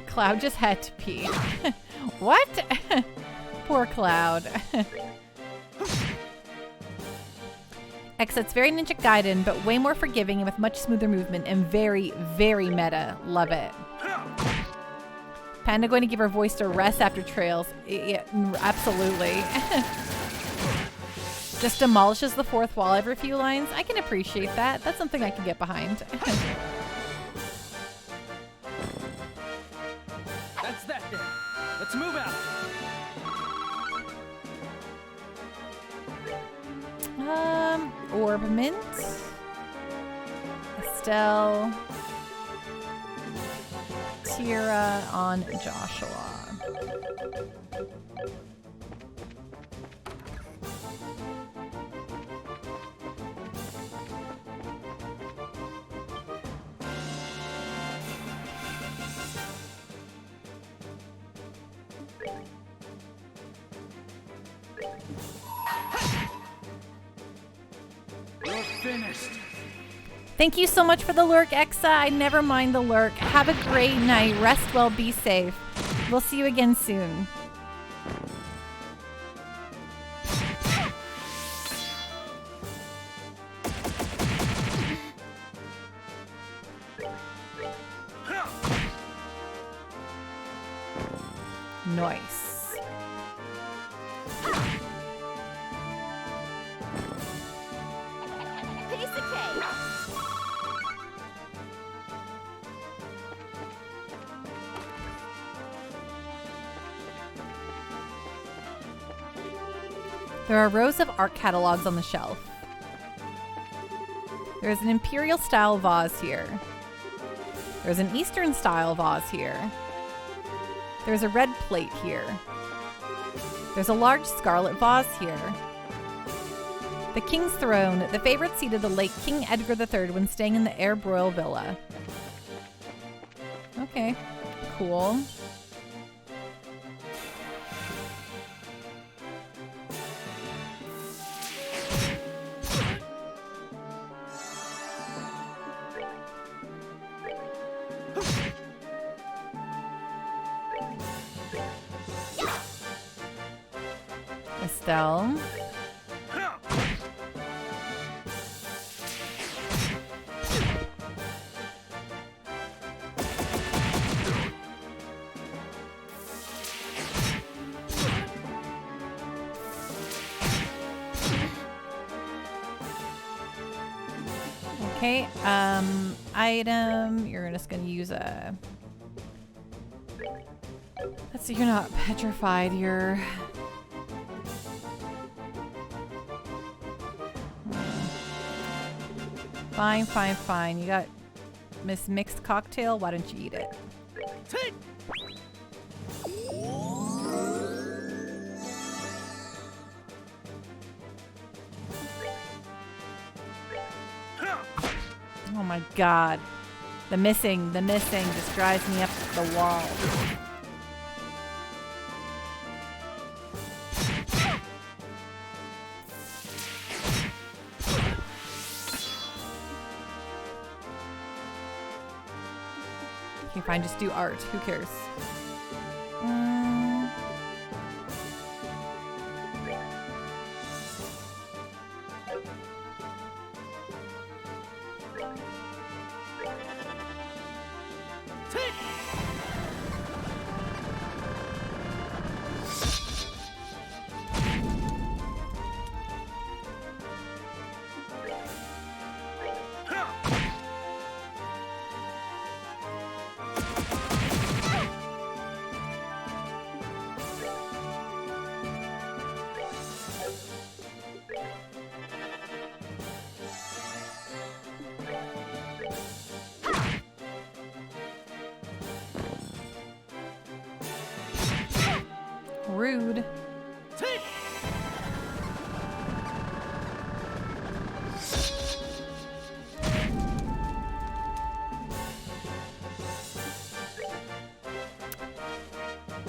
Cloud just had to pee. What? Poor Cloud. Exit's very Ninja Gaiden, but way more forgiving and with much smoother movement and very, very meta. Love it. Panda going to give her voice a rest after Trails. Yeah, absolutely. Just demolishes the fourth wall every few lines. I can appreciate that. That's something I can get behind. That's that then. Let's move out. Orb Mint. Estelle. Tira on Joshua. You're finished. Thank you so much for the lurk, Exa. I never mind the lurk. Have a great night. Rest well, be safe. We'll see you again soon. Nice. There are rows of art catalogs on the shelf. There's an imperial style vase here. There's an Eastern style vase here. There's a red plate here. There's a large scarlet vase here. The King's Throne, the favorite seat of the late King Edgar III when staying in the Air Royal Villa. Okay, cool. Estelle. Okay, item, you're just gonna use a... Let's see, you're not petrified, you're... Fine, fine, fine. You got Miss Mixed Cocktail, why don't you eat it? Take. Oh my god. The missing just drives me up the wall. Okay, fine, just do art. Who cares? Take! Rude. Take!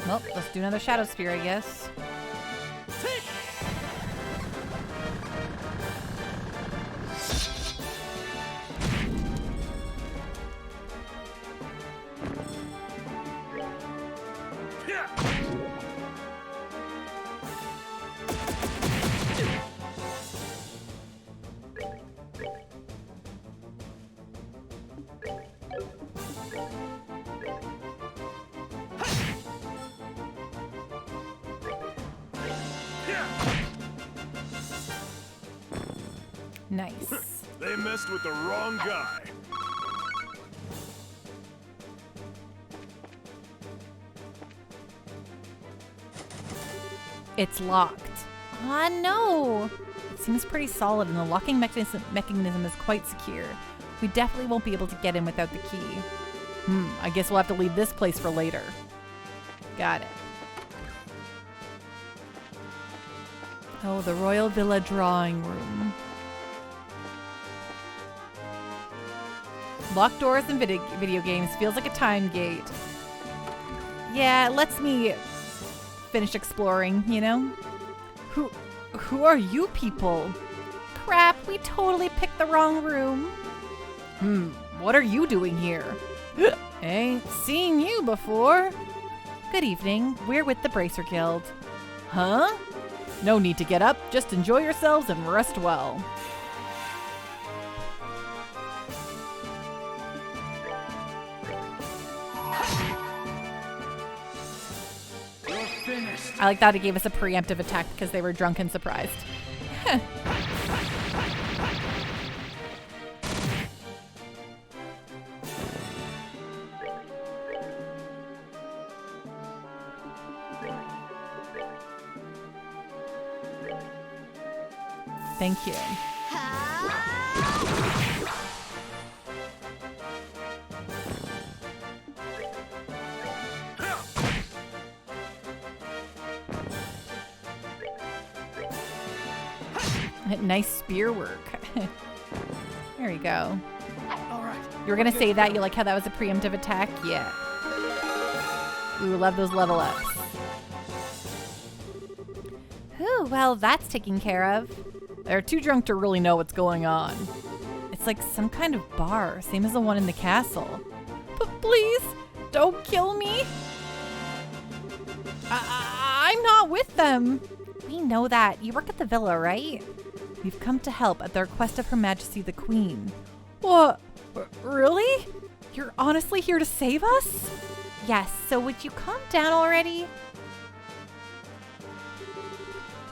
Well, let's do another Shadow Sphere, I guess. Take! Yeah! Nice. They messed with the wrong guy. It's locked. Ah, no. It seems pretty solid, and the locking mechanism is quite secure. We definitely won't be able to get in without the key. I guess we'll have to leave this place for later. Got it. Oh, the Royal Villa drawing room. Locked doors in video games feels like a time gate. Yeah, it lets me finish exploring, you know? Who are you people? Crap, we totally picked the wrong room. What are you doing here? Ain't seen you before. Good evening, we're with the Bracer Guild. Huh? No need to get up, just enjoy yourselves and rest well. You're finished. I like that it gave us a preemptive attack because they were drunk and surprised. Thank you. Nice spear work. There you go. All right. You were gonna say that? You like how that was a preemptive attack? Yeah. Ooh, love those level ups. Ooh, well, that's taken care of. They're too drunk to really know what's going on. It's like some kind of bar, same as the one in the castle. But please, don't kill me. I'm not with them. We know that. You work at the villa, right? We've come to help at the request of Her Majesty the Queen. What? Really? You're honestly here to save us? Yes, so would you calm down already?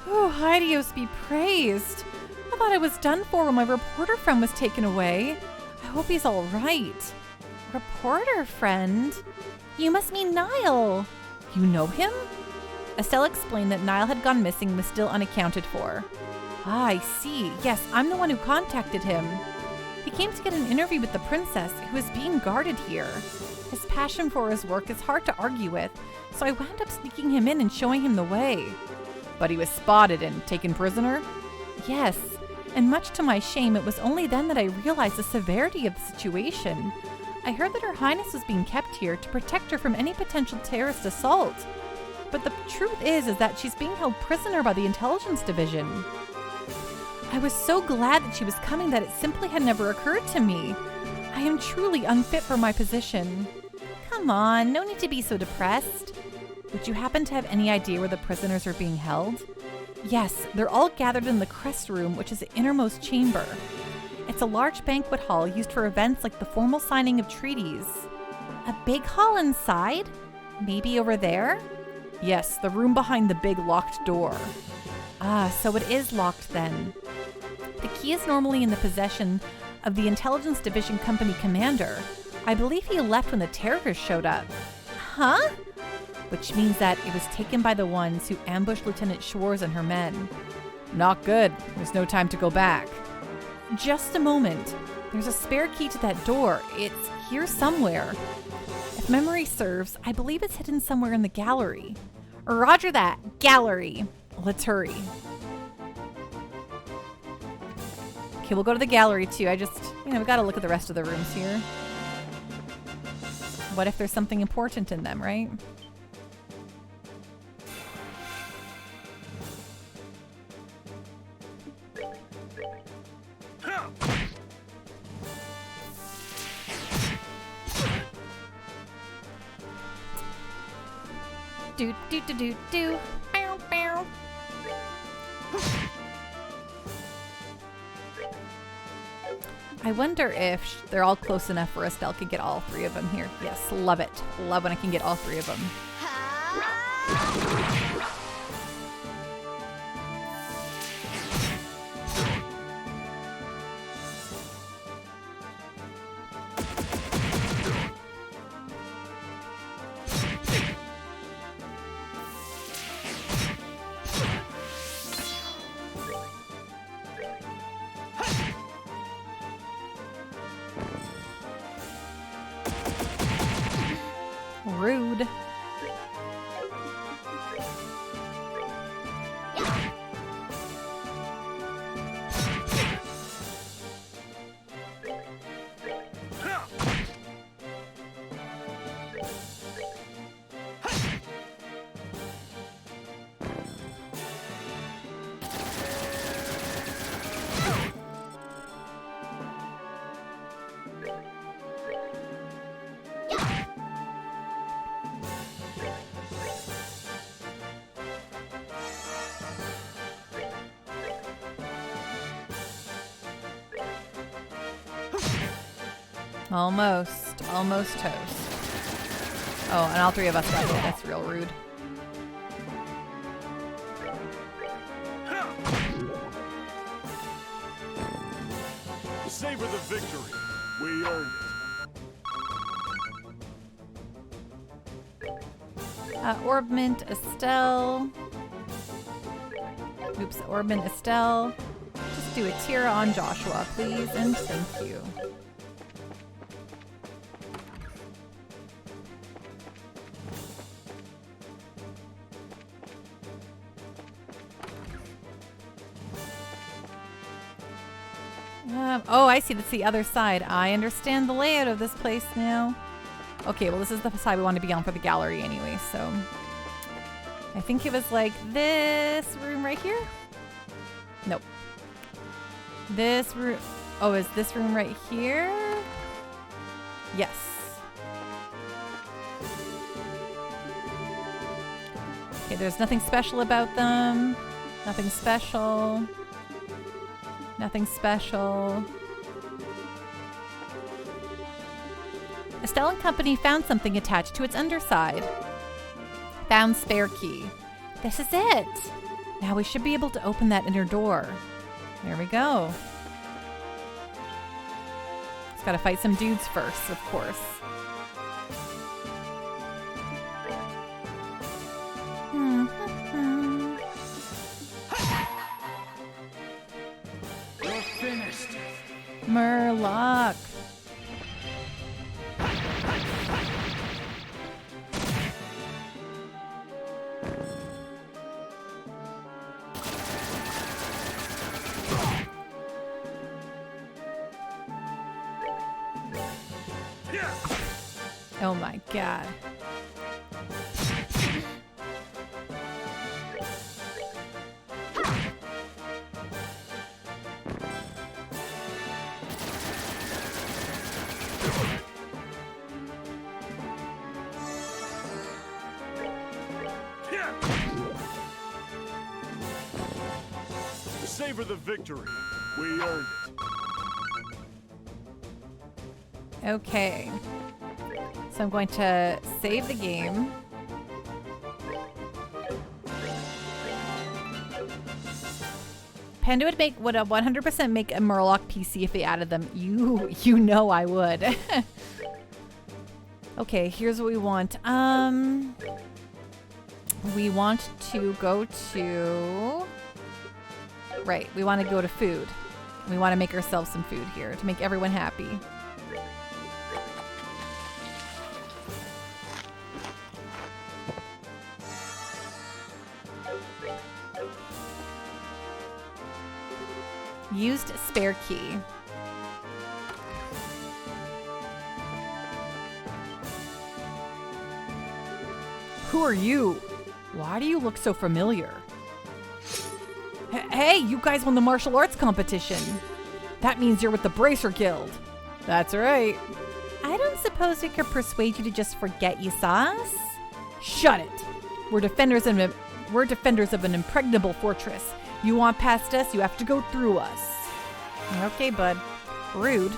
Oh, Hideos be praised. I thought I was done for when my reporter friend was taken away. I hope he's all right. Reporter friend? You must mean Niall. You know him? Estelle explained that Niall had gone missing and was still unaccounted for. Ah, I see. Yes, I'm the one who contacted him. He came to get an interview with the princess, who is being guarded here. His passion for his work is hard to argue with, so I wound up sneaking him in and showing him the way. But he was spotted and taken prisoner? Yes, and much to my shame, it was only then that I realized the severity of the situation. I heard that Her Highness was being kept here to protect her from any potential terrorist assault. But the truth is that she's being held prisoner by the intelligence division. I was so glad that she was coming that it simply had never occurred to me. I am truly unfit for my position. Come on, no need to be so depressed. Would you happen to have any idea where the prisoners are being held? Yes, they're all gathered in the Crest Room, which is the innermost chamber. It's a large banquet hall used for events like the formal signing of treaties. A big hall inside? Maybe over there? Yes, the room behind the big locked door. Ah, so it is locked then. The key is normally in the possession of the Intelligence Division Company commander. I believe he left when the terrorists showed up. Huh? Which means that it was taken by the ones who ambushed Lieutenant Schwartz and her men. Not good. There's no time to go back. Just a moment. There's a spare key to that door. It's here somewhere. If memory serves, I believe it's hidden somewhere in the gallery. Roger that. Gallery. Let's hurry. Okay, we'll go to the gallery too. We gotta look at the rest of the rooms here. What if there's something important in them, right? Do do do do do. Bow, bow. I wonder if they're all close enough for Estelle could get all three of them here. Yes, love it. Love when I can get all three of them. Rude. Almost toast. Oh, and all three of us got hit. That's real rude. Savor the victory. We earned it. Orbment, Estelle. Oops, Orbment, Estelle. Just do a tier on Joshua, please, and thank you. Oh, I see. That's the other side. I understand the layout of this place now. Okay, well, this is the side we want to be on for the gallery anyway, so... I think it was like this room right here? Nope. This room... Oh, is this room right here? Yes. Okay, there's nothing special about them. Nothing special. Nothing special. Estelle and Company found something attached to its underside. Found spare key. This is it. Now we should be able to open that inner door. There we go. Just gotta fight some dudes first, of course. You're finished. Murloc. Oh my god. Savor the victory. We earned it. Okay. So I'm going to save the game. Panda would 100% make a Murloc PC if they added them. You know I would. Okay, here's what we want. We want to go to... Right, we want to go to food. We want to make ourselves some food here to make everyone happy. Used spare key. Who are you? Why do you look so familiar? Hey, you guys won the martial arts competition. That means you're with the Bracer Guild. That's right. I don't suppose we could persuade you to just forget you saw us? Shut it. We're defenders of an impregnable fortress. You want past us, you have to go through us. Okay, bud. Rude.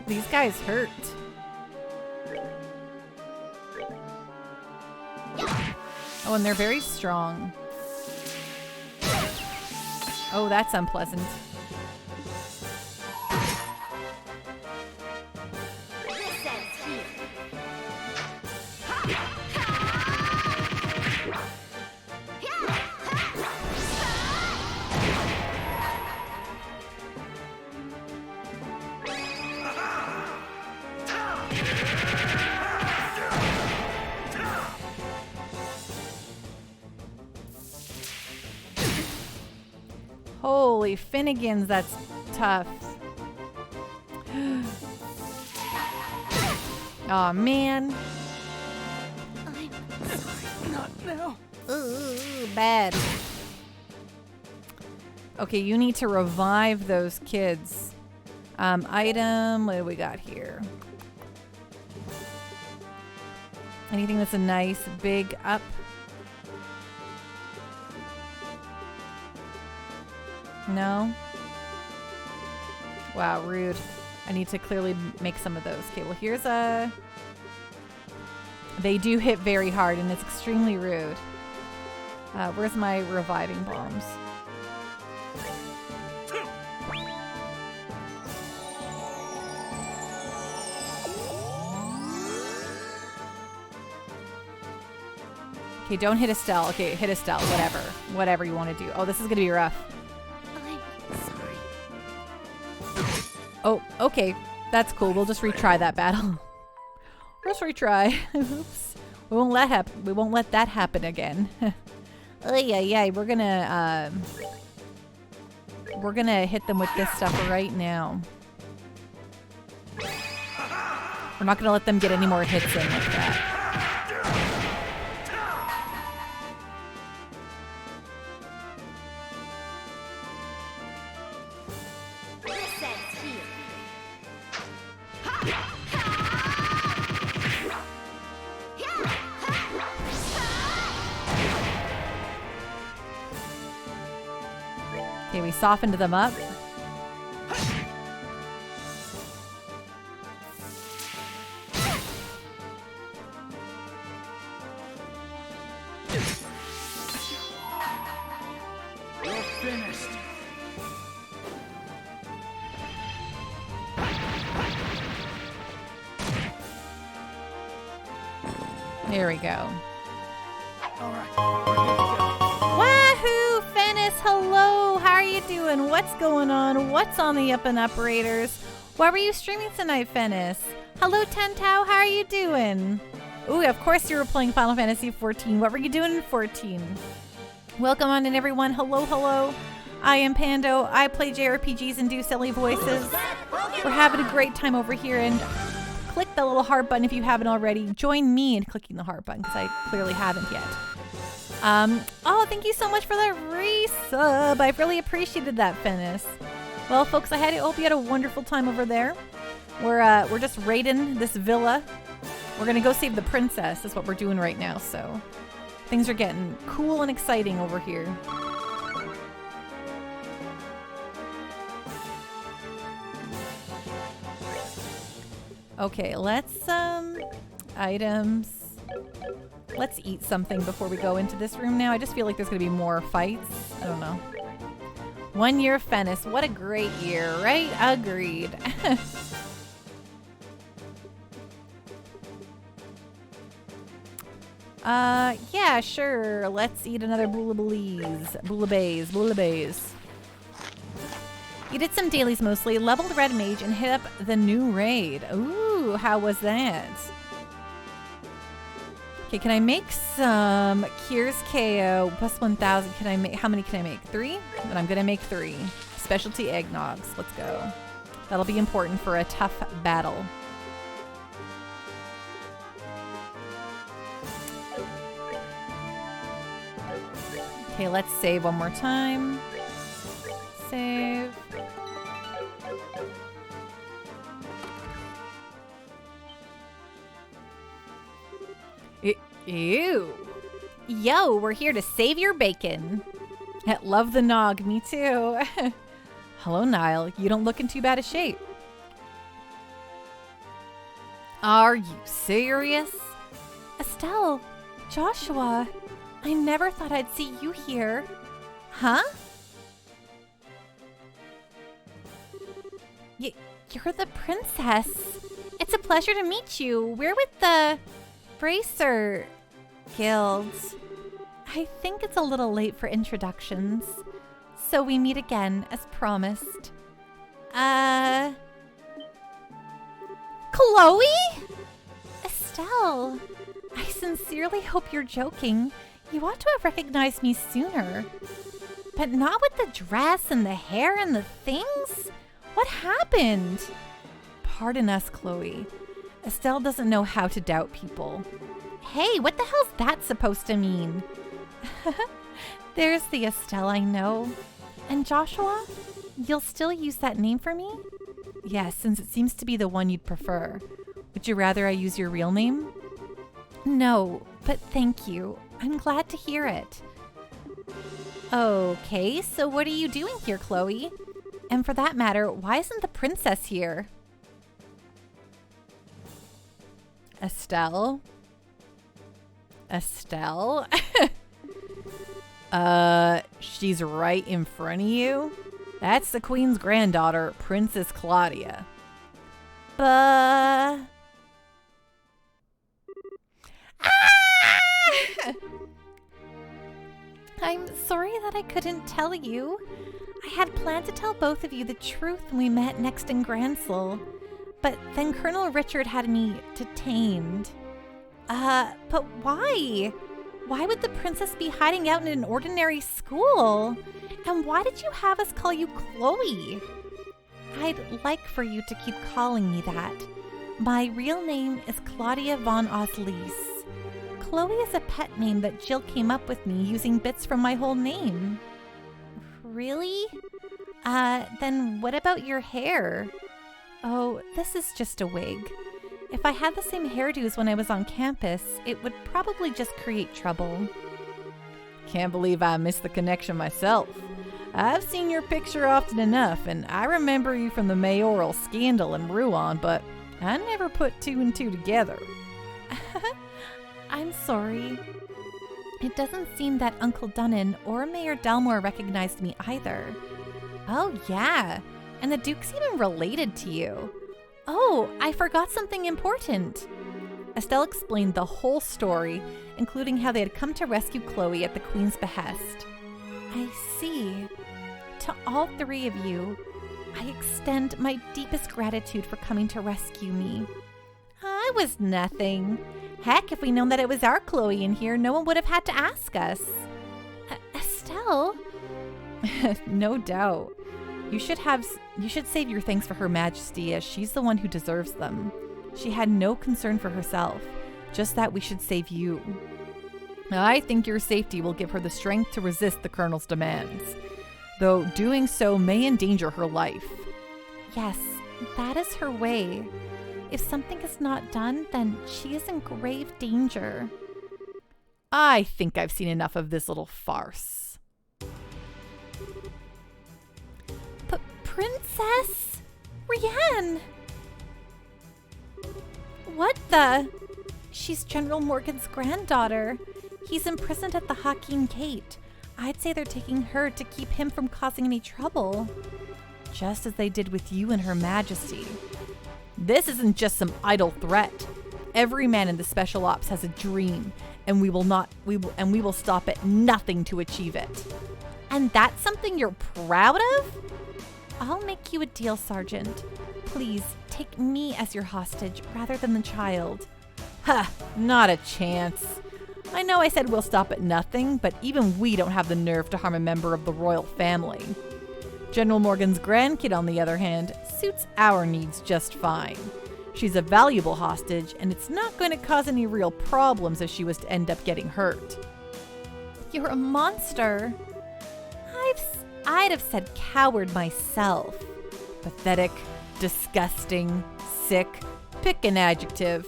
These guys hurt. Oh, and they're very strong. Oh, that's unpleasant. Holy Finnegans, that's tough. Aw, man. I'm sorry. Not now. Ooh, bad. Okay, you need to revive those kids. Item, what do we got here? Anything that's a nice big up? No? Wow, rude. I need to clearly make some of those. Okay, well here's a... They do hit very hard and it's extremely rude. Where's my reviving bombs? Okay, don't hit Estelle. Okay, hit Estelle. Whatever. Whatever you want to do. Oh, this is going to be rough. I'm sorry. Oh, okay. That's cool. We'll just retry that battle. We'll just retry. Oops. We won't let that happen again. Oh yeah. We're gonna hit them with this stuff right now. We're not gonna let them get any more hits in like that. Okay, we softened them up. You're finished. There we go. All right. Wahoo! Fennis, hello! How are you doing? What's going on? What's on the up and up, Raiders? Why were you streaming tonight, Fennis? Hello, Tentau, how are you doing? Ooh, of course you were playing Final Fantasy 14. What were you doing in 14? Welcome on in, everyone. Hello, hello. I am Pando. I play JRPGs and do silly voices. We're having a great time over here, and click the little heart button if you haven't already. Join me in clicking the heart button, because I clearly haven't yet. Oh, thank you so much for that resub. I really appreciated that, Fennis. Well, folks, I hope you had a wonderful time over there. We're just raiding this villa. We're gonna go save the princess. That's what we're doing right now, so things are getting cool and exciting over here. Okay, let's items. Let's eat something before we go into this room now. I just feel like there's gonna be more fights. I don't know. 1 year of Fennis. What a great year, right? Agreed. Yeah, sure. Let's eat another bouillabaisse. You did some dailies mostly, leveled Red Mage, and hit up the new raid. Ooh, how was that? Okay, can I make some Cures KO plus 1,000? Can I make, how many can I make? 3? Then I'm gonna make 3. Specialty eggnogs, let's go. That'll be important for a tough battle. Okay, let's save one more time. Save. Ew. Yo, we're here to save your bacon. Love the nog, me too. Hello, Niall. You don't look in too bad a shape. Are you serious? Estelle, Joshua, I never thought I'd see you here. Huh? You're the princess. It's a pleasure to meet you. We're with the Bracer Guild. I think it's a little late for introductions, so we meet again as promised. Chloe? Estelle, I sincerely hope you're joking. You ought to have recognized me sooner. But not with the dress and the hair and the things? What happened? Pardon us, Chloe. Estelle doesn't know how to doubt people. Hey, what the hell's that supposed to mean? There's the Estelle I know. And Joshua, you'll still use that name for me? Yes, since it seems to be the one you'd prefer. Would you rather I use your real name? No, but thank you. I'm glad to hear it. Okay, so what are you doing here, Chloe? And for that matter, why isn't the princess here? Estelle? Estelle? She's right in front of you? That's the queen's granddaughter, Princess Claudia. Ah! I'm sorry that I couldn't tell you. I had planned to tell both of you the truth when we met next in Grancel, but then Colonel Richard had me detained. But why? Why would the princess be hiding out in an ordinary school? And why did you have us call you Chloe? I'd like for you to keep calling me that. My real name is Claudia von Oslies. Chloe is a pet name that Jill came up with me using bits from my whole name. Really? Then what about your hair? Oh, this is just a wig. If I had the same hairdos when I was on campus, it would probably just create trouble. Can't believe I missed the connection myself. I've seen your picture often enough, and I remember you from the mayoral scandal in Rouen, but I never put 2 and 2 together. I'm sorry. It doesn't seem that Uncle Dunnan or Mayor Delmore recognized me either. Oh, yeah. And the Duke's even related to you. Oh, I forgot something important. Estelle explained the whole story, including how they had come to rescue Chloe at the Queen's behest. I see. To all 3 of you, I extend my deepest gratitude for coming to rescue me. I was nothing. Heck, if we'd known that it was our Chloe in here, no one would have had to ask us. Estelle? No doubt. You should save your thanks for Her Majesty, as she's the one who deserves them. She had no concern for herself, just that we should save you. I think your safety will give her the strength to resist the Colonel's demands, though doing so may endanger her life. Yes, that is her way. If something is not done, then she is in grave danger. I think I've seen enough of this little farce. But Princess Rianne! What the? She's General Morgan's granddaughter. He's imprisoned at the Hakim Gate. I'd say they're taking her to keep him from causing any trouble. Just as they did with you and Her Majesty. This isn't just some idle threat. Every man in the Special Ops has a dream, and we will stop at nothing to achieve it. And that's something you're proud of? I'll make you a deal, Sergeant. Please, take me as your hostage rather than the child. Ha! Not a chance. I know I said we'll stop at nothing, but even we don't have the nerve to harm a member of the royal family. General Morgan's grandkid, on the other hand, suits our needs just fine. She's a valuable hostage, and it's not going to cause any real problems if she was to end up getting hurt. You're a monster. I'd have said coward myself. Pathetic, disgusting, sick. Pick an adjective.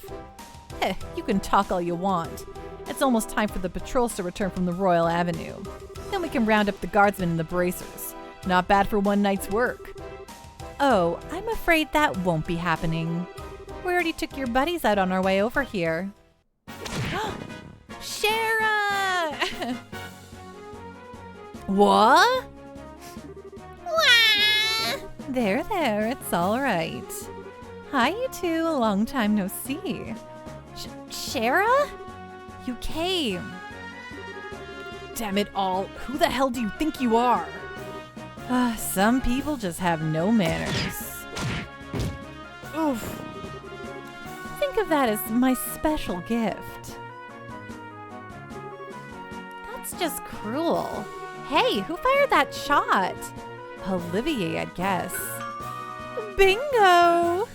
You can talk all you want. It's almost time for the patrols to return from the Royal Avenue. Then we can round up the guardsmen and the bracers. Not bad for one night's work. Oh, I'm afraid that won't be happening. We already took your buddies out on our way over here. Shara! What? There, it's all right. Hi, you two. A long time no see. Shara? You came. Damn it all. Who the hell do you think you are? Some people just have no manners. Oof. Think of that as my special gift. That's just cruel. Hey, who fired that shot? Olivier, I guess. Bingo!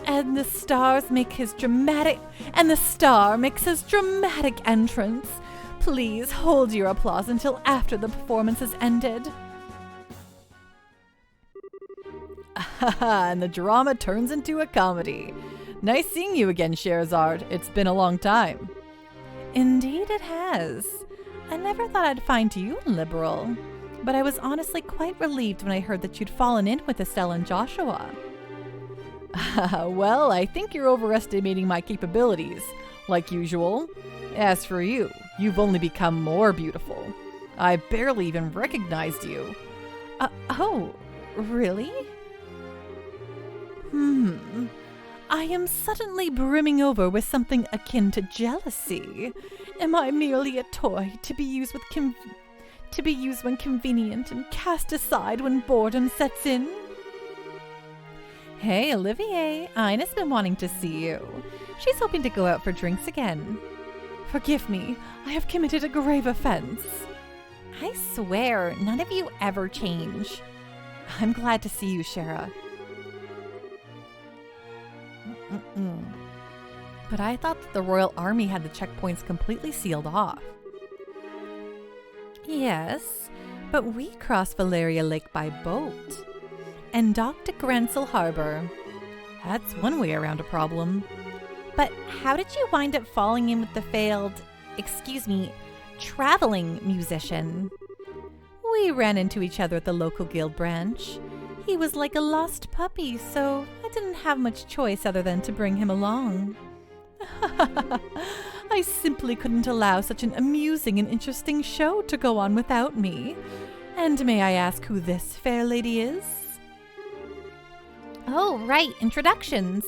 And the star makes his dramatic entrance. Please hold your applause until after the performance has ended. And the drama turns into a comedy. Nice seeing you again, Scheherazade. It's been a long time. Indeed it has. I never thought I'd find you liberal, but I was honestly quite relieved when I heard that you'd fallen in with Estelle and Joshua. Well, I think you're overestimating my capabilities, like usual. As for you, you've only become more beautiful. I barely even recognized you. Oh, really? I am suddenly brimming over with something akin to jealousy. Am I merely a toy to be used when convenient and cast aside when boredom sets in? Hey, Olivier, Ina's been wanting to see you. She's hoping to go out for drinks again. Forgive me, I have committed a grave offense. I swear, none of you ever change. I'm glad to see you, Shara. But I thought that the Royal Army had the checkpoints completely sealed off. Yes, but we crossed Valeria Lake by boat and docked at Grancel Harbor. That's one way around a problem. But how did you wind up falling in with the failed, traveling musician? We ran into each other at the local guild branch. He was like a lost puppy, so I didn't have much choice other than to bring him along. I simply couldn't allow such an amusing and interesting show to go on without me. And may I ask who this fair lady is? Oh, right, introductions.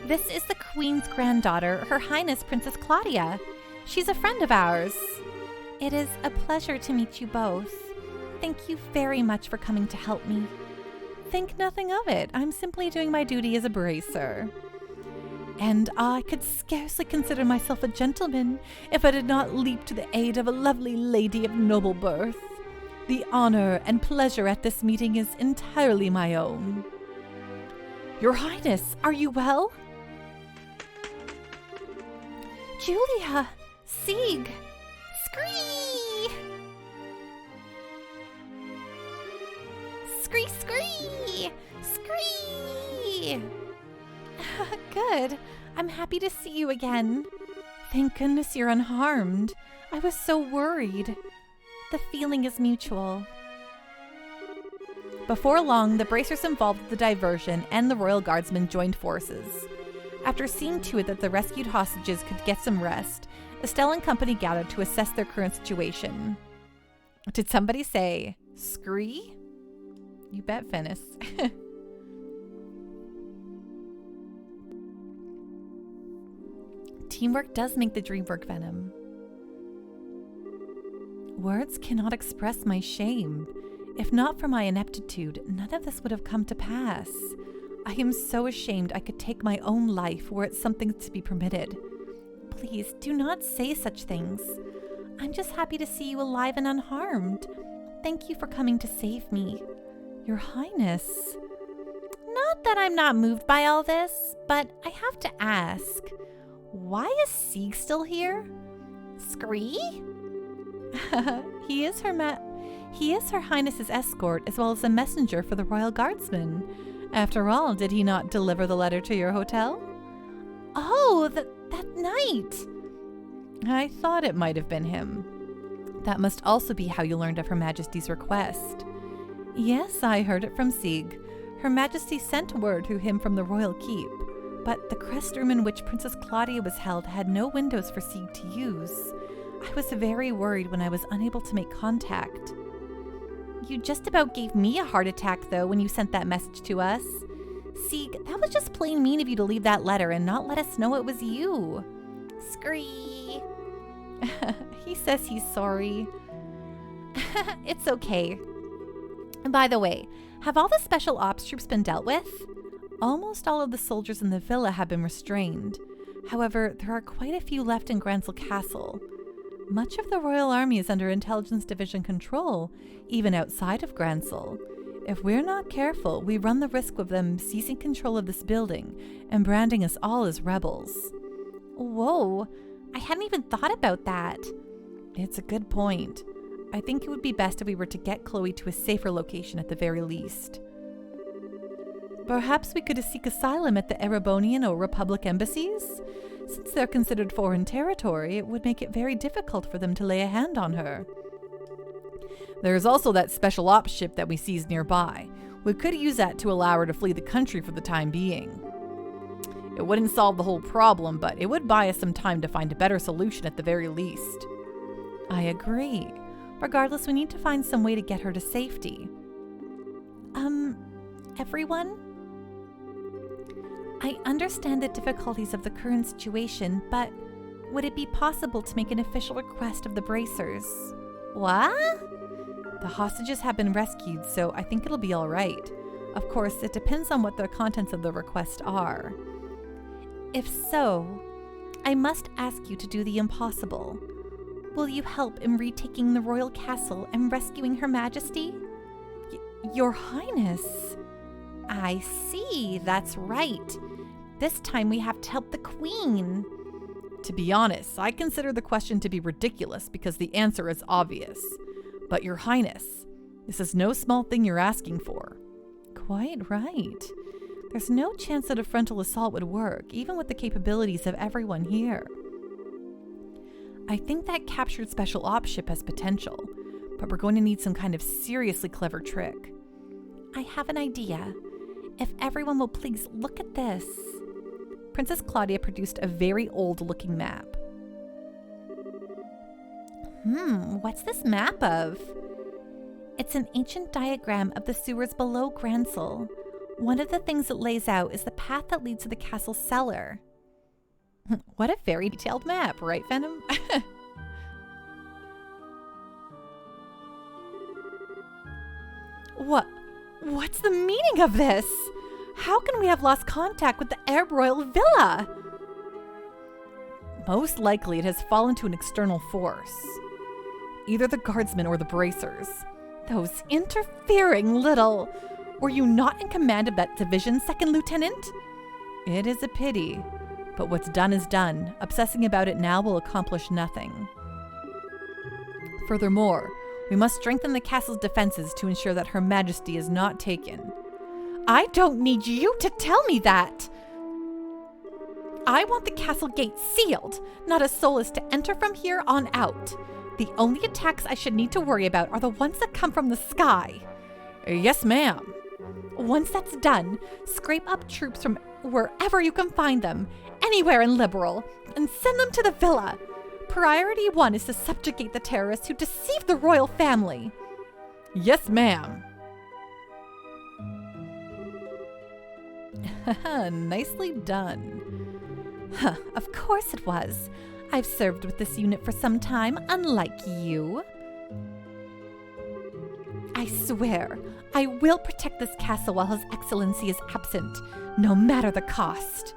This is the Queen's granddaughter, Her Highness Princess Claudia. She's a friend of ours. It is a pleasure to meet you both. Thank you very much for coming to help me. Think nothing of it. I'm simply doing my duty as a bracer. And I could scarcely consider myself a gentleman if I did not leap to the aid of a lovely lady of noble birth. The honor and pleasure at this meeting is entirely my own. Your Highness, are you well? Julia! Sieg! Scree! Scree! Scree! Good. I'm happy to see you again. Thank goodness you're unharmed. I was so worried. The feeling is mutual. Before long, the bracers involved with the diversion and the Royal Guardsmen joined forces. After seeing to it that the rescued hostages could get some rest, Estelle and company gathered to assess their current situation. Did somebody say, Scree? You bet, Finis. Teamwork does make the dream work, Venom. Words cannot express my shame. If not for my ineptitude, none of this would have come to pass. I am so ashamed I could take my own life were it something to be permitted. Please, do not say such things. I'm just happy to see you alive and unharmed. Thank you for coming to save me. Your Highness. Not that I'm not moved by all this, but I have to ask, why is Sieg still here? Scree? He is Her Highness's escort as well as a messenger for the Royal Guardsmen. After all, did he not deliver the letter to your hotel? Oh, that night. I thought it might have been him. That must also be how you learned of Her Majesty's request. Yes, I heard it from Sieg. Her Majesty sent word to him from the royal keep, but the crest room in which Princess Claudia was held had no windows for Sieg to use. I was very worried when I was unable to make contact. You just about gave me a heart attack, though, when you sent that message to us. Sieg, that was just plain mean of you to leave that letter and not let us know it was you. Scree. He says he's sorry. It's okay. By the way, have all the special ops troops been dealt with? Almost all of the soldiers in the villa have been restrained. However, there are quite a few left in Grancel Castle. Much of the Royal Army is under Intelligence Division control, even outside of Grancel. If we're not careful, we run the risk of them seizing control of this building and branding us all as rebels. Whoa, I hadn't even thought about that. It's a good point. I think it would be best if we were to get Chloe to a safer location at the very least. Perhaps we could seek asylum at the Erebonian or Republic embassies? Since they're considered foreign territory, it would make it very difficult for them to lay a hand on her. There's also that special ops ship that we seized nearby. We could use that to allow her to flee the country for the time being. It wouldn't solve the whole problem, but it would buy us some time to find a better solution at the very least. I agree. Regardless, we need to find some way to get her to safety. Everyone? I understand the difficulties of the current situation, but would it be possible to make an official request of the bracers? What? The hostages have been rescued, so I think it'll be all right. Of course, it depends on what the contents of the request are. If so, I must ask you to do the impossible. Will you help in retaking the royal castle and rescuing Her Majesty? Your Highness! I see, that's right. This time we have to help the Queen. To be honest, I consider the question to be ridiculous because the answer is obvious. But Your Highness, this is no small thing you're asking for. Quite right. There's no chance that a frontal assault would work, even with the capabilities of everyone here. I think that captured special ops ship has potential, but we're going to need some kind of seriously clever trick. I have an idea. If everyone will please look at this. Princess Claudia produced a very old-looking map. What's this map of? It's an ancient diagram of the sewers below Grancel. One of the things it lays out is the path that leads to the castle cellar. What a very detailed map, right, Venom? What's the meaning of this? How can we have lost contact with the Arab Royal Villa? Most likely it has fallen to an external force. Either the guardsmen or the bracers. Those interfering little... Were you not in command of that division, Second Lieutenant? It is a pity. But what's done is done. Obsessing about it now will accomplish nothing. Furthermore, we must strengthen the castle's defenses to ensure that Her Majesty is not taken. I don't need you to tell me that. I want the castle gate sealed. Not a soul is to enter from here on out. The only attacks I should need to worry about are the ones that come from the sky. Yes, ma'am. Once that's done, scrape up troops from wherever you can find them, anywhere in Liberal, and send them to the villa. Priority 1 is to subjugate the terrorists who deceived the royal family. Yes, ma'am. Nicely done. Huh, of course it was. I've served with this unit for some time, unlike you. I swear, I will protect this castle while His Excellency is absent, no matter the cost.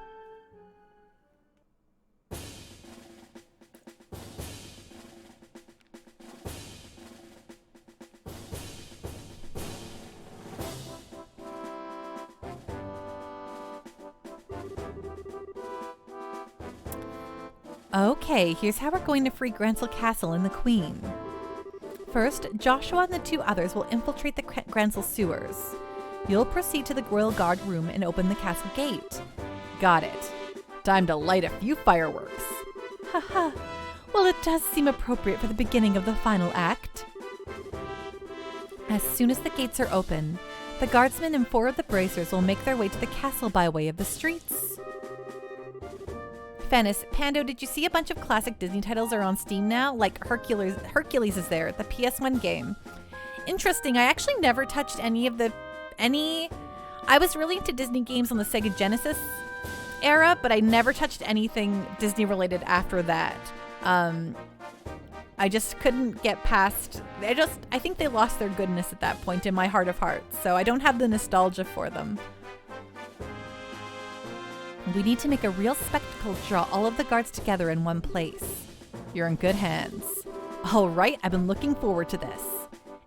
Okay, here's how we're going to free Grancel Castle and the Queen. First, Joshua and the 2 others will infiltrate the Grancel sewers. You'll proceed to the Royal Guard room and open the castle gate. Got it. Time to light a few fireworks. Haha. Well, it does seem appropriate for the beginning of the final act. As soon as the gates are open, the guardsmen and 4 of the bracers will make their way to the castle by way of the streets. Fennis, Pando, did you see a bunch of classic Disney titles are on Steam now? Like Hercules is there, the PS1 game. Interesting, I actually never touched any. I was really into Disney games on the Sega Genesis era, but I never touched anything Disney related after that. I just couldn't get past, I think they lost their goodness at that point in my heart of hearts, so I don't have the nostalgia for them. We need to make a real spectacle to draw all of the guards together in one place. You're in good hands. All right, I've been looking forward to this.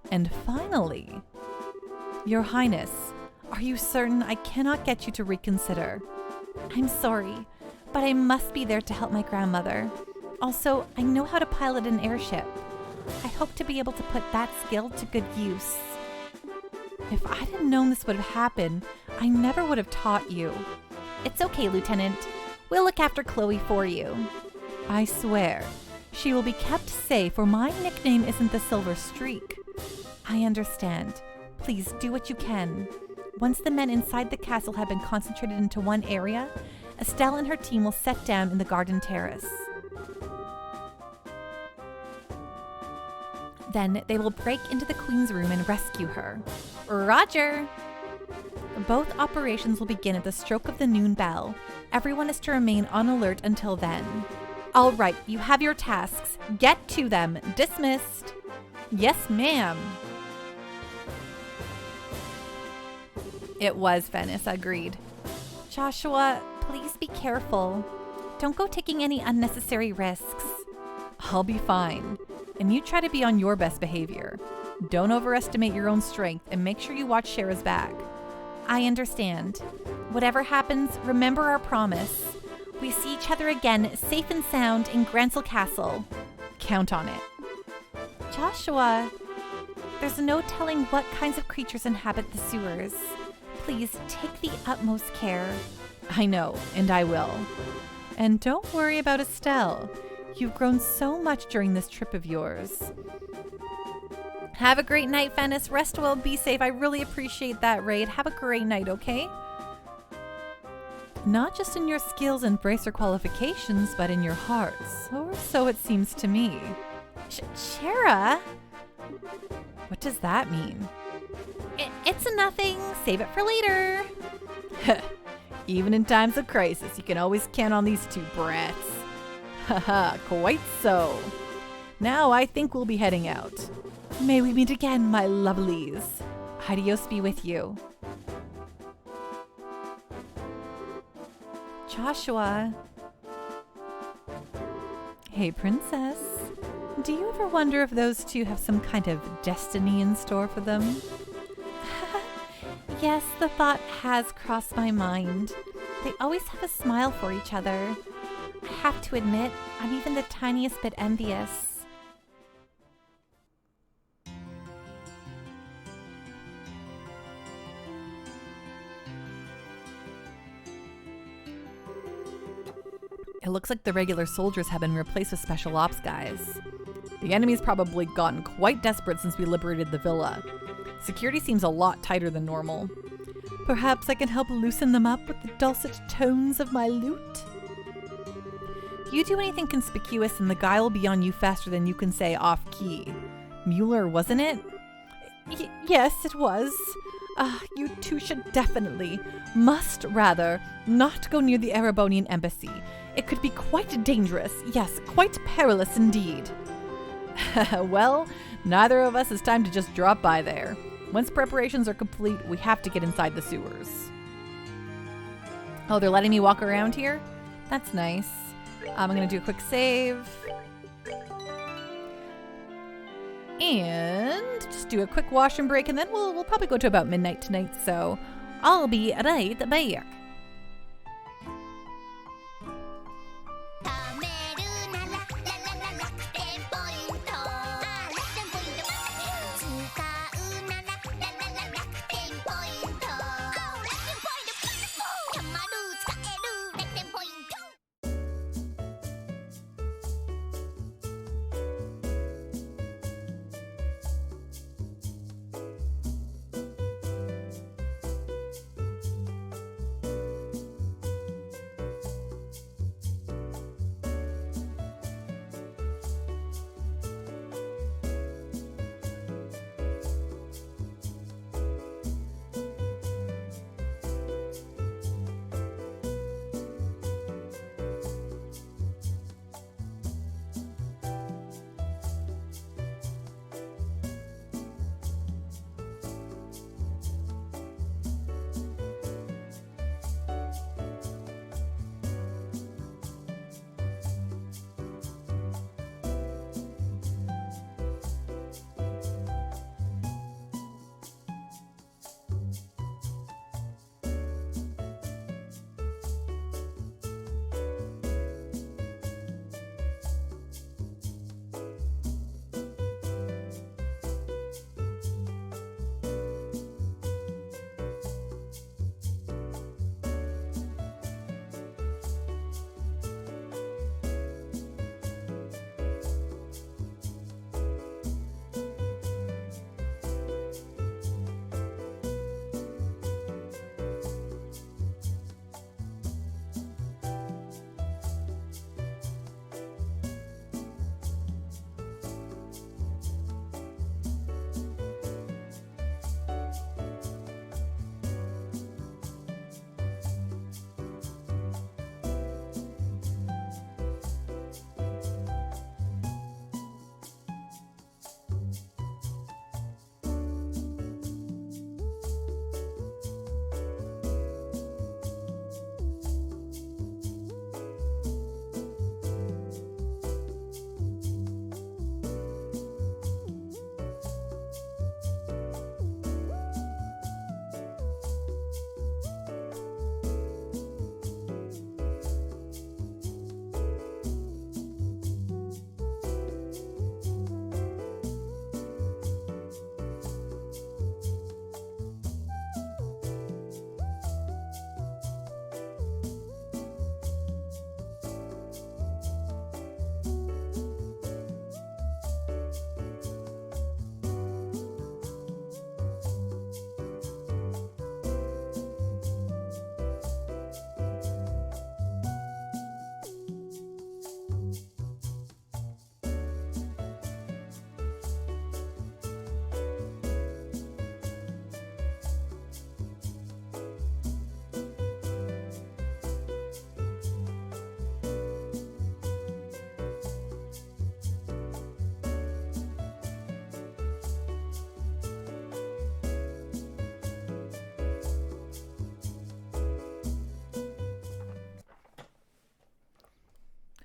And finally, Your Highness, are you certain I cannot get you to reconsider? I'm sorry, but I must be there to help my grandmother. Also, I know how to pilot an airship. I hope to be able to put that skill to good use. If I had known this would have happened, I never would have taught you. It's okay, Lieutenant. We'll look after Chloe for you. I swear, she will be kept safe, or my nickname isn't the Silver Streak. I understand. Please do what you can. Once the men inside the castle have been concentrated into one area, Estelle and her team will set down in the garden terrace. Then they will break into the Queen's room and rescue her. Roger! Both operations will begin at the stroke of the noon bell. Everyone is to remain on alert until then. All right, you have your tasks. Get to them. Dismissed. Yes, ma'am. It was Venice, agreed. Joshua, please be careful. Don't go taking any unnecessary risks. I'll be fine. And you try to be on your best behavior. Don't overestimate your own strength and make sure you watch Shara's back. I understand. Whatever happens, remember our promise. We see each other again, safe and sound, in Grancel Castle. Count on it. Joshua, there's no telling what kinds of creatures inhabit the sewers. Please take the utmost care. I know, and I will. And don't worry about Estelle. You've grown so much during this trip of yours. Have a great night, Fennis. Rest well, be safe. I really appreciate that raid. Have a great night, okay? Not just in your skills and bracer qualifications, but in your hearts. Or so it seems to me. Shara? What does that mean? It's a nothing. Save it for later. Even in times of crisis, you can always count on these 2 brats. Haha, quite so. Now I think we'll be heading out. May we meet again, my lovelies. Adios be with you. Joshua. Hey, Princess. Do you ever wonder if those 2 have some kind of destiny in store for them? Yes, the thought has crossed my mind. They always have a smile for each other. I have to admit, I'm even the tiniest bit envious. It looks like the regular soldiers have been replaced with special ops guys. The enemy's probably gotten quite desperate since we liberated the villa. Security seems a lot tighter than normal. Perhaps I can help loosen them up with the dulcet tones of my lute? If you do anything conspicuous, then the guy will be on you faster than you can say off-key. Mueller, wasn't it? Yes, it was. You two should definitely, must rather, not go near the Erebonian embassy. It could be quite dangerous. Yes, quite perilous indeed. Well, neither of us has time to just drop by there. Once preparations are complete, we have to get inside the sewers. Oh, they're letting me walk around here? That's nice. I'm going to do a quick save. And just do a quick wash and break, and then we'll probably go to about midnight tonight, so I'll be right back.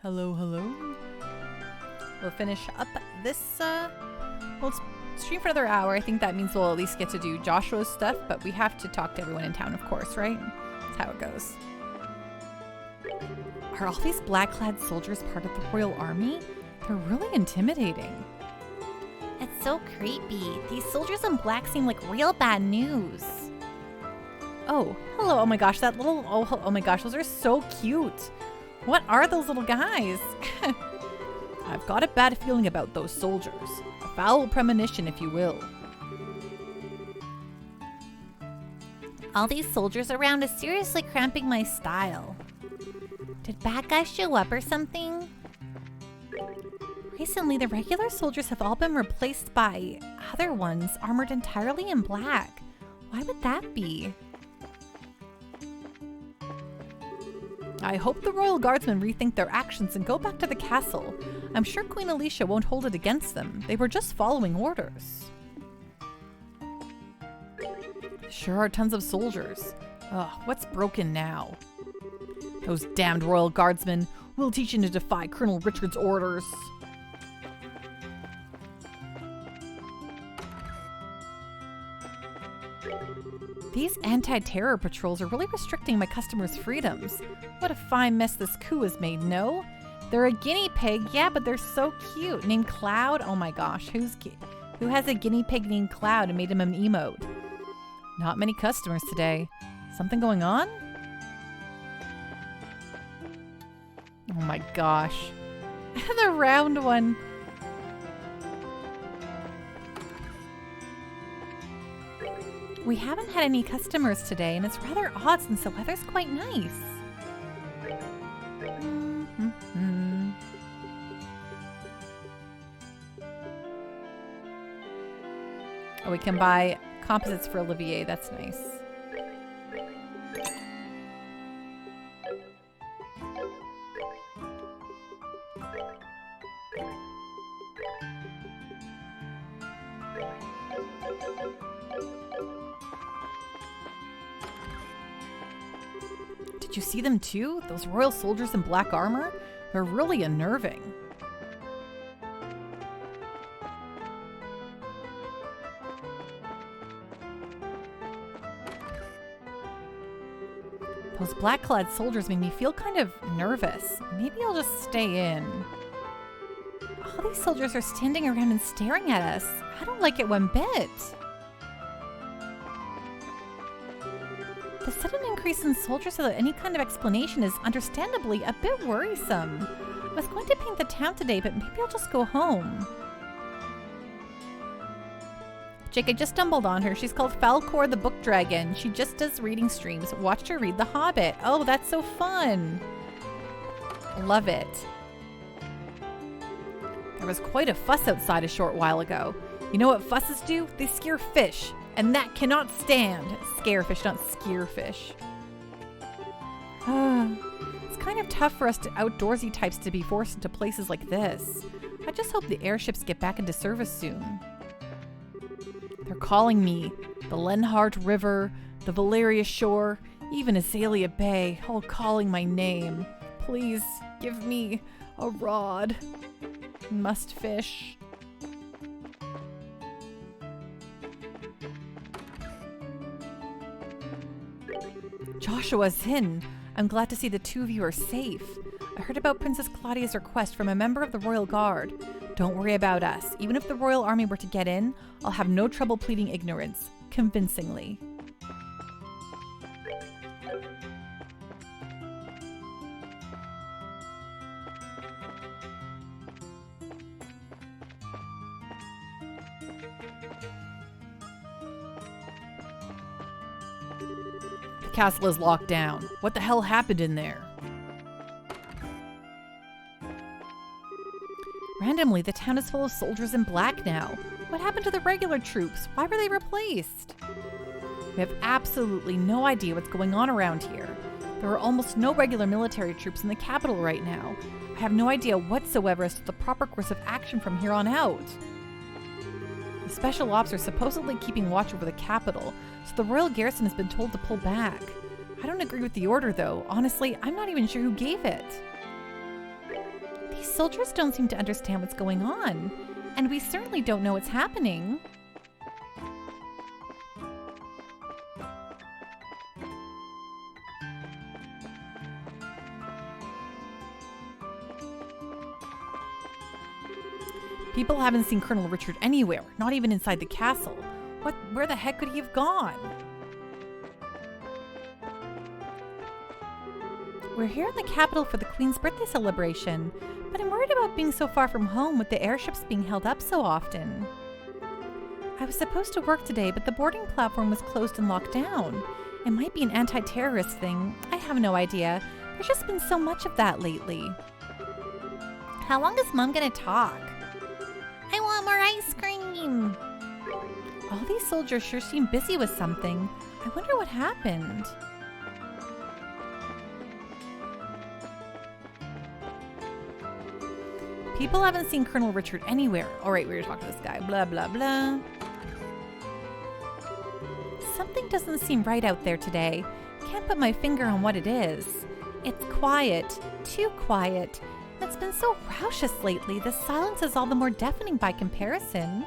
Hello, hello. We'll finish up this, we'll stream for another hour. I think that means we'll at least get to do Joshua's stuff, but we have to talk to everyone in town, of course, right? That's how it goes. Are all these black-clad soldiers part of the Royal Army? They're really intimidating. It's so creepy. These soldiers in black seem like real bad news. Oh, hello. Oh my gosh, that little, oh my gosh, those are so cute. What are those little guys? I've got a bad feeling about those soldiers. A foul premonition, if you will. All these soldiers around is seriously cramping my style. Did bad guys show up or something? Recently, the regular soldiers have all been replaced by other ones armored entirely in black. Why would that be? I hope the royal guardsmen rethink their actions and go back to the castle. I'm sure Queen Alicia won't hold it against them. They were just following orders. Sure are tons of soldiers. Ugh, what's broken now? Those damned royal guardsmen. We'll teach you to defy Colonel Richard's orders. These anti-terror patrols are really restricting my customers' freedoms. What a fine mess this coup has made, no? They're a guinea pig, yeah, but they're so cute. Named Cloud? Oh my gosh, who has a guinea pig named Cloud and made him an emote? Not many customers today. Something going on? Oh my gosh. The round one. We haven't had any customers today, and it's rather odd since the weather's quite nice. Oh, we can buy composites for Olivier. That's nice. Did you see them too? Those royal soldiers in black armor? They're really unnerving. Those black-clad soldiers made me feel kind of nervous. Maybe I'll just stay in. All these soldiers are standing around and staring at us. I don't like it one bit. The sudden increase in soldiers without any kind of explanation is understandably a bit worrisome. I was going to paint the town today, but maybe I'll just go home. Jake, I just stumbled on her. She's called Falcor the Book Dragon. She just does reading streams. Watched her read The Hobbit. Oh, that's so fun. Love it. There was quite a fuss outside a short while ago. You know what fusses do? They scare fish. And that cannot stand. Scare fish, not skeer fish. It's kind of tough for us outdoorsy types to be forced into places like this. I just hope the airships get back into service soon. They're calling me. The Lenhart River, the Valeria Shore, even Azalea Bay, all calling my name. Please give me a rod. Must fish. Joshua's in. I'm glad to see the two of you are safe. I heard about Princess Claudia's request from a member of the Royal Guard. Don't worry about us. Even if the Royal Army were to get in, I'll have no trouble pleading ignorance. Convincingly. The castle is locked down. What the hell happened in there? Randomly, the town is full of soldiers in black now. What happened to the regular troops? Why were they replaced? We have absolutely no idea what's going on around here. There are almost no regular military troops in the capital right now. I have no idea whatsoever as to the proper course of action from here on out. The special ops are supposedly keeping watch over the capital, so the royal garrison has been told to pull back. I don't agree with the order, though. Honestly, I'm not even sure who gave it. These soldiers don't seem to understand what's going on, and we certainly don't know what's happening. People haven't seen Colonel Richard anywhere, not even inside the castle. Where the heck could he have gone? We're here in the capital for the Queen's birthday celebration, but I'm worried about being so far from home with the airships being held up so often. I was supposed to work today, but the boarding platform was closed and locked down. It might be an anti-terrorist thing. I have no idea. There's just been so much of that lately. How long is Mom gonna talk? I want more ice cream. All these soldiers sure seem busy with something. I wonder what happened. People haven't seen Colonel Richard anywhere. All right, we were talking to this guy. Blah, blah, blah. Something doesn't seem right out there today. Can't put my finger on what it is. It's quiet. Too quiet. It's been so raucous lately. The silence is all the more deafening by comparison.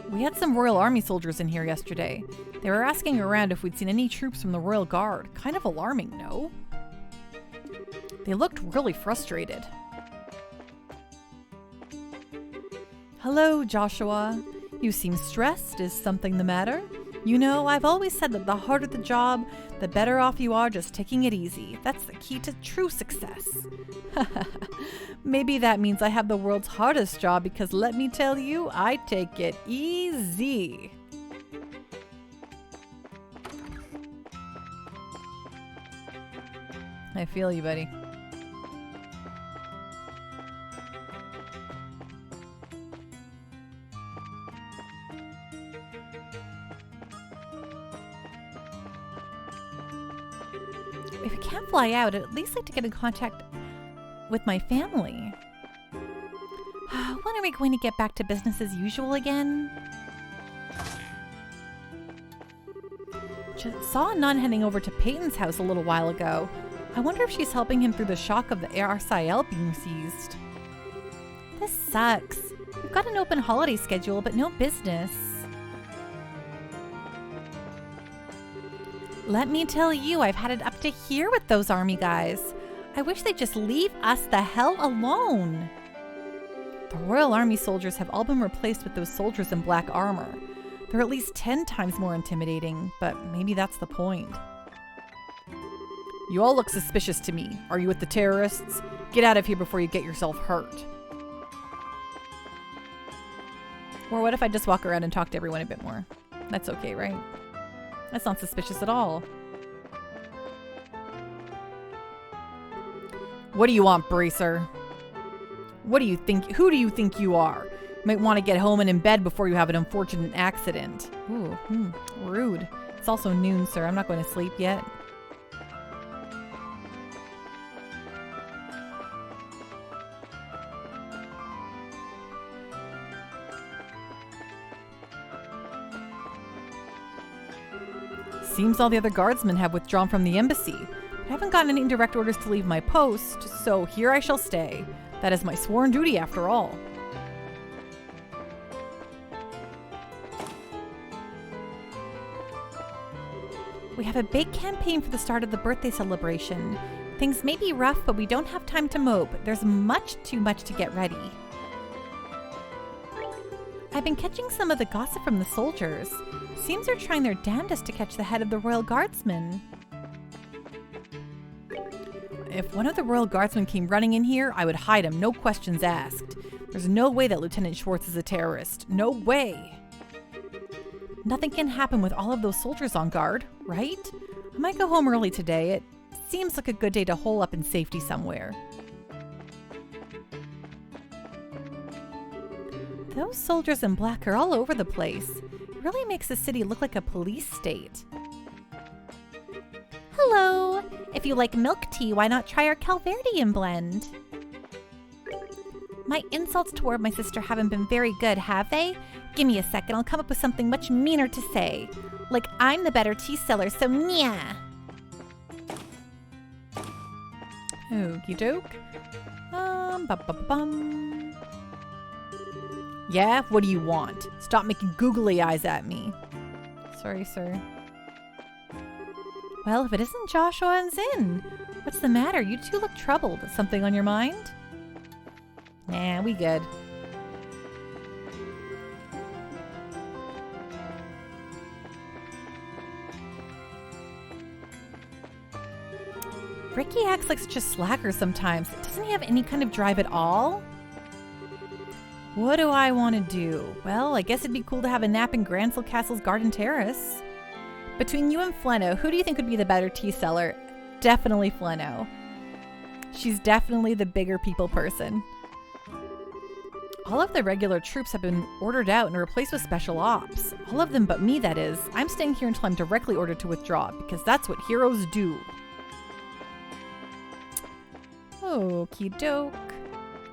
We had some Royal Army soldiers in here yesterday. They were asking around if we'd seen any troops from the Royal Guard. Kind of alarming, no? They looked really frustrated. Hello, Joshua. You seem stressed. Is something the matter? You know, I've always said that the harder the job, the better off you are just taking it easy. That's the key to true success. Maybe that means I have the world's hardest job because let me tell you, I take it easy. I feel you, buddy. If I can't fly out, I'd at least like to get in contact with my family. When are we going to get back to business as usual again? Just saw a nun heading over to Peyton's house a little while ago. I wonder if she's helping him through the shock of the Grancel being seized. This sucks. We've got an open holiday schedule, but no business. Let me tell you, I've had it up to here with those army guys. I wish they'd just leave us the hell alone. The Royal Army soldiers have all been replaced with those soldiers in black armor. They're at least 10 times more intimidating, but maybe that's the point. You all look suspicious to me. Are you with the terrorists? Get out of here before you get yourself hurt. Or what if I just walk around and talk to everyone a bit more? That's okay, right? That's not suspicious at all. What do you want, Bracer? What do you think? Who do you think you are? You might want to get home and in bed before you have an unfortunate accident. Ooh, rude. It's also noon, sir. I'm not going to sleep yet. Seems all the other guardsmen have withdrawn from the embassy. I haven't gotten any direct orders to leave my post, so here I shall stay. That is my sworn duty after all. We have a big campaign for the start of the birthday celebration. Things may be rough, but we don't have time to mope. There's much too much to get ready. I've been catching some of the gossip from the soldiers. Seems they're trying their damnedest to catch the head of the Royal Guardsmen. If one of the Royal Guardsmen came running in here, I would hide him, no questions asked. There's no way that Lieutenant Schwartz is a terrorist. No way! Nothing can happen with all of those soldiers on guard, right? I might go home early today. It seems like a good day to hole up in safety somewhere. Those soldiers in black are all over the place. It really makes the city look like a police state. Hello! If you like milk tea, why not try our Calverdian blend? My insults toward my sister haven't been very good, have they? Give me a second, I'll come up with something much meaner to say. Like I'm the better tea seller, so nya! Okie doke. Yeah, what do you want? Stop making googly eyes at me. Sorry, sir. Well, if it isn't Joshua and Zin. What's the matter? You two look troubled. Something on your mind? Nah, we good. Ricky acts like such a slacker sometimes. Doesn't he have any kind of drive at all? What do I want to do? Well, I guess it'd be cool to have a nap in Grand-cel Castle's garden terrace. Between you and Fleno, who do you think would be the better tea seller? Definitely Fleno. She's definitely the bigger people person. All of the regular troops have been ordered out and replaced with special ops. All of them but me, that is. I'm staying here until I'm directly ordered to withdraw, because that's what heroes do. Okie doke.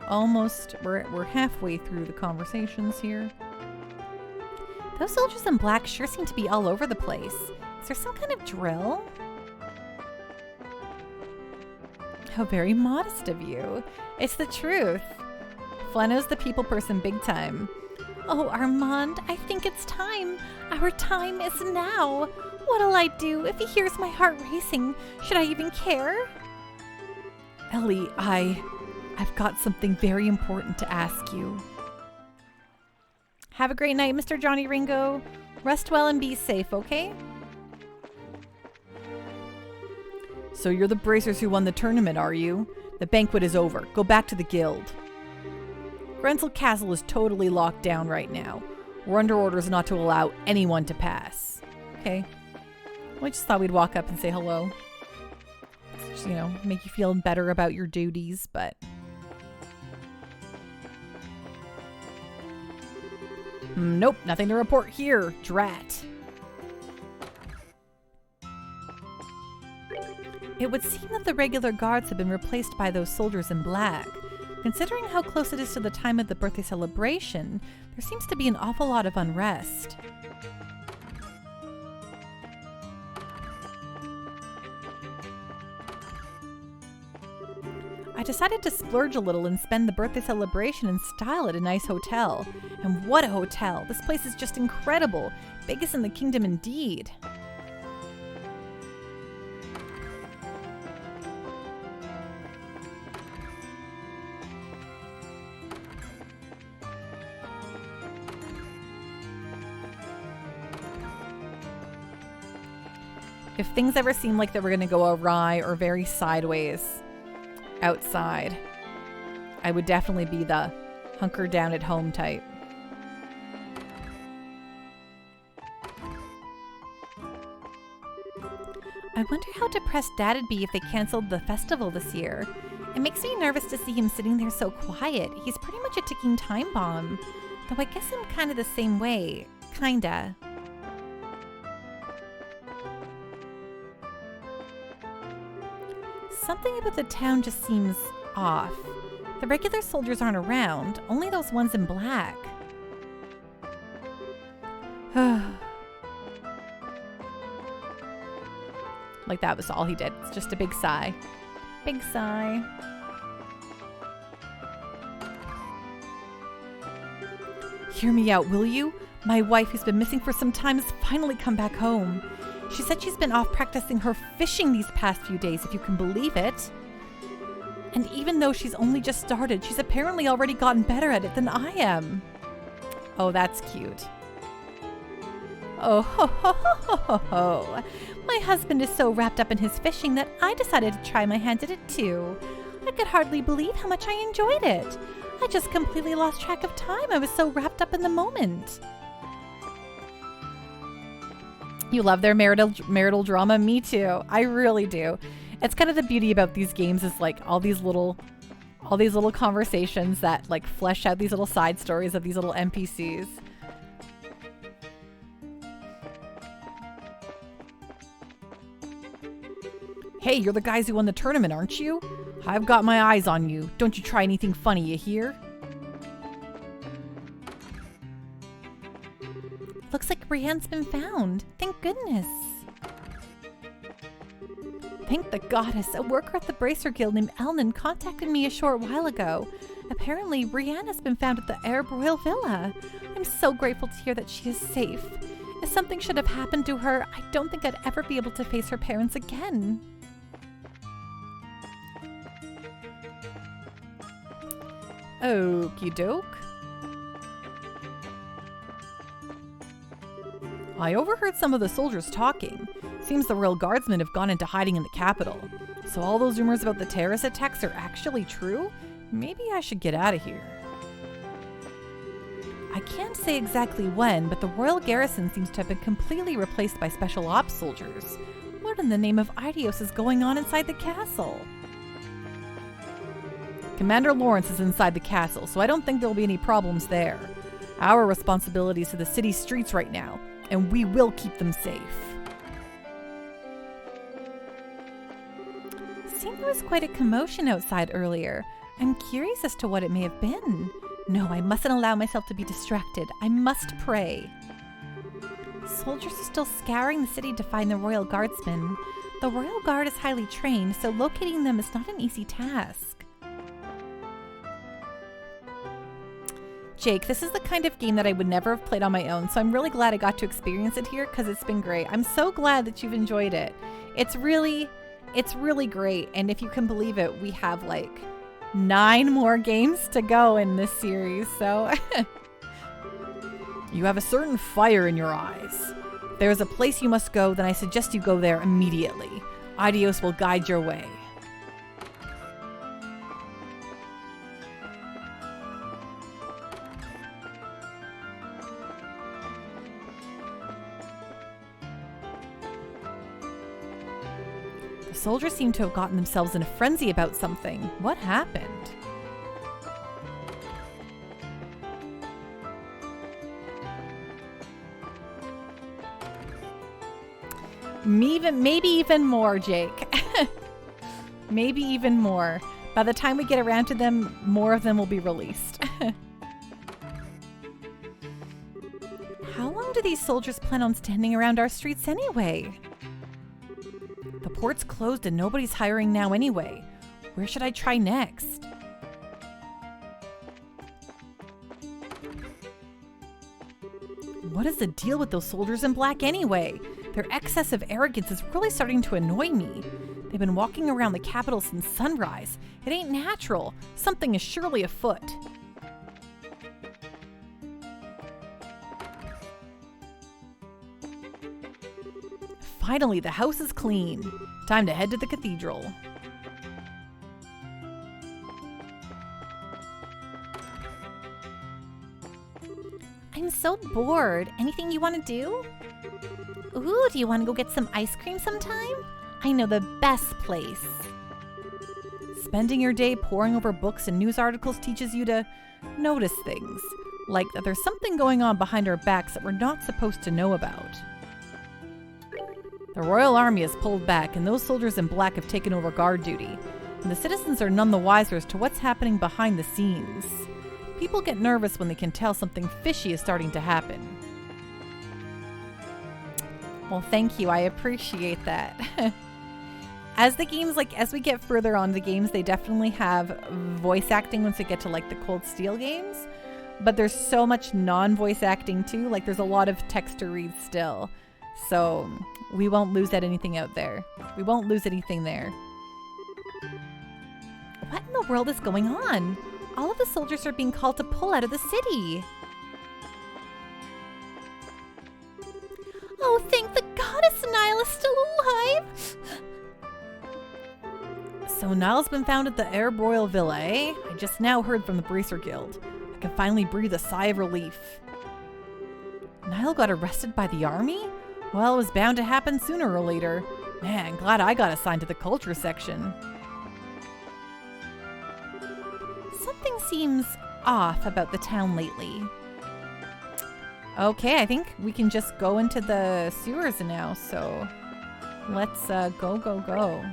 Almost. We're halfway through the conversations here. Those soldiers in black sure seem to be all over the place. Is there some kind of drill? How very modest of you. It's the truth. Fleno's the people person big time. Oh, Armand, I think it's time. Our time is now. What'll I do if he hears my heart racing? Should I even care? Ellie, I've got something very important to ask you. Have a great night, Mr. Johnny Ringo. Rest well and be safe, okay? So you're the bracers who won the tournament, are you? The banquet is over. Go back to the guild. Grancel Castle is totally locked down right now. We're under orders not to allow anyone to pass. Okay. Well, I just thought we'd walk up and say hello. Just, you know, make you feel better about your duties, but... Nope, nothing to report here. Drat. It would seem that the regular guards have been replaced by those soldiers in black. Considering how close it is to the time of the birthday celebration, there seems to be an awful lot of unrest. I decided to splurge a little and spend the birthday celebration in style at a nice hotel. And what a hotel! This place is just incredible! Biggest in the kingdom indeed. If things ever seem like they were going to go awry or very sideways outside, I would definitely be the hunker down at home type. I wonder how depressed Dad'd be if they canceled the festival this year. It makes me nervous to see him sitting there so quiet. He's pretty much a ticking time bomb. Though I guess I'm kind of the same way. Kinda. Something about the town just seems off. The regular soldiers aren't around, only those ones in black. Like that was all he did. It's just a big sigh. Big sigh. Hear me out, will you? My wife, who's been missing for some time, has finally come back home. She said she's been off practicing her fishing these past few days, if you can believe it. And even though she's only just started, she's apparently already gotten better at it than I am. Oh, that's cute. Oh, ho, ho, ho, ho, ho, ho. My husband is so wrapped up in his fishing that I decided to try my hand at it too. I could hardly believe how much I enjoyed it. I just completely lost track of time. I was so wrapped up in the moment. You love their marital drama? Me too. I really do. It's kind of the beauty about these games is like all these little conversations that like flesh out these little side stories of these little NPCs. Hey, you're the guys who won the tournament, aren't you? I've got my eyes on you. Don't you try anything funny, you hear? Looks like Brienne's been found. Thank goodness. Thank the goddess. A worker at the Bracer Guild named Elnan contacted me a short while ago. Apparently, Brienne has been found at the Arab Royal Villa. I'm so grateful to hear that she is safe. If something should have happened to her, I don't think I'd ever be able to face her parents again. Okie doke. I overheard some of the soldiers talking. Seems the royal guardsmen have gone into hiding in the capital. So all those rumors about the terrorist attacks are actually true? Maybe I should get out of here. I can't say exactly when, but the royal garrison seems to have been completely replaced by special ops soldiers. What in the name of Idios is going on inside the castle? Commander Lawrence is inside the castle, so I don't think there'll be any problems there. Our responsibility is to the city streets right now, and we will keep them safe. Seemed there was quite a commotion outside earlier. I'm curious as to what it may have been. No, I mustn't allow myself to be distracted. I must pray. Soldiers are still scouring the city to find the royal guardsmen. The royal guard is highly trained, so locating them is not an easy task. Jake, this is the kind of game that I would never have played on my own, so I'm really glad I got to experience it here because it's been great. I'm so glad that you've enjoyed it. It's really great, and if you can believe it, we have like 9 more games to go in this series, so... You have a certain fire in your eyes. If there is a place you must go, then I suggest you go there immediately. Idios will guide your way. The soldiers seem to have gotten themselves in a frenzy about something. What happened? Maybe even more, Jake. Maybe even more. By the time we get around to them, more of them will be released. How long do these soldiers plan on standing around our streets anyway? The port's closed and nobody's hiring now anyway. Where should I try next? What is the deal with those soldiers in black anyway? Their excess of arrogance is really starting to annoy me. They've been walking around the capital since sunrise. It ain't natural. Something is surely afoot. Finally, the house is clean. Time to head to the cathedral. I'm so bored. Anything you want to do? Ooh, do you want to go get some ice cream sometime? I know the best place. Spending your day poring over books and news articles teaches you to notice things, like that there's something going on behind our backs that we're not supposed to know about. The Royal Army has pulled back, and those soldiers in black have taken over guard duty, and the citizens are none the wiser as to what's happening behind the scenes. People get nervous when they can tell something fishy is starting to happen. Well, thank you. I appreciate that. As we get further on the games, they definitely have voice acting once we get to like the Cold Steel games. But there's so much non-voice acting too. Like there's a lot of text to read still. So we won't lose anything out there. We won't lose anything there. What in the world is going on? All of the soldiers are being called to pull out of the city. Oh, thank the goddess Nile is still alive! So Nile's been found at the Arab Royal Villa, eh? I just now heard from the Bracer Guild. I can finally breathe a sigh of relief. Nile got arrested by the army? Well, it was bound to happen sooner or later. Man, glad I got assigned to the culture section. Something seems off about the town lately. Okay, I think we can just go into the sewers now, so let's go.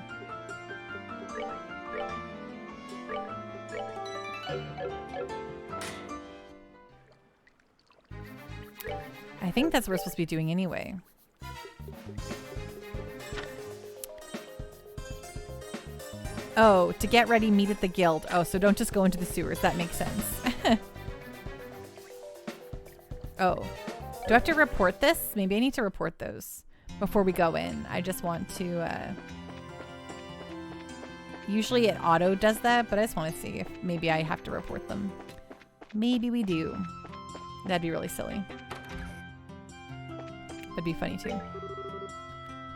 I think that's what we're supposed to be doing anyway. Oh, to get ready, meet at the guild. Oh, so don't just go into the sewers. That makes sense. Oh, do I have to report this? Maybe I need to report those before we go in. I just want to, usually it auto does that, but I just want to see if maybe I have to report them. Maybe we do. That'd be really silly. That'd be funny too.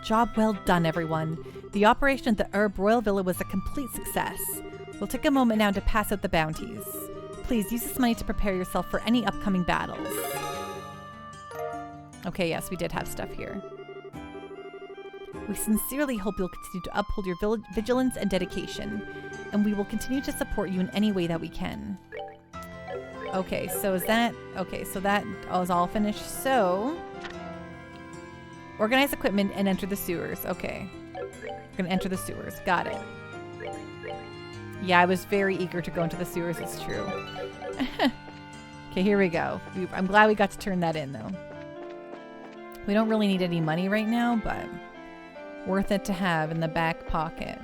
Job well done, everyone. The operation at the Herb Royal Villa was a complete success. We'll take a moment now to pass out the bounties. Please use this money to prepare yourself for any upcoming battles. Okay, yes, we did have stuff here. We sincerely hope you'll continue to uphold your vigilance and dedication, and we will continue to support you in any way that we can. Okay, so is that... Okay, so that is all finished. So... Organize equipment and enter the sewers. Okay. We're gonna enter the sewers. Got it. Yeah, I was very eager to go into the sewers, it's true. Okay, here we go. I'm glad we got to turn that in, though. We don't really need any money right now, but worth it to have in the back pocket.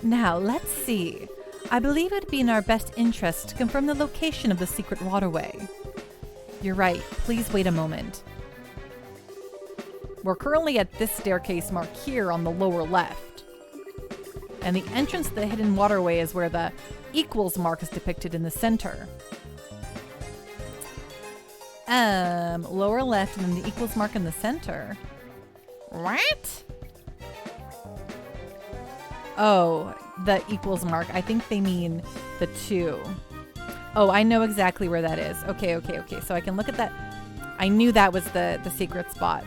Now, let's see. I believe it would be in our best interest to confirm the location of the secret waterway. You're right. Please wait a moment. We're currently at this staircase marked here on the lower left. And the entrance to the hidden waterway is where the equals mark is depicted in the center. Lower left and then the equals mark in the center. What? Oh, the equals mark. I think they mean the 2. Oh, I know exactly where that is. Okay. So I can look at that. I knew that was the secret spot.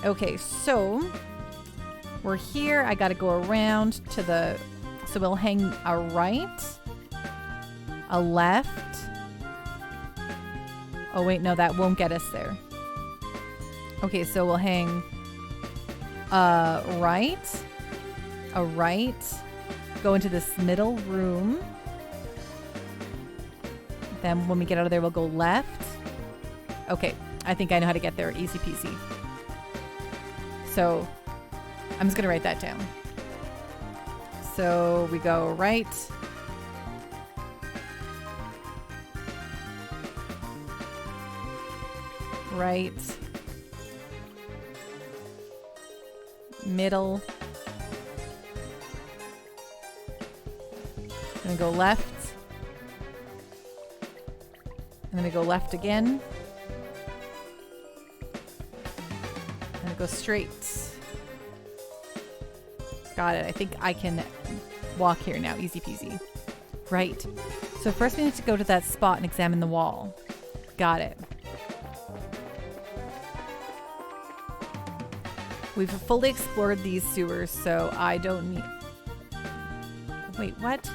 Okay, so we're here. I got to go around to the... So we'll hang a right, a left. Oh, wait, no, that won't get us there. Okay, so we'll hang a right, go into this middle room. Then when we get out of there, we'll go left. Okay, I think I know how to get there. Easy peasy. So I'm just going to write that down. So we go right. Right. Middle. Then we go left. And then we go left again. And we go straight. Got it. I think I can walk here now. Easy peasy. Right. So first we need to go to that spot and examine the wall. Got it. We've fully explored these sewers, so I don't need... Wait, what?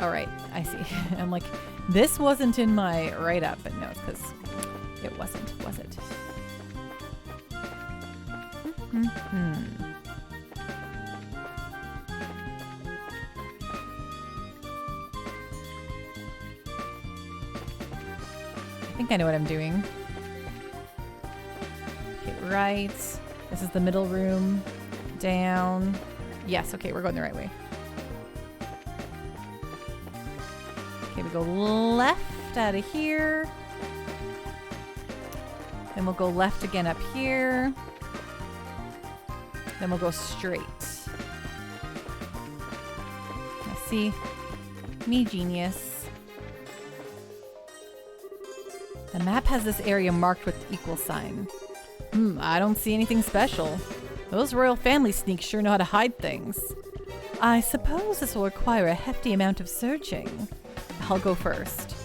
Alright, I see. I'm like, this wasn't in my write-up, but no, it's because it wasn't, was it? I think I know what I'm doing. Okay, right. This is the middle room. Down. Yes, okay, we're going the right way. Okay, we go left out of here. Then we'll go left again up here. Then we'll go straight. Now see, me genius. The map has this area marked with the equal sign. I don't see anything special. Those royal family sneaks sure know how to hide things. I suppose this will require a hefty amount of searching. I'll go first.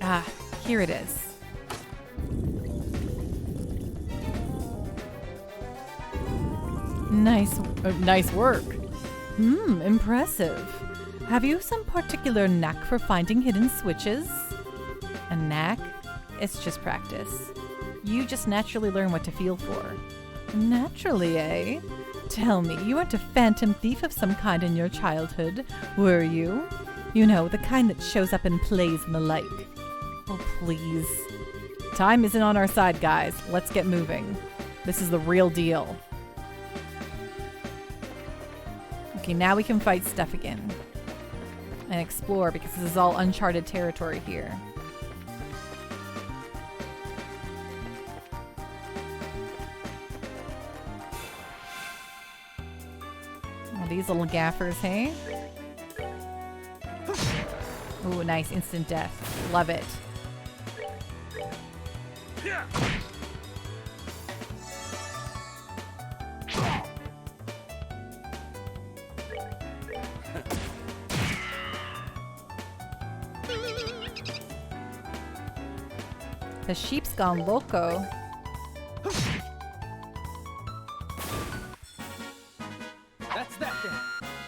Ah, here it is. Nice work. Impressive. Have you some particular knack for finding hidden switches? A knack? It's just practice. You just naturally learn what to feel for. Naturally, eh? Tell me, you weren't a phantom thief of some kind in your childhood, were you? You know, the kind that shows up in plays and the like. Oh, please. Time isn't on our side, guys. Let's get moving. This is the real deal. Okay, now we can fight stuff again. And explore, because this is all uncharted territory here. Oh, these little gaffers, hey? Ooh, nice. Instant death. Love it. The sheep's gone loco. That's that thing.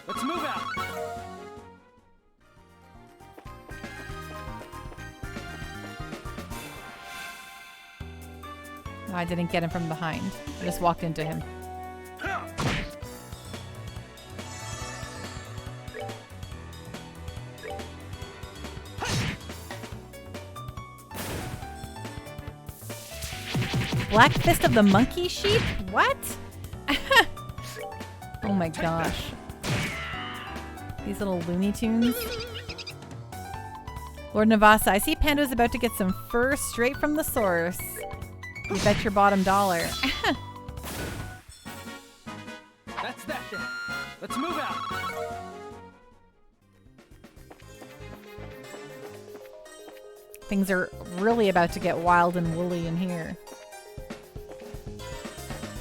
Let's move out. No, I didn't get him from behind. I just walked into him. Black Fist of the Monkey Sheep? What? Oh my gosh. These little Looney Tunes. Lord Navasa, I see Pando's about to get some fur straight from the source. You bet your bottom dollar. That's that thing. Let's move out. Things are really about to get wild and woolly in here.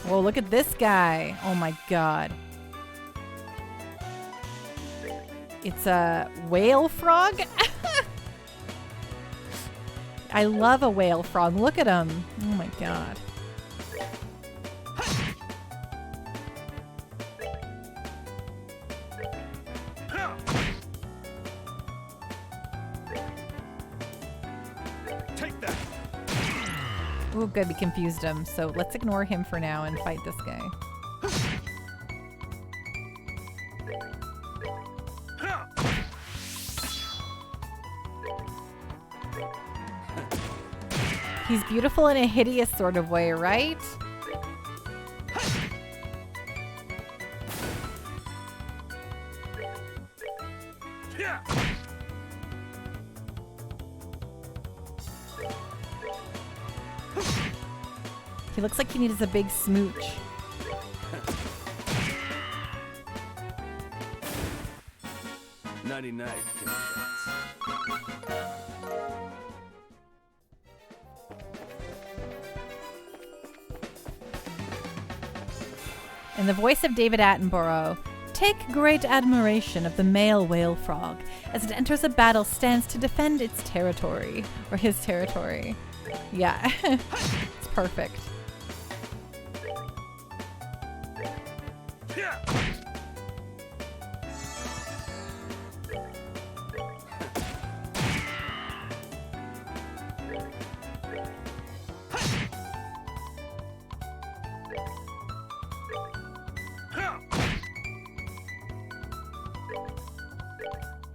Whoa, look at this guy. Oh my god. It's a whale frog? I love a whale frog. Look at him. Oh my god. Take that. Oh, good. We confused him. So let's ignore him for now and fight this guy. He's beautiful in a hideous sort of way, right? He looks like he needs a big smooch. Nighty-night, kitty cats. In the voice of David Attenborough, take great admiration of the male whale frog as it enters a battle stands to defend its territory, or his territory. Yeah, it's perfect.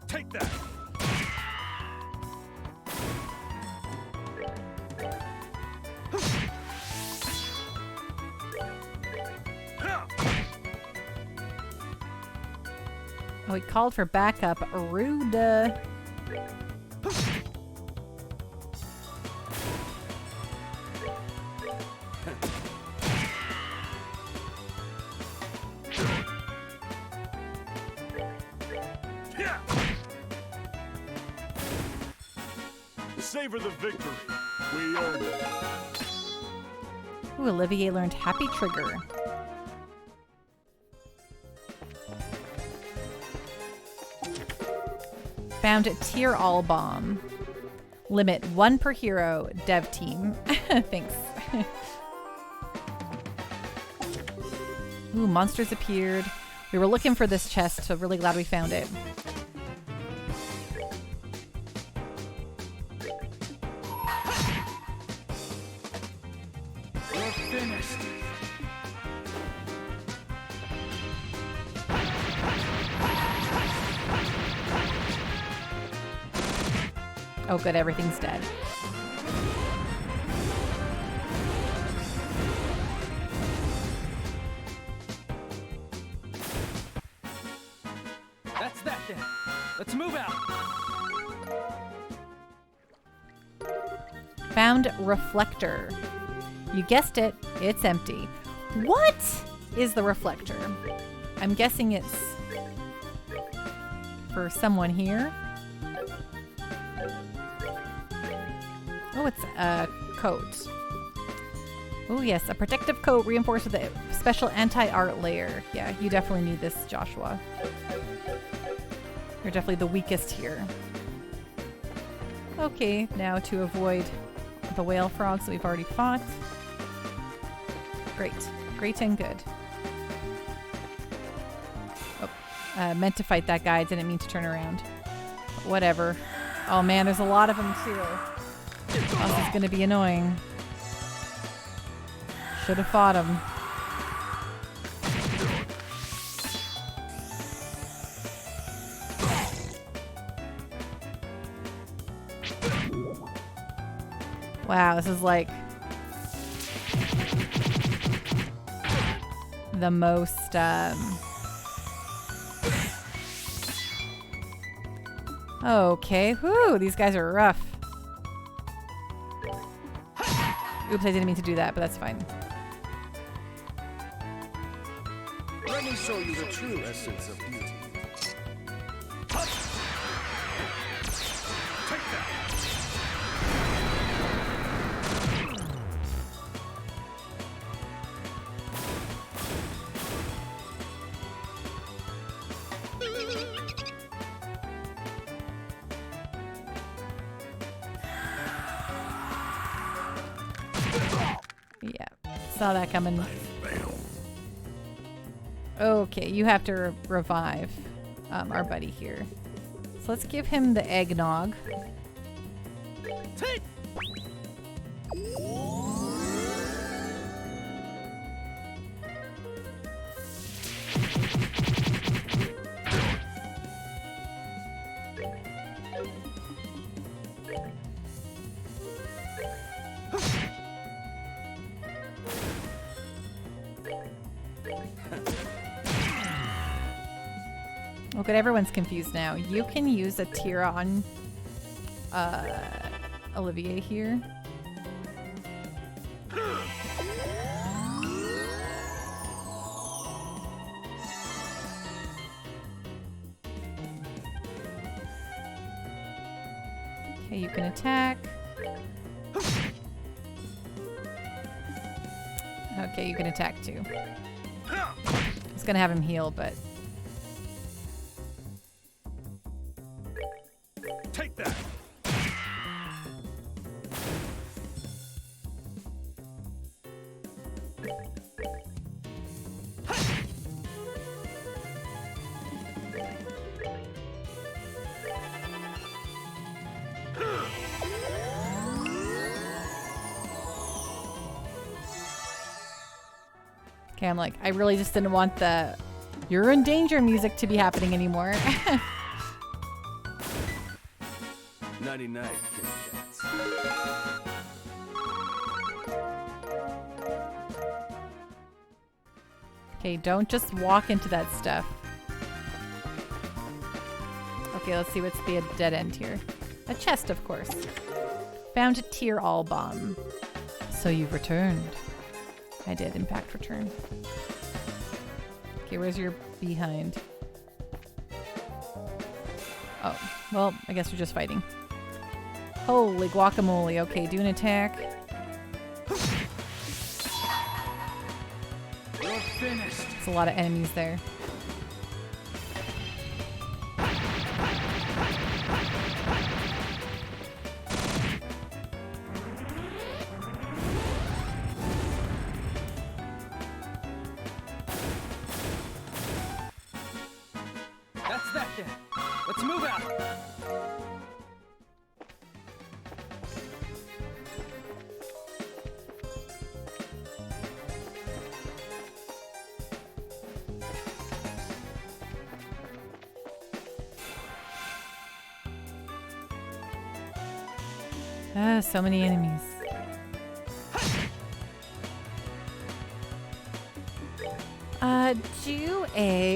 Take that. Oh, he called for backup. Rude. Savor the victory. We earned it. Ooh, Olivier learned Happy Trigger. Found a tier all bomb. Limit 1 per hero. Dev team. Thanks. Ooh, monsters appeared. We were looking for this chest, so really glad we found it. You're finished. Oh good, everything's dead. That's that then. Let's move out. Found reflector. You guessed it, it's empty. What is the reflector? I'm guessing it's for someone here. Oh, it's a coat. Oh yes, a protective coat reinforced with a special anti-art layer. Yeah, you definitely need this, Joshua. You're definitely the weakest here. Okay, now to avoid the whale frogs that we've already fought. Great. Great and good. Oh, meant to fight that guy. Didn't mean to turn around. Whatever. Oh man, there's a lot of them too. Oh, this is going to be annoying. Should have fought him. Wow, this is like the most okay. Whew, these guys are rough. Oops, I didn't mean to do that, but that's fine. Let me show you the true essence of beauty. Take that. Yeah, saw that coming. Okay, you have to revive our buddy here. So let's give him the eggnog. Take. Oh good, everyone's confused now. You can use a tier on Olivier here. Okay, you can attack. Okay, you can attack too. I was gonna have him heal, but Take that. okay, I'm like, I really just didn't want the "you're in danger" music to be happening anymore. 99 kitty cats. Okay, don't just walk into that stuff. Okay, let's see what's the dead end here. A chest, of course. Found a tier all bomb. So you've returned. I did, in fact, return. Okay, where's your behind? Oh, well, I guess you're just fighting. Holy guacamole. Okay, do an attack. You're finished. There's a lot of enemies there. That's that then. Let's move out. Ah, so many enemies.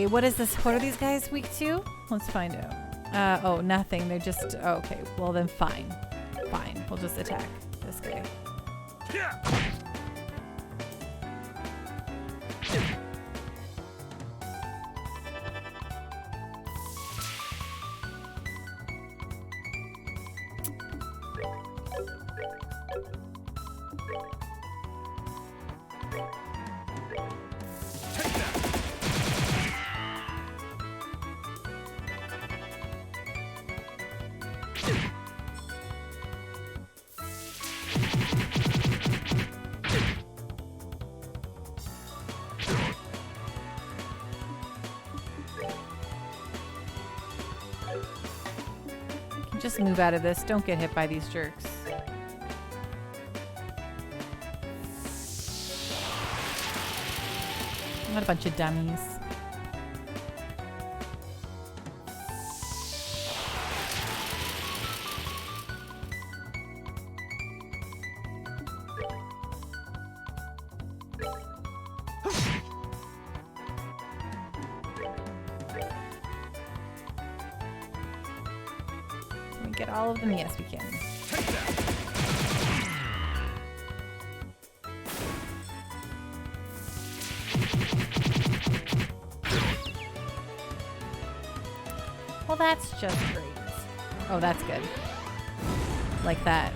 What is this? What are these guys weak to? Let's find out. Oh, nothing. They're just, oh, okay. Well then fine. Fine. We'll just attack this guy. Yeah. Just move out of this. Don't get hit by these jerks. What a bunch of dummies. Can we get all of them? Yes, we can. Well, that's just great. Oh, that's good. Like that.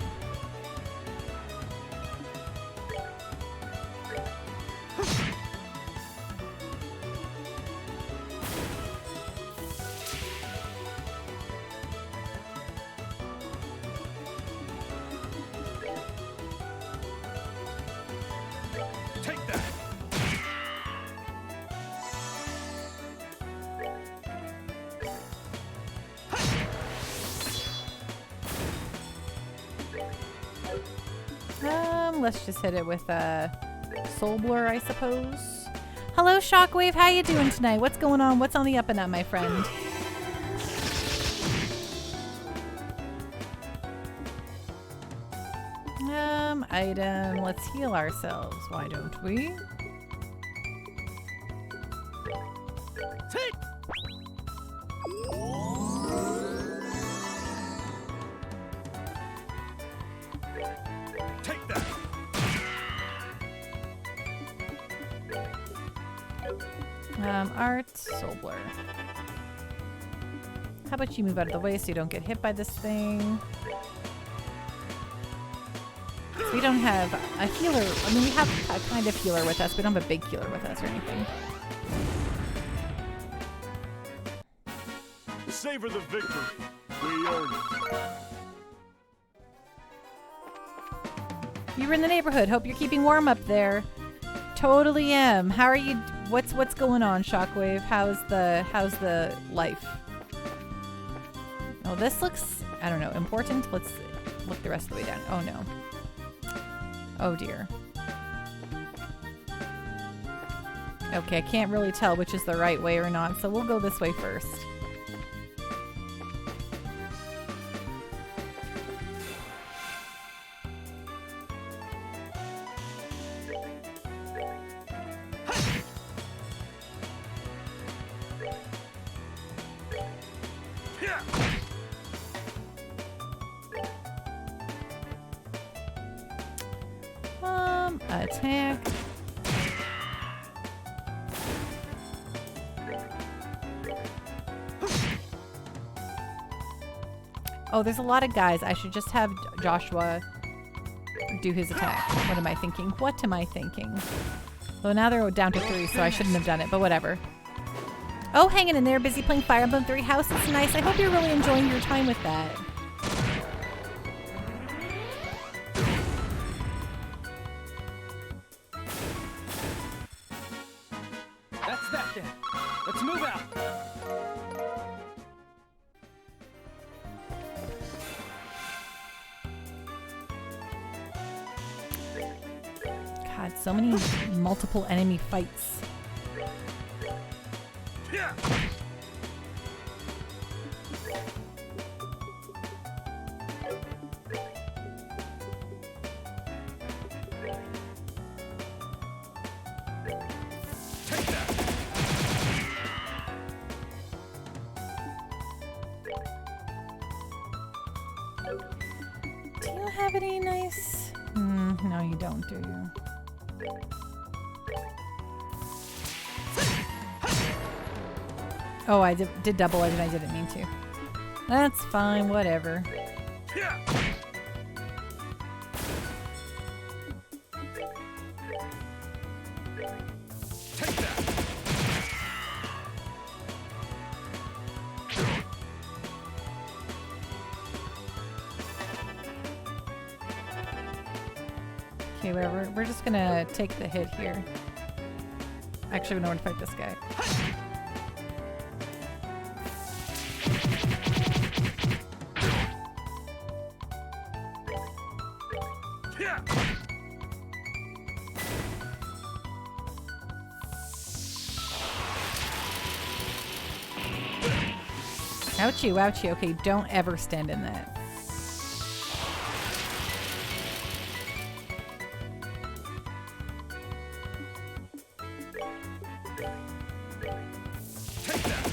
Take that. Let's just hit it with a Soul Blur, I suppose. Hello, Shockwave. How you doing tonight? What's going on? What's on the up and up, my friend? Item. Let's heal ourselves. Why don't we? Take. Take that. Art, Soul Blur. How about you move out of the way so you don't get hit by this thing? So we don't have a healer. I mean, we have a kind of healer with us. We don't have a big healer with us or anything. Savor the victory. We earned it. You were in the neighborhood. Hope you're keeping warm up there. Totally am. How are you? What's going on, Shockwave? How's the life? Oh, this looks, I don't know, important. Let's look the rest of the way down. Oh no. Oh dear. Okay, I can't really tell which is the right way or not, so we'll go this way first. Attack. Oh, there's a lot of guys. I should just have Joshua do his attack. What am I thinking? What am I thinking? Well, now they're down to 3, so I shouldn't have done it, but whatever. Oh, hanging in there, busy playing Fire Emblem 3 House. It's nice. I hope you're really enjoying your time with that. That's that then. Let's move out. God, so many multiple enemy fights. Yeah. Take that. Do you have any nice... no, you don't, do you? Oh, I did double it and I didn't mean to. That's fine, whatever. Yeah. Take that. Okay, we're just gonna take the hit here. Actually, we know where to fight this guy. Ouchie, ouchie. Okay, don't ever stand in that. Take that.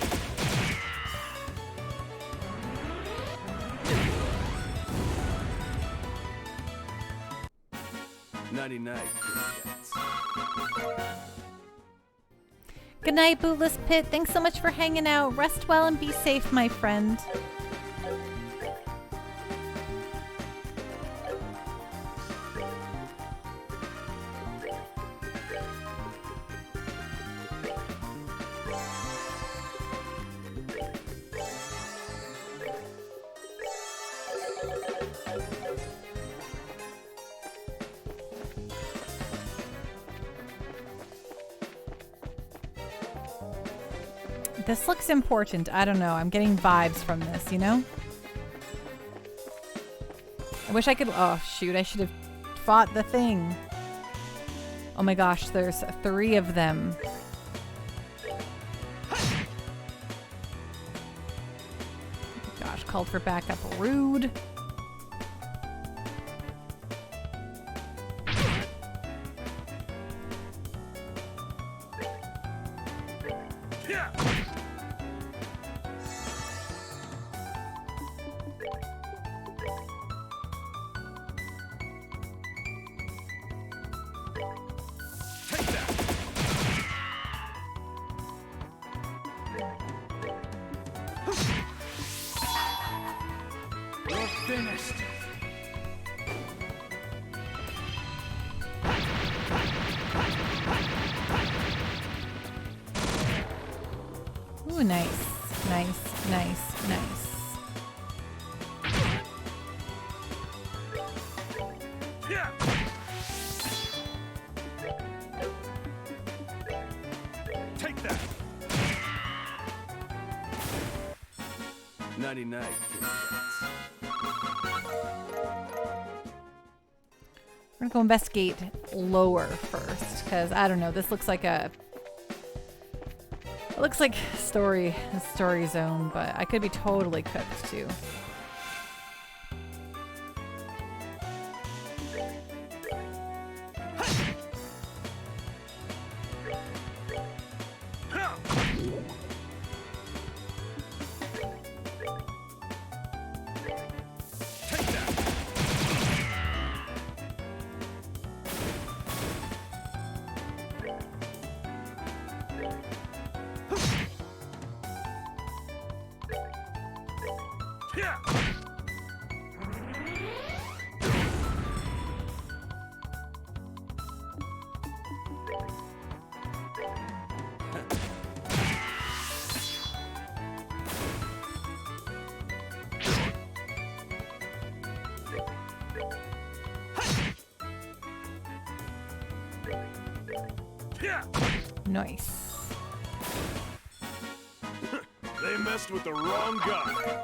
99 cats. Good night, Bootless Pit. Thanks so much for hanging out. Rest well and be safe, my friend. This looks important. I don't know. I'm getting vibes from this, you know? I wish I could... Oh, shoot. I should have fought the thing. Oh my gosh, there's 3 of them. Gosh, called for backup. Rude. Ooh, nice. Nice, nice, nice. Take that. 99 cats. We're gonna go investigate lower first, because I don't know. This looks like a... It looks like a story zone, but I could be totally cooked too. Nice. They messed with the wrong guy.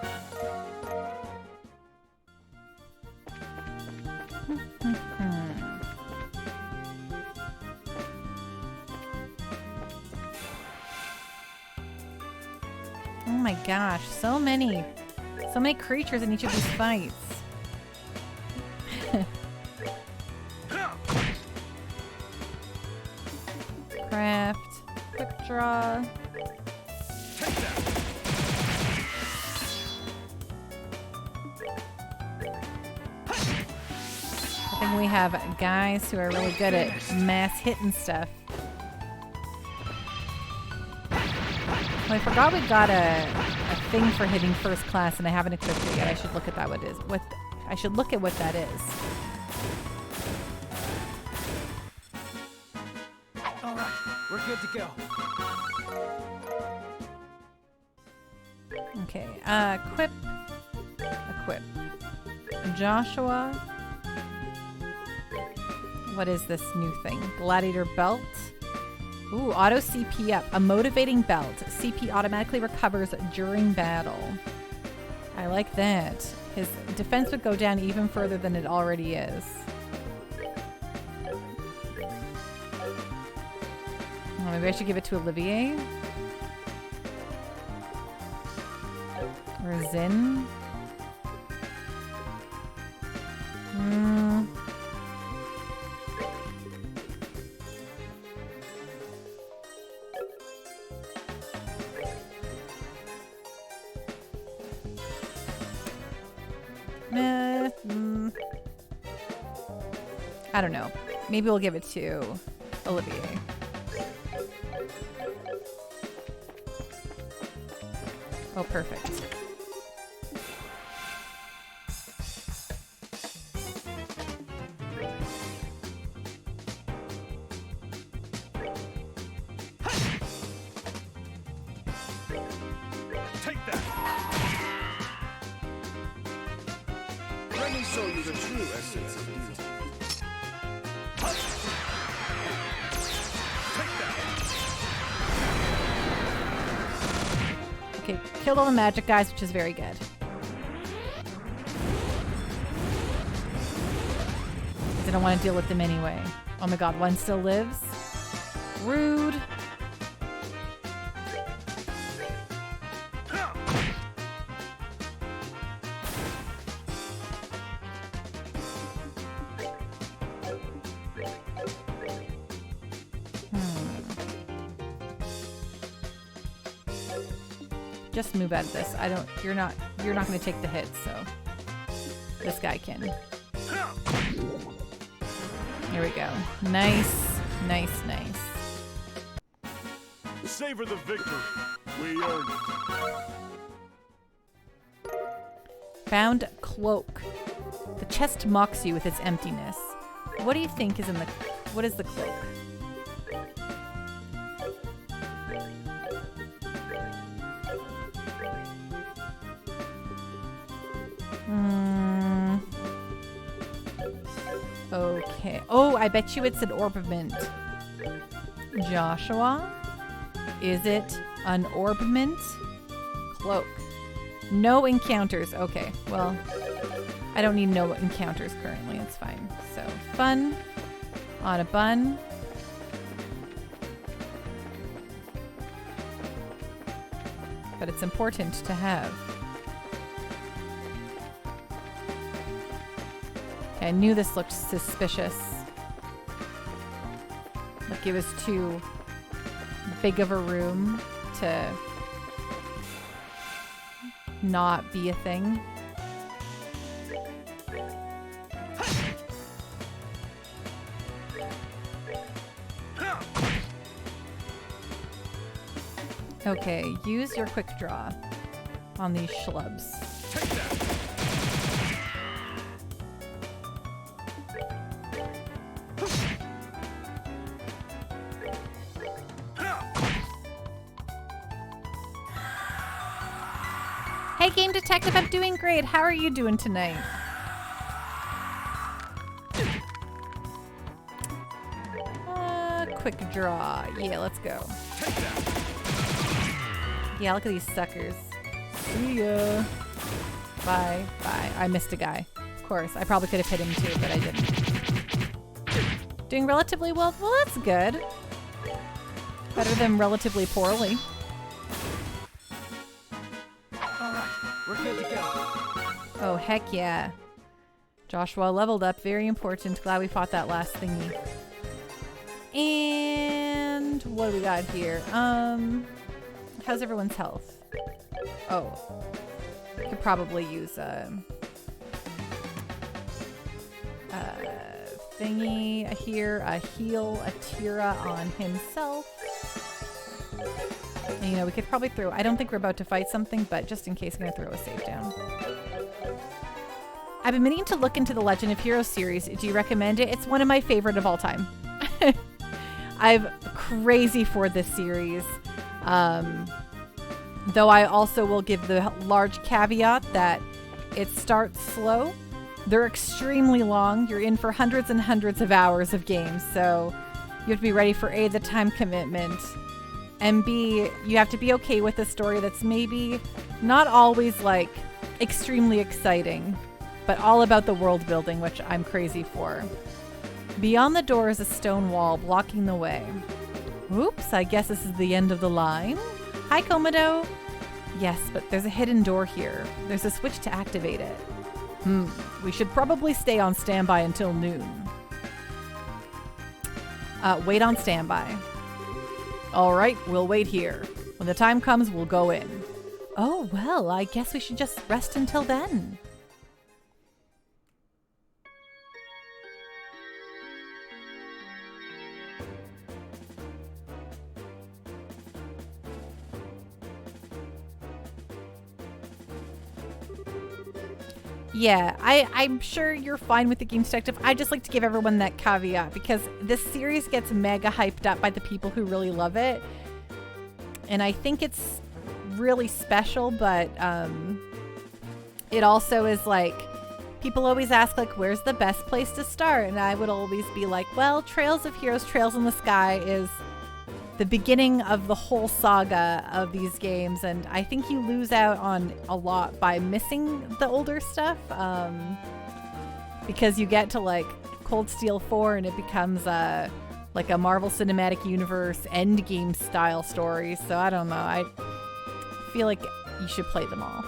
Oh my gosh, so many creatures in each of these fights. Craft, quick draw. I think we have guys who are really good at mass hitting stuff. Oh, I forgot we got a thing for hitting first class, and I haven't equipped it yet. I should look at that. I should look at what that is. All right, we're good to go. Okay, equip. Joshua. What is this new thing? Gladiator belt. Ooh, auto CP up. A motivating belt. CP automatically recovers during battle. I like that. His defense would go down even further than it already is. Oh, maybe I should give it to Olivier. Resin. I don't know. Maybe we'll give it to Olivier. Oh, perfect. Take that! Let me show you the true essence of beauty. Okay, killed all the magic guys, which is very good. Because I don't want to deal with them anyway. Oh my god, one still lives? Rude. Just move out of this. You're not going to take the hit, so this guy can. Here we go. Nice, nice, nice. Savor the victory. We earned it. Found cloak. The chest mocks you with its emptiness. What do you think is in the... What is the cloak? Okay. Oh, I bet you it's an orbment. Joshua? Is it an orbment? Cloak. No encounters. Okay, well, I don't need no encounters currently. It's fine. So, fun. On a bun. But it's important to have. I knew this looked suspicious. Like it was too big of a room to not be a thing. Okay, use your quick draw on these schlubs. Hey, Game Detective, I'm doing great. How are you doing tonight? Quick draw. Yeah, let's go. Yeah, look at these suckers. See ya. Bye. Bye. I missed a guy. Of course. I probably could have hit him too, but I didn't. Doing relatively well. Well, that's good. Better than relatively poorly. We're good to go. Oh, heck yeah. Joshua leveled up. Very important. Glad we fought that last thingy. And what do we got here? How's everyone's health? Oh. Could probably use a thingy here, a heal, a Tira on himself. And, you know, we could probably throw... I don't think we're about to fight something, but just in case, I'm going to throw a save down. I've been meaning to look into the Legend of Heroes series. Do you recommend it? It's one of my favorite of all time. I'm crazy for this series. Though I also will give the large caveat that it starts slow. They're extremely long. You're in for hundreds and hundreds of hours of games. So you have to be ready for A, the time commitment, and B, you have to be okay with a story that's maybe not always like extremely exciting, but all about the world building, which I'm crazy for. Beyond the door is a stone wall blocking the way. Oops, I guess this is the end of the line. Hi, Komodo. Yes, but there's a hidden door here. There's a switch to activate it. We should probably stay on standby until noon. Wait on standby. All right, we'll wait here. When the time comes, we'll go in. Oh, well, I guess we should just rest until then. Yeah, I'm sure you're fine with the Games Detective. I just like to give everyone that caveat because this series gets mega hyped up by the people who really love it. And I think it's really special, but it also is like, people always ask like, where's the best place to start? And I would always be like, well, Trails of Heroes, Trails in the Sky is the beginning of the whole saga of these games, and I think you lose out on a lot by missing the older stuff, because you get to like Cold Steel 4 and it becomes like a Marvel Cinematic Universe Endgame style story. So I don't know, I feel like you should play them all.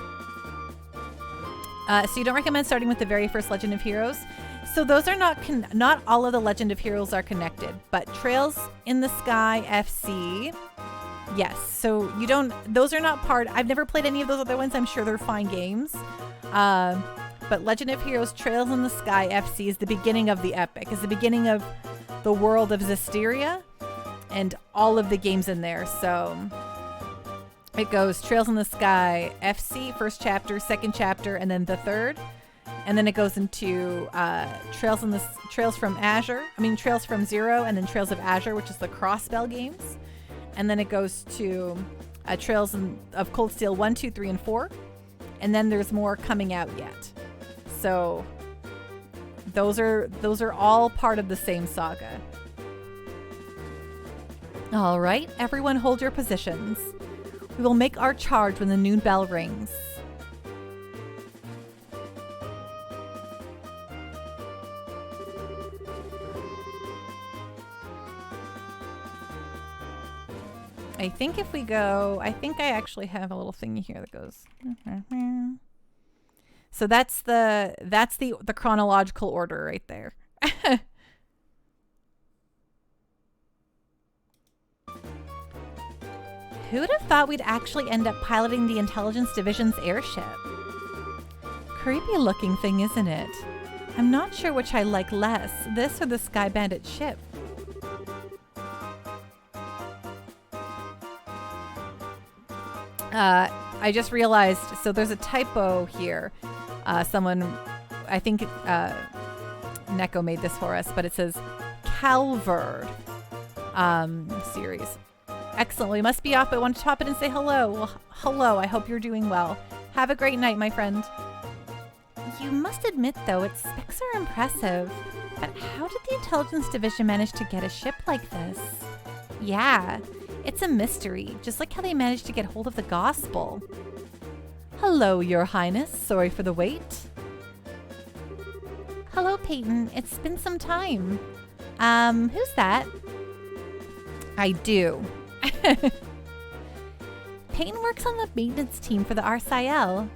So you don't recommend starting with the very first Legend of Heroes? So those are not all of the Legend of Heroes are connected, but Trails in the Sky FC, yes. So those are not part, I've never played any of those other ones. I'm sure they're fine games. But Legend of Heroes Trails in the Sky FC is the beginning of the epic, is the beginning of the world of Zestiria and all of the games in there. So it goes Trails in the Sky FC, first chapter, second chapter, and then the third. And then it goes into Trails from Zero, and then Trails of Azure, which is the Crossbell games. And then it goes to Trails of Cold Steel 1, 2, 3, and 4. And then there's more coming out yet. So those are all part of the same saga. All right, everyone hold your positions. We will make our charge when the noon bell rings. I think if we go, I think I actually have a little thingy here that goes. So that's the chronological order right there. Who'd have thought we'd actually end up piloting the Intelligence Division's airship? Creepy looking thing, isn't it? I'm not sure which I like less, this or the Sky Bandit ship. I just realized, so there's a typo here. Someone, I think Neko made this for us, but it says Calvard series. Excellent. We must be off, but I want to top it and say hello. Well, hello. I hope you're doing well. Have a great night, my friend. You must admit, though, its specs are impressive. But how did the Intelligence Division manage to get a ship like this? Yeah, it's a mystery, just like how they managed to get hold of the gospel. Hello, Your Highness. Sorry for the wait. Hello, Peyton. It's been some time. Who's that? I do. Peyton works on the maintenance team for the Grancel.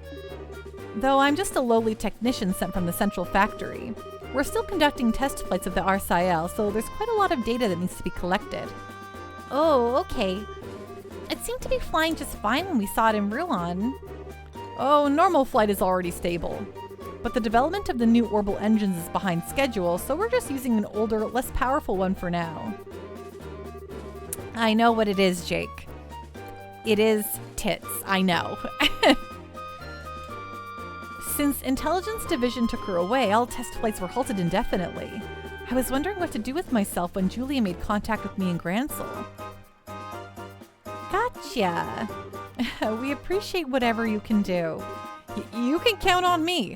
Though I'm just a lowly technician sent from the central factory. We're still conducting test flights of the Grancel, so there's quite a lot of data that needs to be collected. Oh, okay. It seemed to be flying just fine when we saw it in Ruan. Oh, normal flight is already stable. But the development of the new orbital engines is behind schedule, so we're just using an older, less powerful one for now. I know what it is, Jake. It is tits, I know. Since Intelligence Division took her away, all test flights were halted indefinitely. I was wondering what to do with myself when Julia made contact with me in Grancel. Gotcha. We appreciate whatever you can do. You can count on me.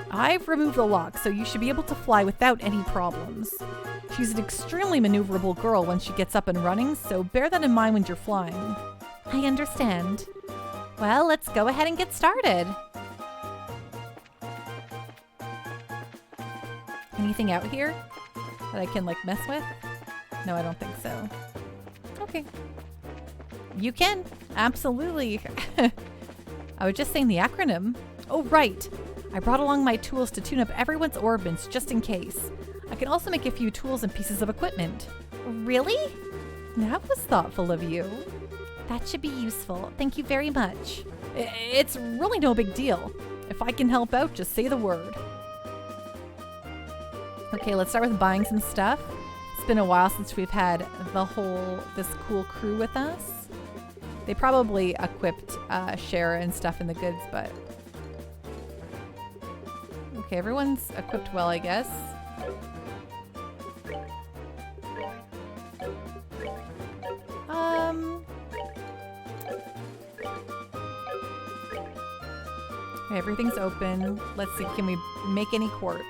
I've removed the lock, so you should be able to fly without any problems. She's an extremely maneuverable girl when she gets up and running, so bear that in mind when you're flying. I understand. Well, let's go ahead and get started. Anything out here that I can, like, mess with? No, I don't think so. Okay. You can. Absolutely. I was just saying the acronym. Oh, right. I brought along my tools to tune up everyone's orbits just in case. I can also make a few tools and pieces of equipment. Really? That was thoughtful of you. That should be useful. Thank you very much. It's really no big deal. If I can help out, just say the word. Okay, let's start with buying some stuff. It's been a while since we've had this cool crew with us. They probably equipped Shara and stuff in the goods, but... Okay, everyone's equipped well, I guess. Okay, everything's open. Let's see, can we make any quartz?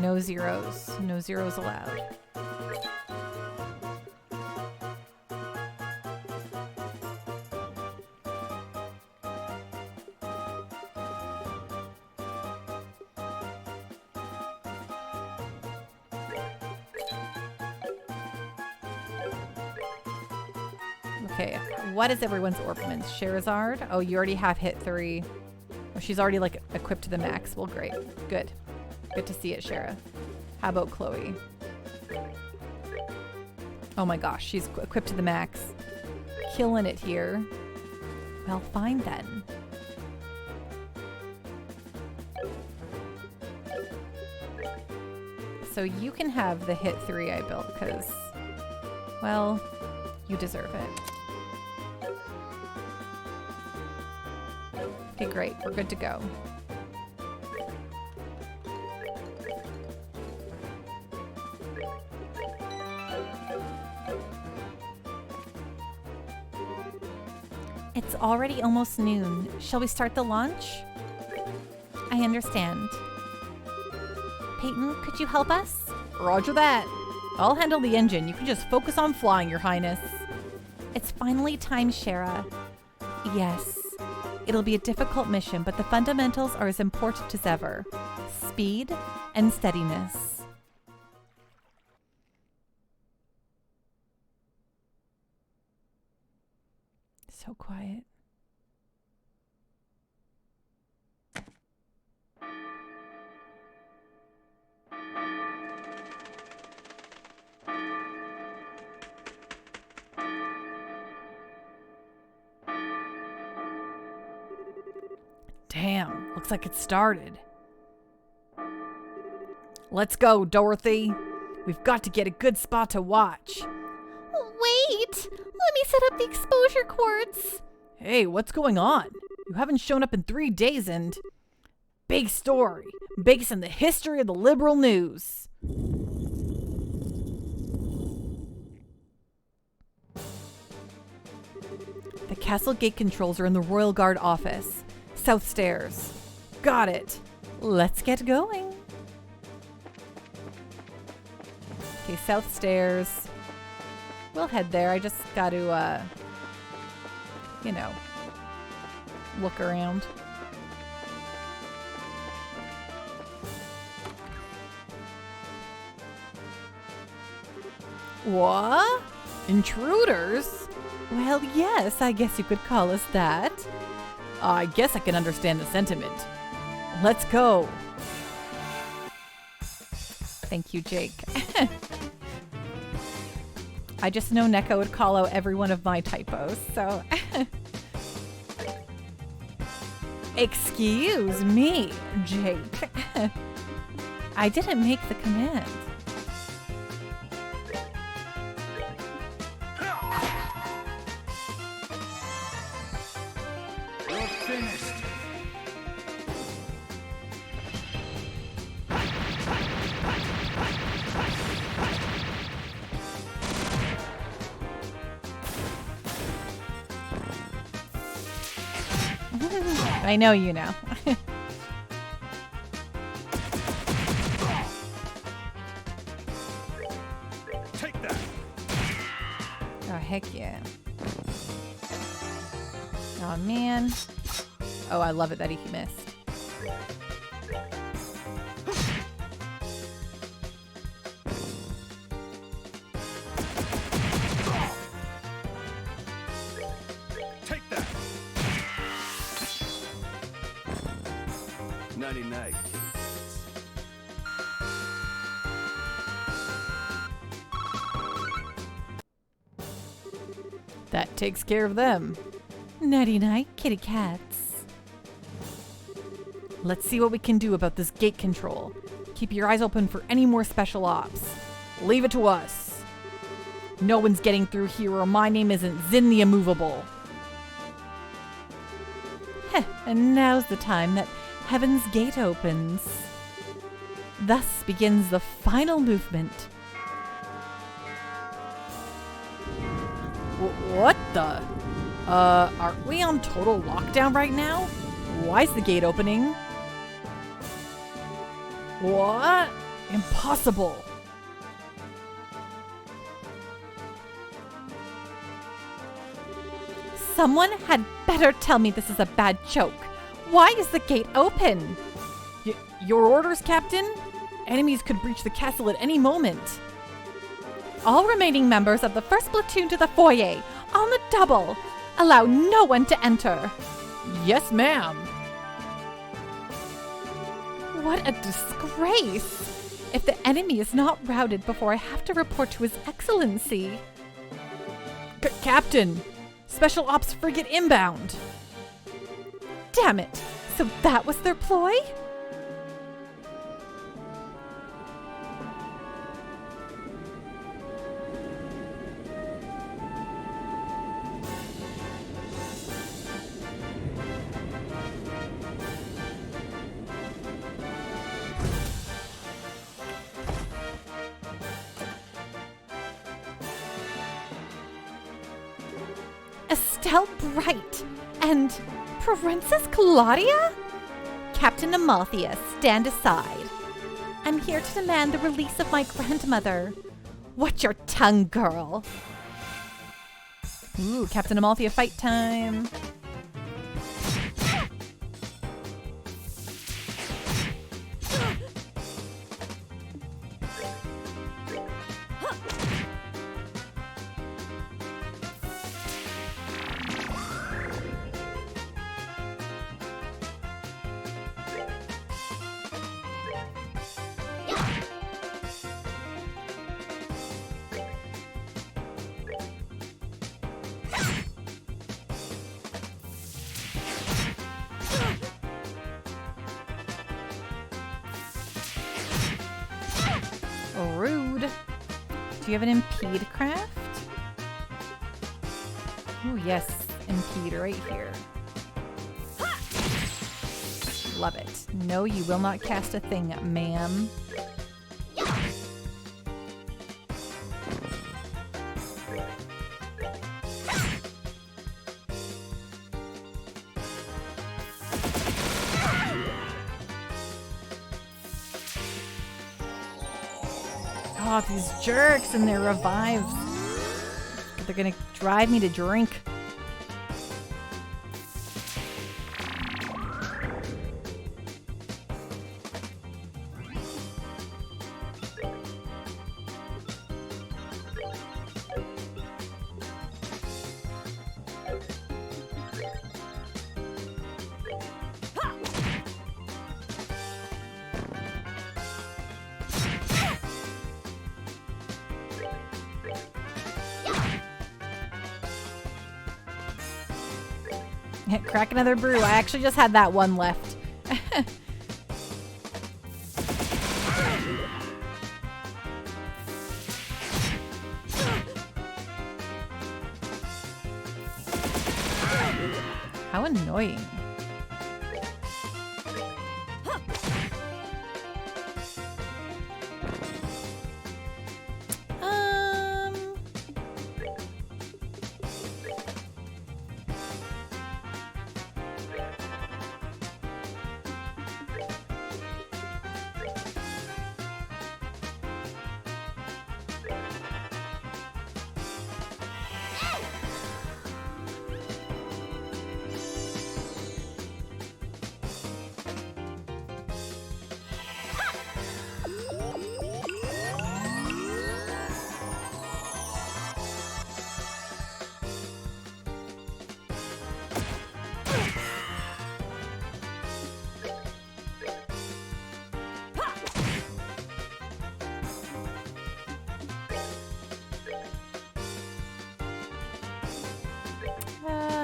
No zeros. No zeros allowed. Okay, what is everyone's ornaments? Sherazard? Oh, you already have hit 3. Oh, she's already like equipped to the max. Well, great. Good. Good to see it, Shara. How about Chloe? Oh my gosh, she's equipped to the max. Killing it here. Well, fine then. So you can have the hit 3 I built because, well, you deserve it. Okay, great. We're good to go. It's already almost noon. Shall we start the launch? I understand. Peyton, could you help us? Roger that. I'll handle the engine. You can just focus on flying, Your Highness. It's finally time, Shara. Yes. It'll be a difficult mission, but the fundamentals are as important as ever. Speed and steadiness. So quiet. Damn, looks like it started. Let's go, Dorothy. We've got to get a good spot to watch. Wait! Let me set up the exposure quartz. Hey, what's going on? You haven't shown up in 3 days and... Big story. Biggest in the history of the liberal news. The castle gate controls are in the Royal Guard office. South stairs. Got it. Let's get going. Okay, south stairs. We'll head there. I just got to, you know, look around. What? Intruders? Well, yes, I guess you could call us that. I guess I can understand the sentiment. Let's go. Thank you, Jake. I just know Neko would call out every one of my typos, so... Excuse me, Jake. I didn't make the command. You're finished. I know you know. Take that. Oh, heck yeah. Oh, man. Oh, I love it that he missed. Take that. Nighty night, kitty cats. That takes care of them. Nighty night, kitty cats. Let's see what we can do about this gate control. Keep your eyes open for any more special ops. Leave it to us. No one's getting through here or my name isn't Zin the Immovable. Heh, and now's the time that Heaven's Gate opens. Thus begins the final movement. What the? Aren't we on total lockdown right now? Why's the gate opening? What? Impossible. Someone had better tell me this is a bad joke. Why is the gate open? Your orders, Captain? Enemies could breach the castle at any moment. All remaining members of the first platoon to the foyer, on the double. Allow no one to enter. Yes, ma'am. What a disgrace! If the enemy is not routed before I have to report to His Excellency. Captain! Special Ops frigate inbound! Damn it! So that was their ploy? Estelle Bright and Princess Claudia? Captain Amalthea, stand aside. I'm here to demand the release of my grandmother. Watch your tongue, girl. Ooh, Captain Amalthea fight time. Rude. Do you have an impede craft? Oh yes, impede right here. Love it. No, you will not cast a thing, ma'am. Oh, these jerks and their revives. They're gonna drive me to drink. Crack another brew. I actually just had that one left. How annoying.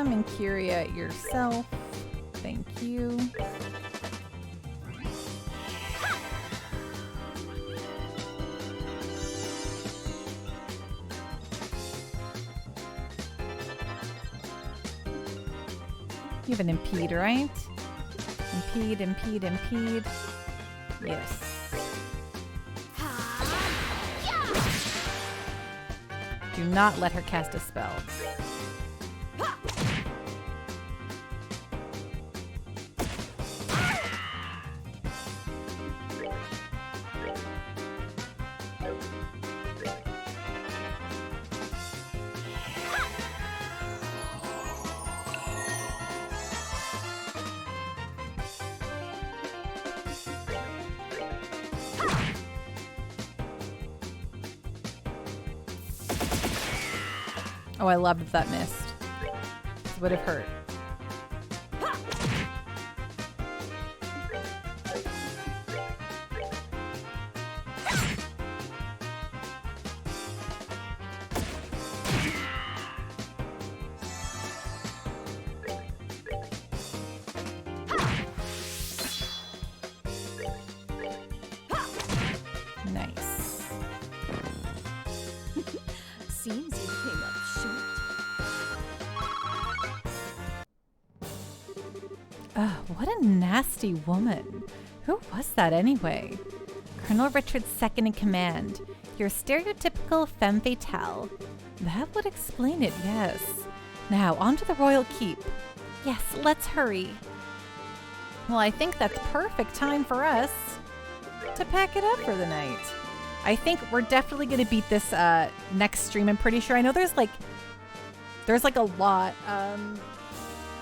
Manchuria yourself. Thank you. You have an impede, right? Impede, impede, impede. Yes. Do not let her cast a spell. Oh, I loved that missed. It would have hurt. Nice. Seems you came up short. What a nasty woman. Who was that anyway? Colonel Richard's second in command. Your stereotypical femme fatale. That would explain it, yes. Now, on to the royal keep. Yes, let's hurry. Well, I think that's perfect time for us to pack it up for the night. I think we're definitely going to beat this next stream. I'm pretty sure. I know there's like a lot.